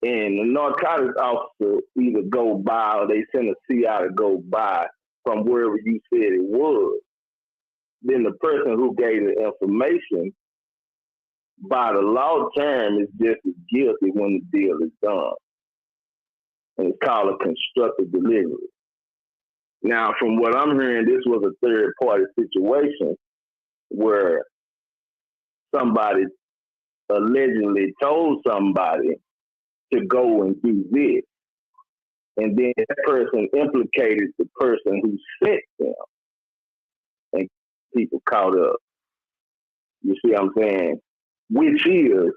and the narcotics officer either go by or they send a CI to go by from wherever you said it was, then the person who gave the information, by the law term, is just as guilty when the deal is done. And it's called a constructive delivery. Now, from what I'm hearing, this was a third-party situation where somebody allegedly told somebody to go and do this. And then that person implicated the person who sent them. And people caught up. You see what I'm saying? Which is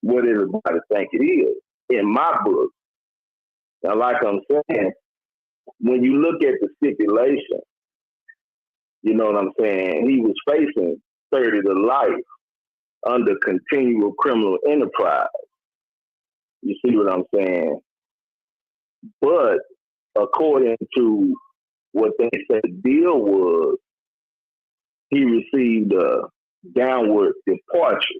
what everybody think it is in my book. Now, like I'm saying, when you look at the stipulation, you know what I'm saying? He was facing 30 to life under continual criminal enterprise. You see what I'm saying? But according to what they said the deal was, he received a downward departure.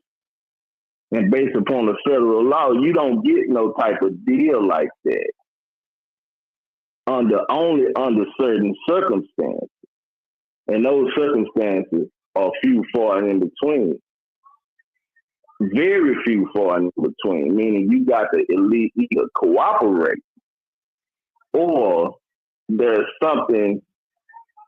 And based upon the federal law, you don't get no type of deal like that only under certain circumstances. And those circumstances are few, far, and in between. Very few, far, and in between, meaning you got to at least either cooperate or there's something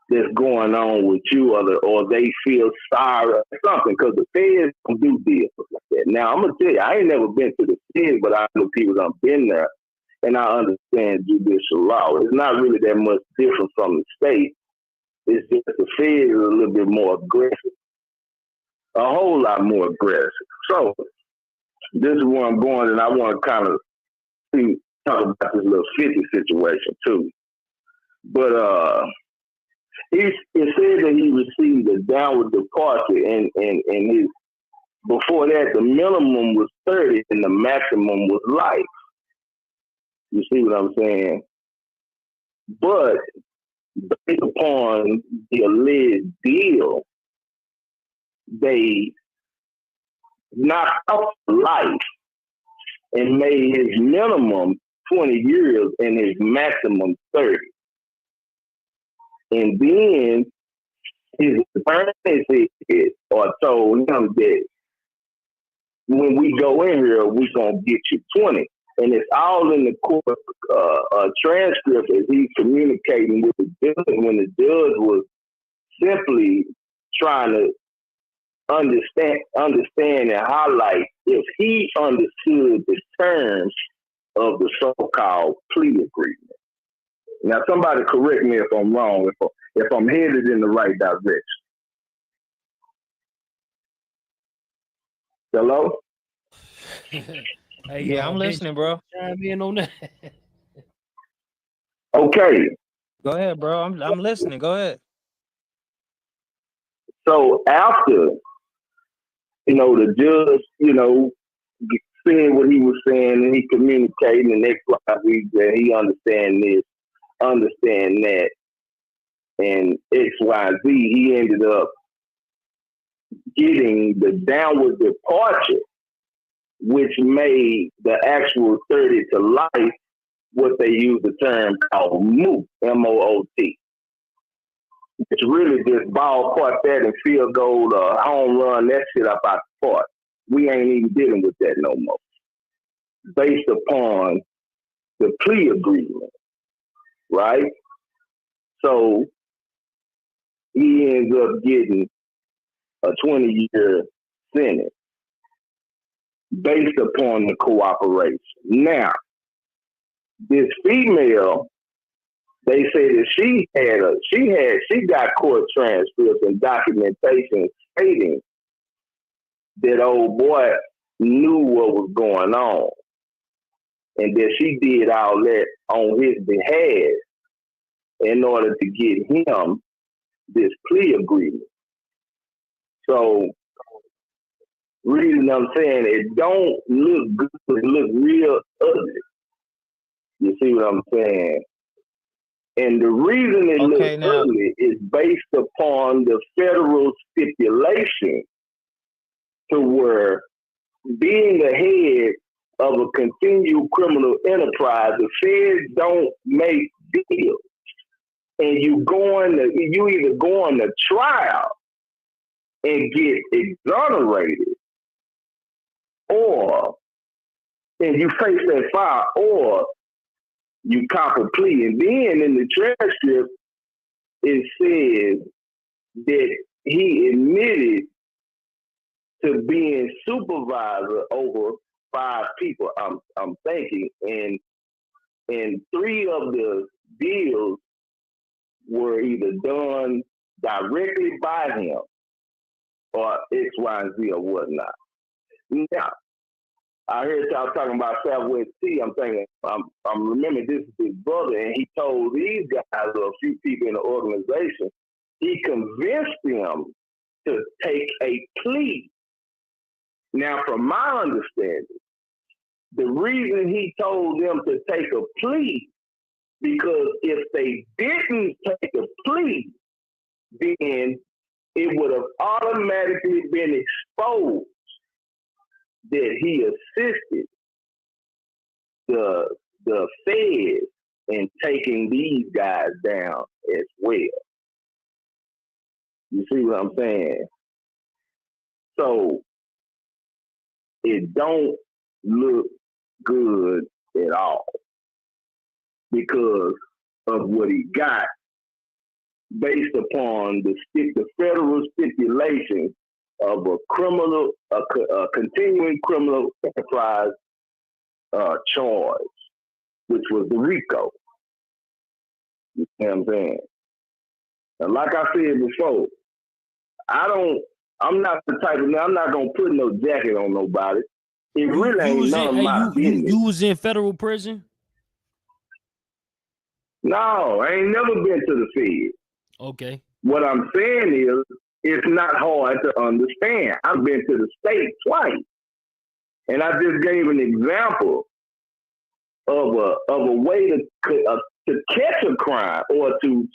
that's going on with you or they feel sorry or something, because the feds don't do deals like that. Now, I'm going to tell you, I ain't never been to the feds, but I know people that have been there, and I understand judicial law. It's not really that much different from the state. It's just the feds are a little bit more aggressive, a whole lot more aggressive. So this is where I'm going, and I want to kind of talk about this little 50 situation too. But it said that he received a downward departure, and his before that the minimum was 30 and the maximum was life. You see what I'm saying? But based upon the alleged deal, they knocked off life and made his minimum 20 years and his maximum 30. And then his attorney said or told him that when we go in here, we're going to get you 20. and it's all in the court transcript as he's communicating with the judge when the judge was simply trying to understand and highlight if he understood the terms of the so-called plea agreement. Now, somebody correct me if I'm wrong, if I'm headed in the right direction. Hello? Hey, Yeah, I'm listening, bro. Chime in on that. Okay. Go ahead, bro. I'm listening. Go ahead. So after, the judge, saying what he was saying, and he communicating and XYZ, that he understand this, understand that, and XYZ, he ended up getting the downward departure, which made the actual 30 to life what they use the term called moot, M-O-O-T. It's really just ballpark that and field goal, home run, that shit up out the park. We ain't even dealing with that no more. Based upon the plea agreement, right? So he ends up getting a 20-year sentence based upon the cooperation. Now, this female, they say that she got court transcripts and documentation stating that old boy knew what was going on and that she did all that on his behalf in order to get him this plea agreement. So, reason I'm saying it don't look good, it look real ugly. You see what I'm saying? And the reason it looks ugly is based upon the federal stipulation to where being the head of a continued criminal enterprise, the feds don't make deals. And you either go on to trial and get exonerated, and you face that fire, or you cop a plea. And then in the transcript, it says that he admitted to being supervisor over 5 people, I'm thinking. And 3 of the deals were either done directly by him or X, Y, and Z or whatnot. Now, I heard y'all talking about Southwest T. I'm thinking, I'm remembering this is his brother, and he told these guys, or a few people in the organization, he convinced them to take a plea. Now, from my understanding, the reason he told them to take a plea, because if they didn't take a plea, then it would have automatically been exposed that he assisted the feds in taking these guys down as well. You see what I'm saying? So it don't look good at all because of what he got based upon the federal stipulation of a continuing criminal enterprise charge, which was the RICO. You know what I'm saying? And like I said before, I'm not the type of, I'm not gonna put no jacket on nobody. It really ain't none of my business. You was in federal prison? No, I ain't never been to the Fed. Okay. What I'm saying is, it's not hard to understand. I've been to the state twice, and I just gave an example of a way to catch a crime or to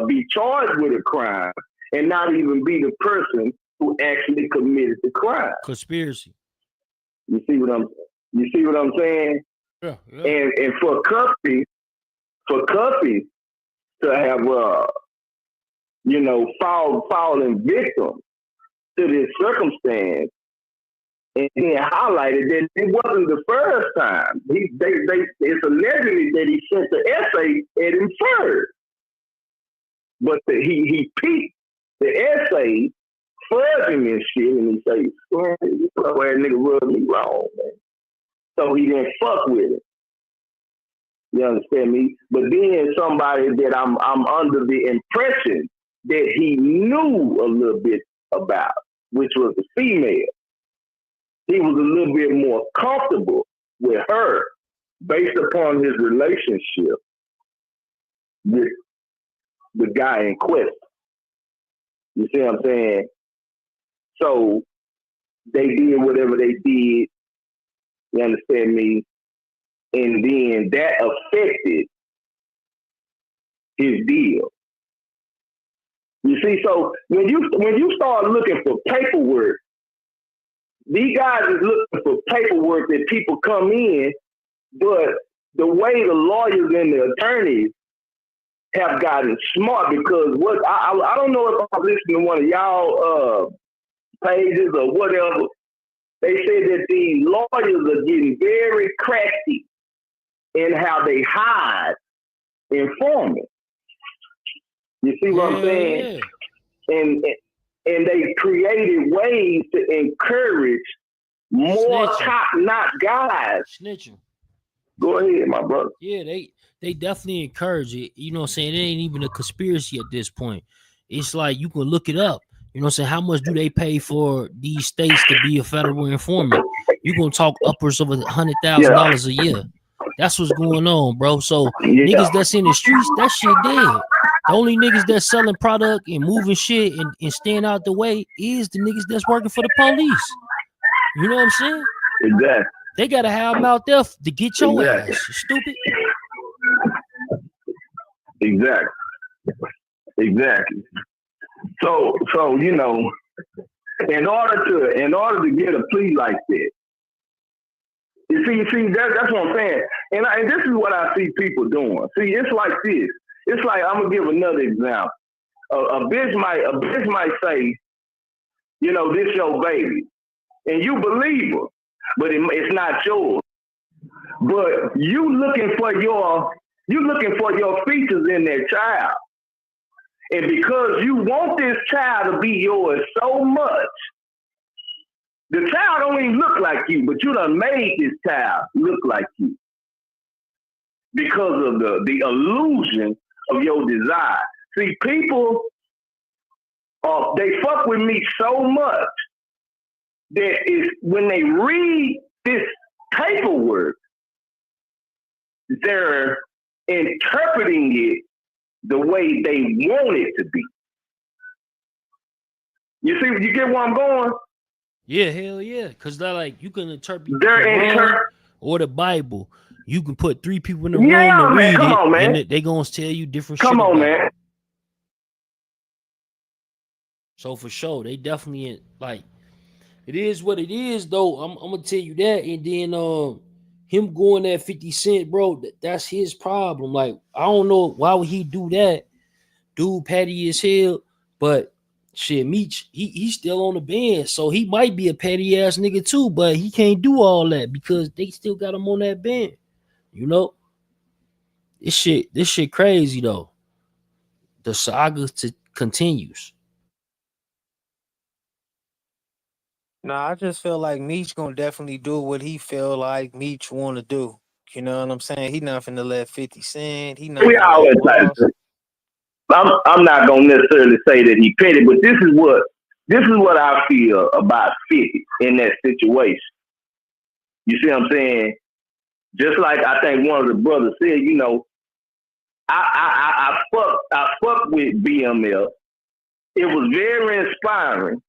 be charged with a crime and not even be the person who actually committed the crime. Conspiracy. You see what I'm saying? Yeah. And for Cuffy to have fallen victim to this circumstance, and then highlighted that it wasn't the first time. It's allegedly that he sent the essay at him first. But he peeped the essay, fudging and shit, and he says, "Man, you know where nigga rubbed me wrong, man." So he didn't fuck with it. You understand me? But then somebody that I'm under the impression that he knew a little bit about, which was the female, he was a little bit more comfortable with her based upon his relationship with the guy in question. You see what I'm saying? So they did whatever they did, you understand me? And then that affected his deal. You see, so when you start looking for paperwork, these guys is looking for paperwork that people come in, but the way the lawyers and the attorneys have gotten smart, because what I don't know if I'm listening to one of y'all pages or whatever. They said that the lawyers are getting very crafty in how they hide informants. You see what I'm saying? Yeah. And they created ways to encourage more top-notch guys. Snitching. Go ahead, my brother. Yeah, they definitely encourage it. You know what I'm saying? It ain't even a conspiracy at this point. It's like you can look it up. You know what I'm saying? How much do they pay for these states to be a federal informant? You're going to talk upwards of $100,000 a year. That's what's going on, bro. So niggas that's in the streets, that shit dead. The only niggas that's selling product and moving shit and staying out the way is the niggas that's working for the police. You know what I'm saying? Exactly. They got to have them out there to get your ass. Stupid. Exactly. So you know, in order to get a plea like that, you see that's what I'm saying, and this is what I see people doing. See, it's like this. It's like, I'm gonna give another example. A bitch might say, you know, this your baby, and you believe her, but it's not yours. But you looking for your features in that child. And because you want this child to be yours so much, the child don't even look like you, but you done made this child look like you because of the illusion of your desire. See, people, they fuck with me so much that when they read this paperwork, they're interpreting it the way they want it to be. You see, you get where I'm going? Yeah, hell yeah. Because they're like, you can interpret the Quran or the Bible. You can put 3 people in the room to read it, and they gonna tell you different shit. Come on, man. So for sure, they definitely like, it is what it is, though. I'm gonna tell you that. And then him going at 50 Cent, bro, that's his problem. Like, I don't know why would he do that. Dude petty as hell, but shit, Meech, he's still on the bench, so he might be a petty ass nigga too, but he can't do all that because they still got him on that bench. You know, this shit crazy though. The saga continues. Nah, I just feel like Meech gonna definitely do what he feel like Meech want to do. You know what I'm saying? He not finna let 50 Cent. He not. I'm not gonna necessarily say that he petty, but this is what I feel about 50 in that situation. You see what I'm saying? Just like I think one of the brothers said, you know, I fuck with BMF. It was very inspiring.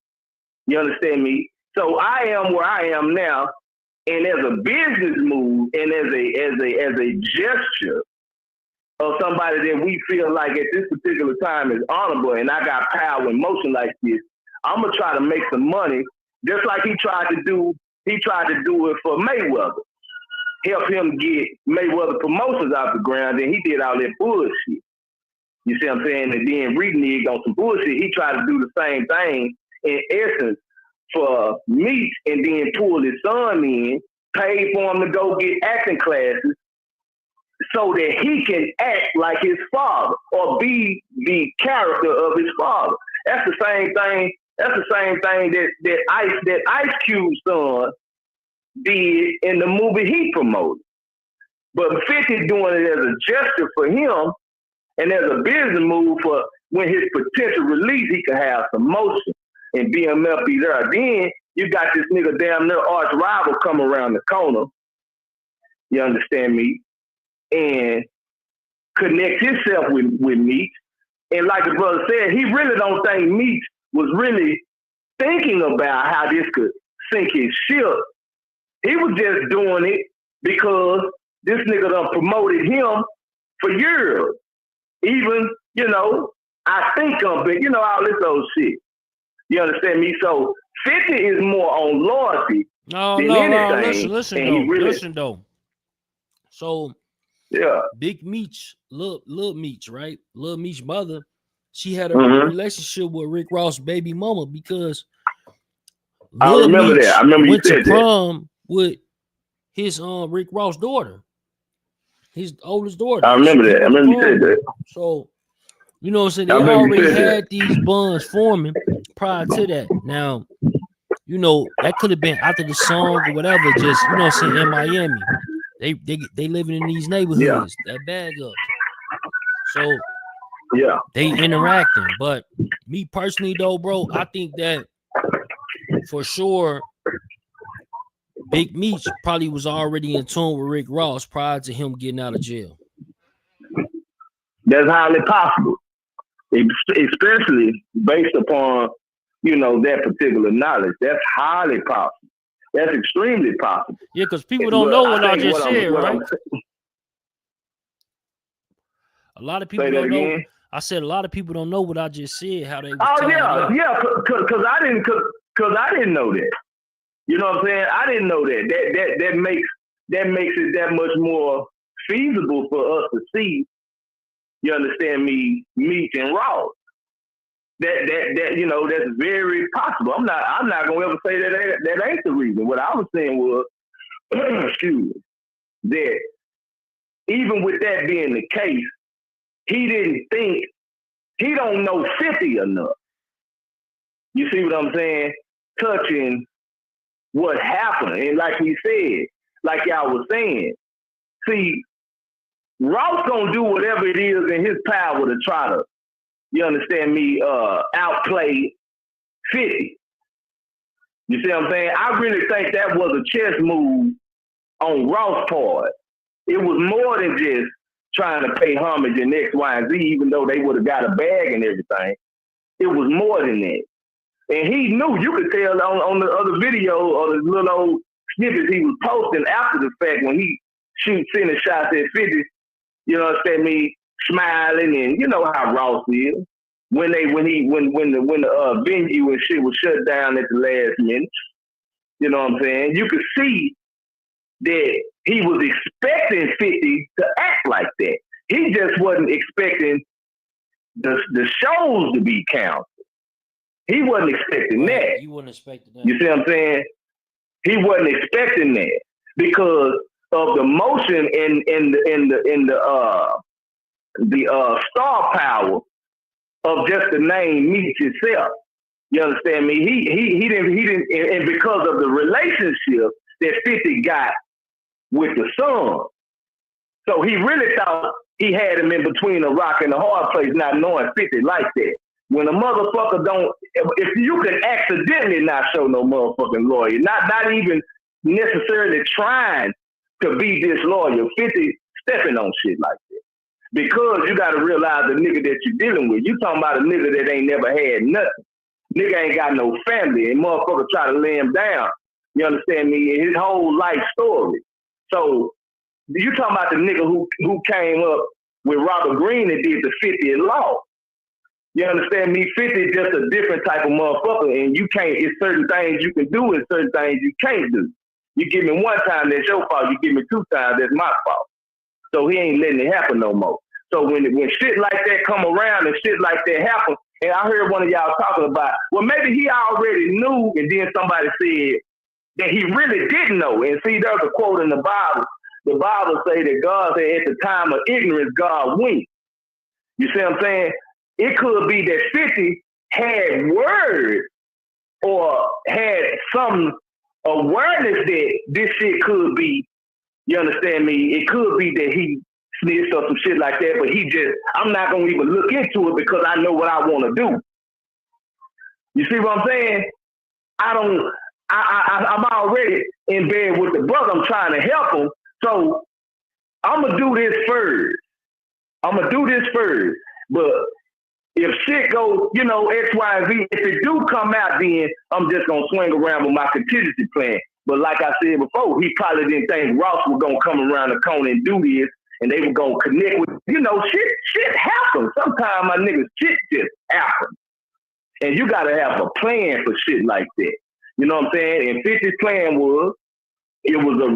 You understand me? So I am where I am now, and as a business move and as a gesture of somebody that we feel like at this particular time is honorable, and I got power and motion like this, I'm gonna try to make some money, just like he tried to do it for Mayweather. Help him get Mayweather promotions off the ground, and he did all that bullshit. You see what I'm saying? And then reneged on some bullshit. He tried to do the same thing in essence for Meech and then pulled his son in, paid for him to go get acting classes so that he can act like his father or be the character of his father. That's the same thing. That's the same thing that Ice Cube's son did in the movie he promoted. But 50 doing it as a gesture for him and as a business move for when his potential release, he can have some motion and BMF be there. Then you got this nigga damn near arch rival come around the corner. You understand me? And connect himself with Meech. And like the brother said, he really don't think Meech was really thinking about how this could sink his ship. He was just doing it because this nigga done promoted him for years. Even, I think of it, all this old shit. You understand me? So 50 is more on loyalty than anything. Listen though. So yeah, Big Meech, Little Meech, right? Little Meech's mother, she had a relationship with Rick Ross' baby mama because I remember that. I remember went you said to prom with his Rick Ross' daughter, his oldest daughter. I remember that. I remember you said that. So, you know what I'm saying? They already had these bonds forming prior to that. Now, that could have been after the song or whatever, just, in Miami. They living in these neighborhoods, that bag up. So yeah, they interacting. But me personally though, bro, I think that for sure Big Meech probably was already in tune with Rick Ross prior to him getting out of jail. That's highly possible, especially based upon that particular knowledge. That's highly possible. That's extremely possible. Yeah, because people don't know what I just said, right? A lot of people don't know. I said a lot of people don't know what I just said. How they? Yeah. Because I didn't know that. You know what I'm saying? I didn't know that. That makes it that much more feasible for us to see. You understand me? Meech and Ross. That that's very possible. I'm not gonna ever say that ain't the reason. What I was saying was, excuse me, that even with that being the case, he didn't think, he don't know 50 enough. You see what I'm saying? Touching what happened. And like he said, like y'all was saying, see, Ross gonna do whatever it is in his power to try to, you understand me, outplay 50. You see what I'm saying? I really think that was a chess move on Ross' part. It was more than just trying to pay homage in X, Y, and Z, even though they would have got a bag and everything. It was more than that. And he knew, you could tell on the other video or the little old snippets he was posting after the fact when he sending shots at 50, you know what I'm saying, smiling, and you know how Ross is. When the venue and shit was shut down at the last minute, you know what I'm saying? You could see that he was expecting 50 to act like that. He just wasn't expecting the shows to be counted. He wasn't expecting that. He wasn't expecting that. You see what I'm saying? He wasn't expecting that because of the motion in the star power of just the name Meech itself. You understand me? He didn't, and because of the relationship that 50 got with the son. So he really thought he had him in between a rock and a hard place, not knowing 50 like that. When a motherfucker don't, if you can accidentally not show no motherfucking lawyer, not even necessarily trying to be disloyal, 50 stepping on shit like that. Because you got to realize the nigga that you're dealing with. You talking about a nigga that ain't never had nothing. Nigga ain't got no family, and motherfucker try to lay him down. You understand me? His whole life story. So you talking about the nigga who came up with Robert Greene and did the 50 and law. You understand me? 50 is just a different type of motherfucker, and you can't, it's certain things you can do and certain things you can't do. You give me one time, that's your fault. You give me two times, that's my fault. So he ain't letting it happen no more. So when shit like that come around and shit like that happen, And I heard one of y'all talking about, well, maybe he already knew, and then somebody said that he really didn't know. And see, there's a quote in the Bible. The Bible say that God said at the time of ignorance, God winked. You see what I'm saying? It could be that 50 had word or had some awareness that this shit could be, you understand me? It could be that he snitched or some shit like that, but I'm not going to even look into it because I know what I want to do. You see what I'm saying? I'm already in bed with the brother. I'm trying to help him. So I'm going to do this first. But if shit goes, X, Y, and Z, if it do come out, then I'm just going to swing around with my contingency plan. But like I said before, he probably didn't think Ross was going to come around the corner and do this, and they were going to connect with, shit happens. Sometimes my niggas, shit just happens. And you got to have a plan for shit like that. You know what I'm saying? And 50's plan was, it was a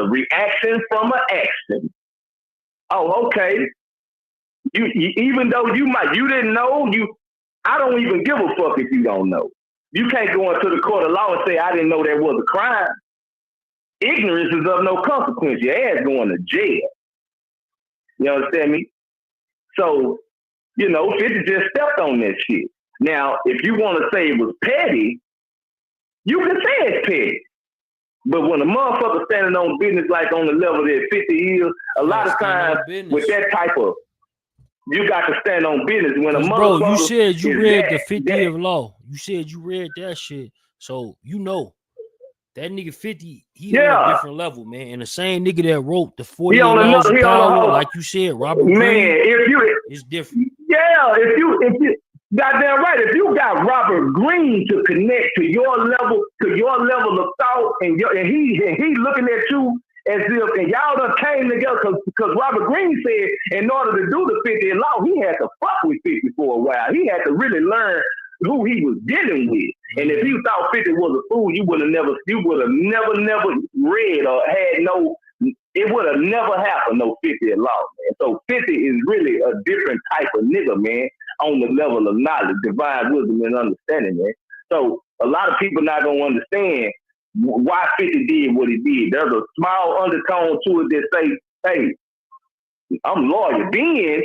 reaction from an action. Oh, okay. You even though you didn't know, I don't even give a fuck if you don't know. You can't go into the court of law and say I didn't know that was a crime. Ignorance is of no consequence. Your ass going to jail. You understand me? So, 50 just stepped on that shit. Now, if you want to say it was petty, you can say it's petty. But when a motherfucker standing on business like on the level that 50 is, a lot of times with that type of, you got to stand on business. When a motherfucker, bro, you said you read the 50th law. You said you read that shit. So that nigga 50, he on a different level, man. And the same nigga that wrote the 48 laws of power, like you said, Robert Greene, it's different. Yeah, if you goddamn right, if you got Robert Greene to connect to your level of thought, and he looking at you as if, and y'all done came together because Robert Greene said in order to do the 50th law, he had to fuck with 50 for a while. He had to really learn who he was dealing with. And if you thought 50 was a fool, you would have never read or had it would have never happened, no 50th law, man. So 50 is really a different type of nigga, man, on the level of knowledge, divine wisdom and understanding, man. So a lot of people not gonna understand why 50 did what he did. There's a small undertone to it that say, hey, I'm lawyer. Then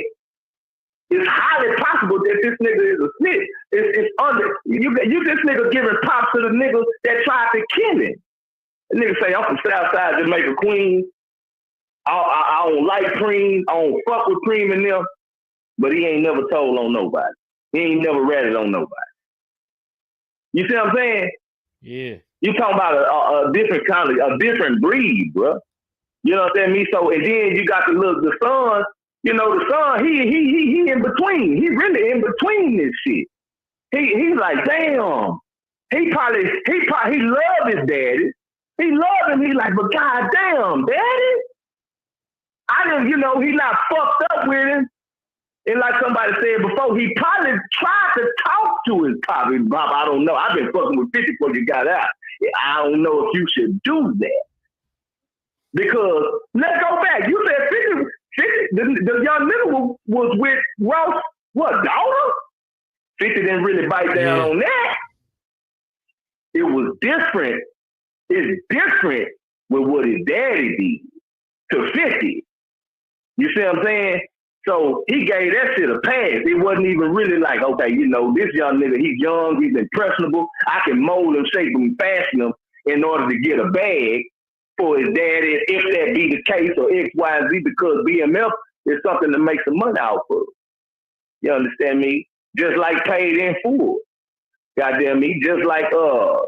it's highly possible that this nigga is a snitch. You this nigga giving props to the nigga that tried to kill him. The nigga say, I'm from Southside Jamaica, Queens. I don't like Cream. I don't fuck with Cream and them. But he ain't never told on nobody. He ain't never ratted on nobody. You see what I'm saying? Yeah. You talking about a different kind of, a different breed, bro. You know what I'm saying? So, and then you got the son. The son, he in between. He really in between this shit. He's like, damn. He loved his daddy. He loved him. He like, but goddamn, daddy. I didn't, he not fucked up with him. And like somebody said before, he probably tried to talk to his pop. I don't know. I've been fucking with 50 before you got out. I don't know if you should do that. Because, let's go back. You said 50 the young nigga was with Ross, what, daughter? 50 didn't really bite down on that. It was different. It's different with what his daddy did to 50. You see what I'm saying? So he gave that shit a pass. It wasn't even really like, okay, this young nigga, he's young, he's impressionable. I can mold him, shape him, fashion him in order to get a bag for his daddy, if that be the case, or X, Y, Z, because BMF is something to make some money out of. You understand me? Just like paid in full. Goddamn me. Just like, some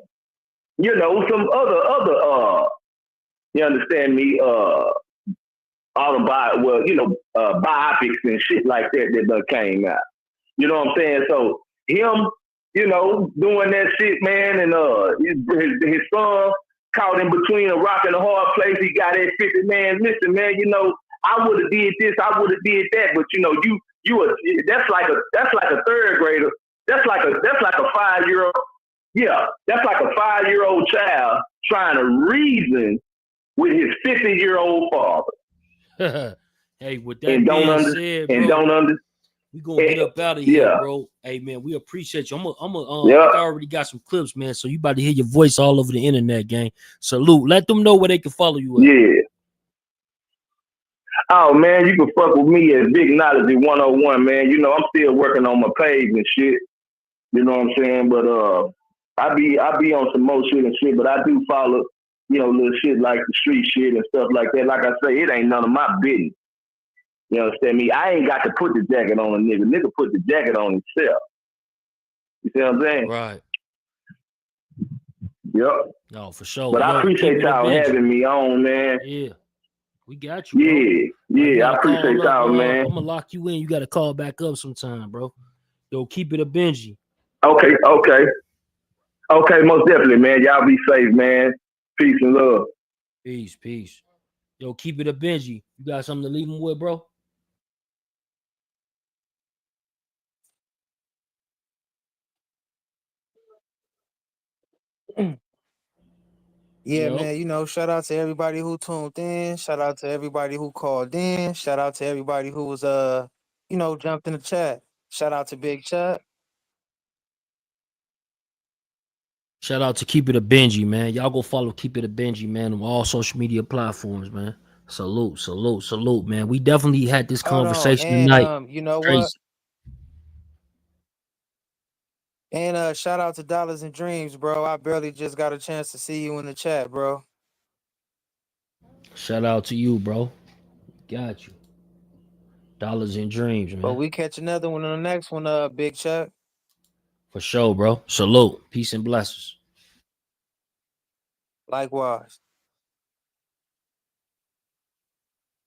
other, you understand me, biopics and shit like that done came out. You know what I'm saying? So him, doing that shit, man, and his son caught in between a rock and a hard place. He got that 50, man. Listen, man, I would have did this, I would have did that, but that's like a third grader. That's like a 5-year-old. Yeah, that's like a 5-year-old child trying to reason with his 50-year-old father. Hey, with that being said, bro, We gonna get up out of here, bro. Hey man, we appreciate you. I already got some clips, man. So you about to hear your voice all over the internet, gang. Salute. Let them know where they can follow you at. Yeah. Oh man, you can fuck with me at Big Knowledge 101, man. You know, I'm still working on my page and shit. You know what I'm saying? But I be on some more shit and shit, but I do follow, you know, little shit like the street shit and stuff like that. Like I say, it ain't none of my business. You understand me? I ain't got to put the jacket on a nigga. Nigga put the jacket on himself. You see what I'm saying? Right. Yep. No, for sure. But I appreciate y'all having me on, man. Yeah. We got you, bro. Yeah, I appreciate y'all, man. I'm gonna lock you in. You gotta call back up sometime, bro. Yo, keep it a Benji. Okay, most definitely, man. Y'all be safe, man. Peace and love. Peace. Yo, keep it a Benji. You got something to leave him with, bro? Yeah, man, you know, shout out to everybody who tuned in. Shout out to everybody who called in. Shout out to everybody who was you know, jumped in the chat. Shout out to Big Chuck. Shout out to Keep It a Benji, man. Y'all go follow Keep It a Benji, man, on all social media platforms, man. Salute, man. We definitely had this conversation tonight. You know what? And shout out to Dollars and Dreams, bro. I barely just got a chance to see you in the chat, bro. Shout out to you, bro. Got you. Dollars and Dreams, man. But we catch another one on the next one, Big Chuck. For sure, bro. Salute. Peace and blessings. Likewise.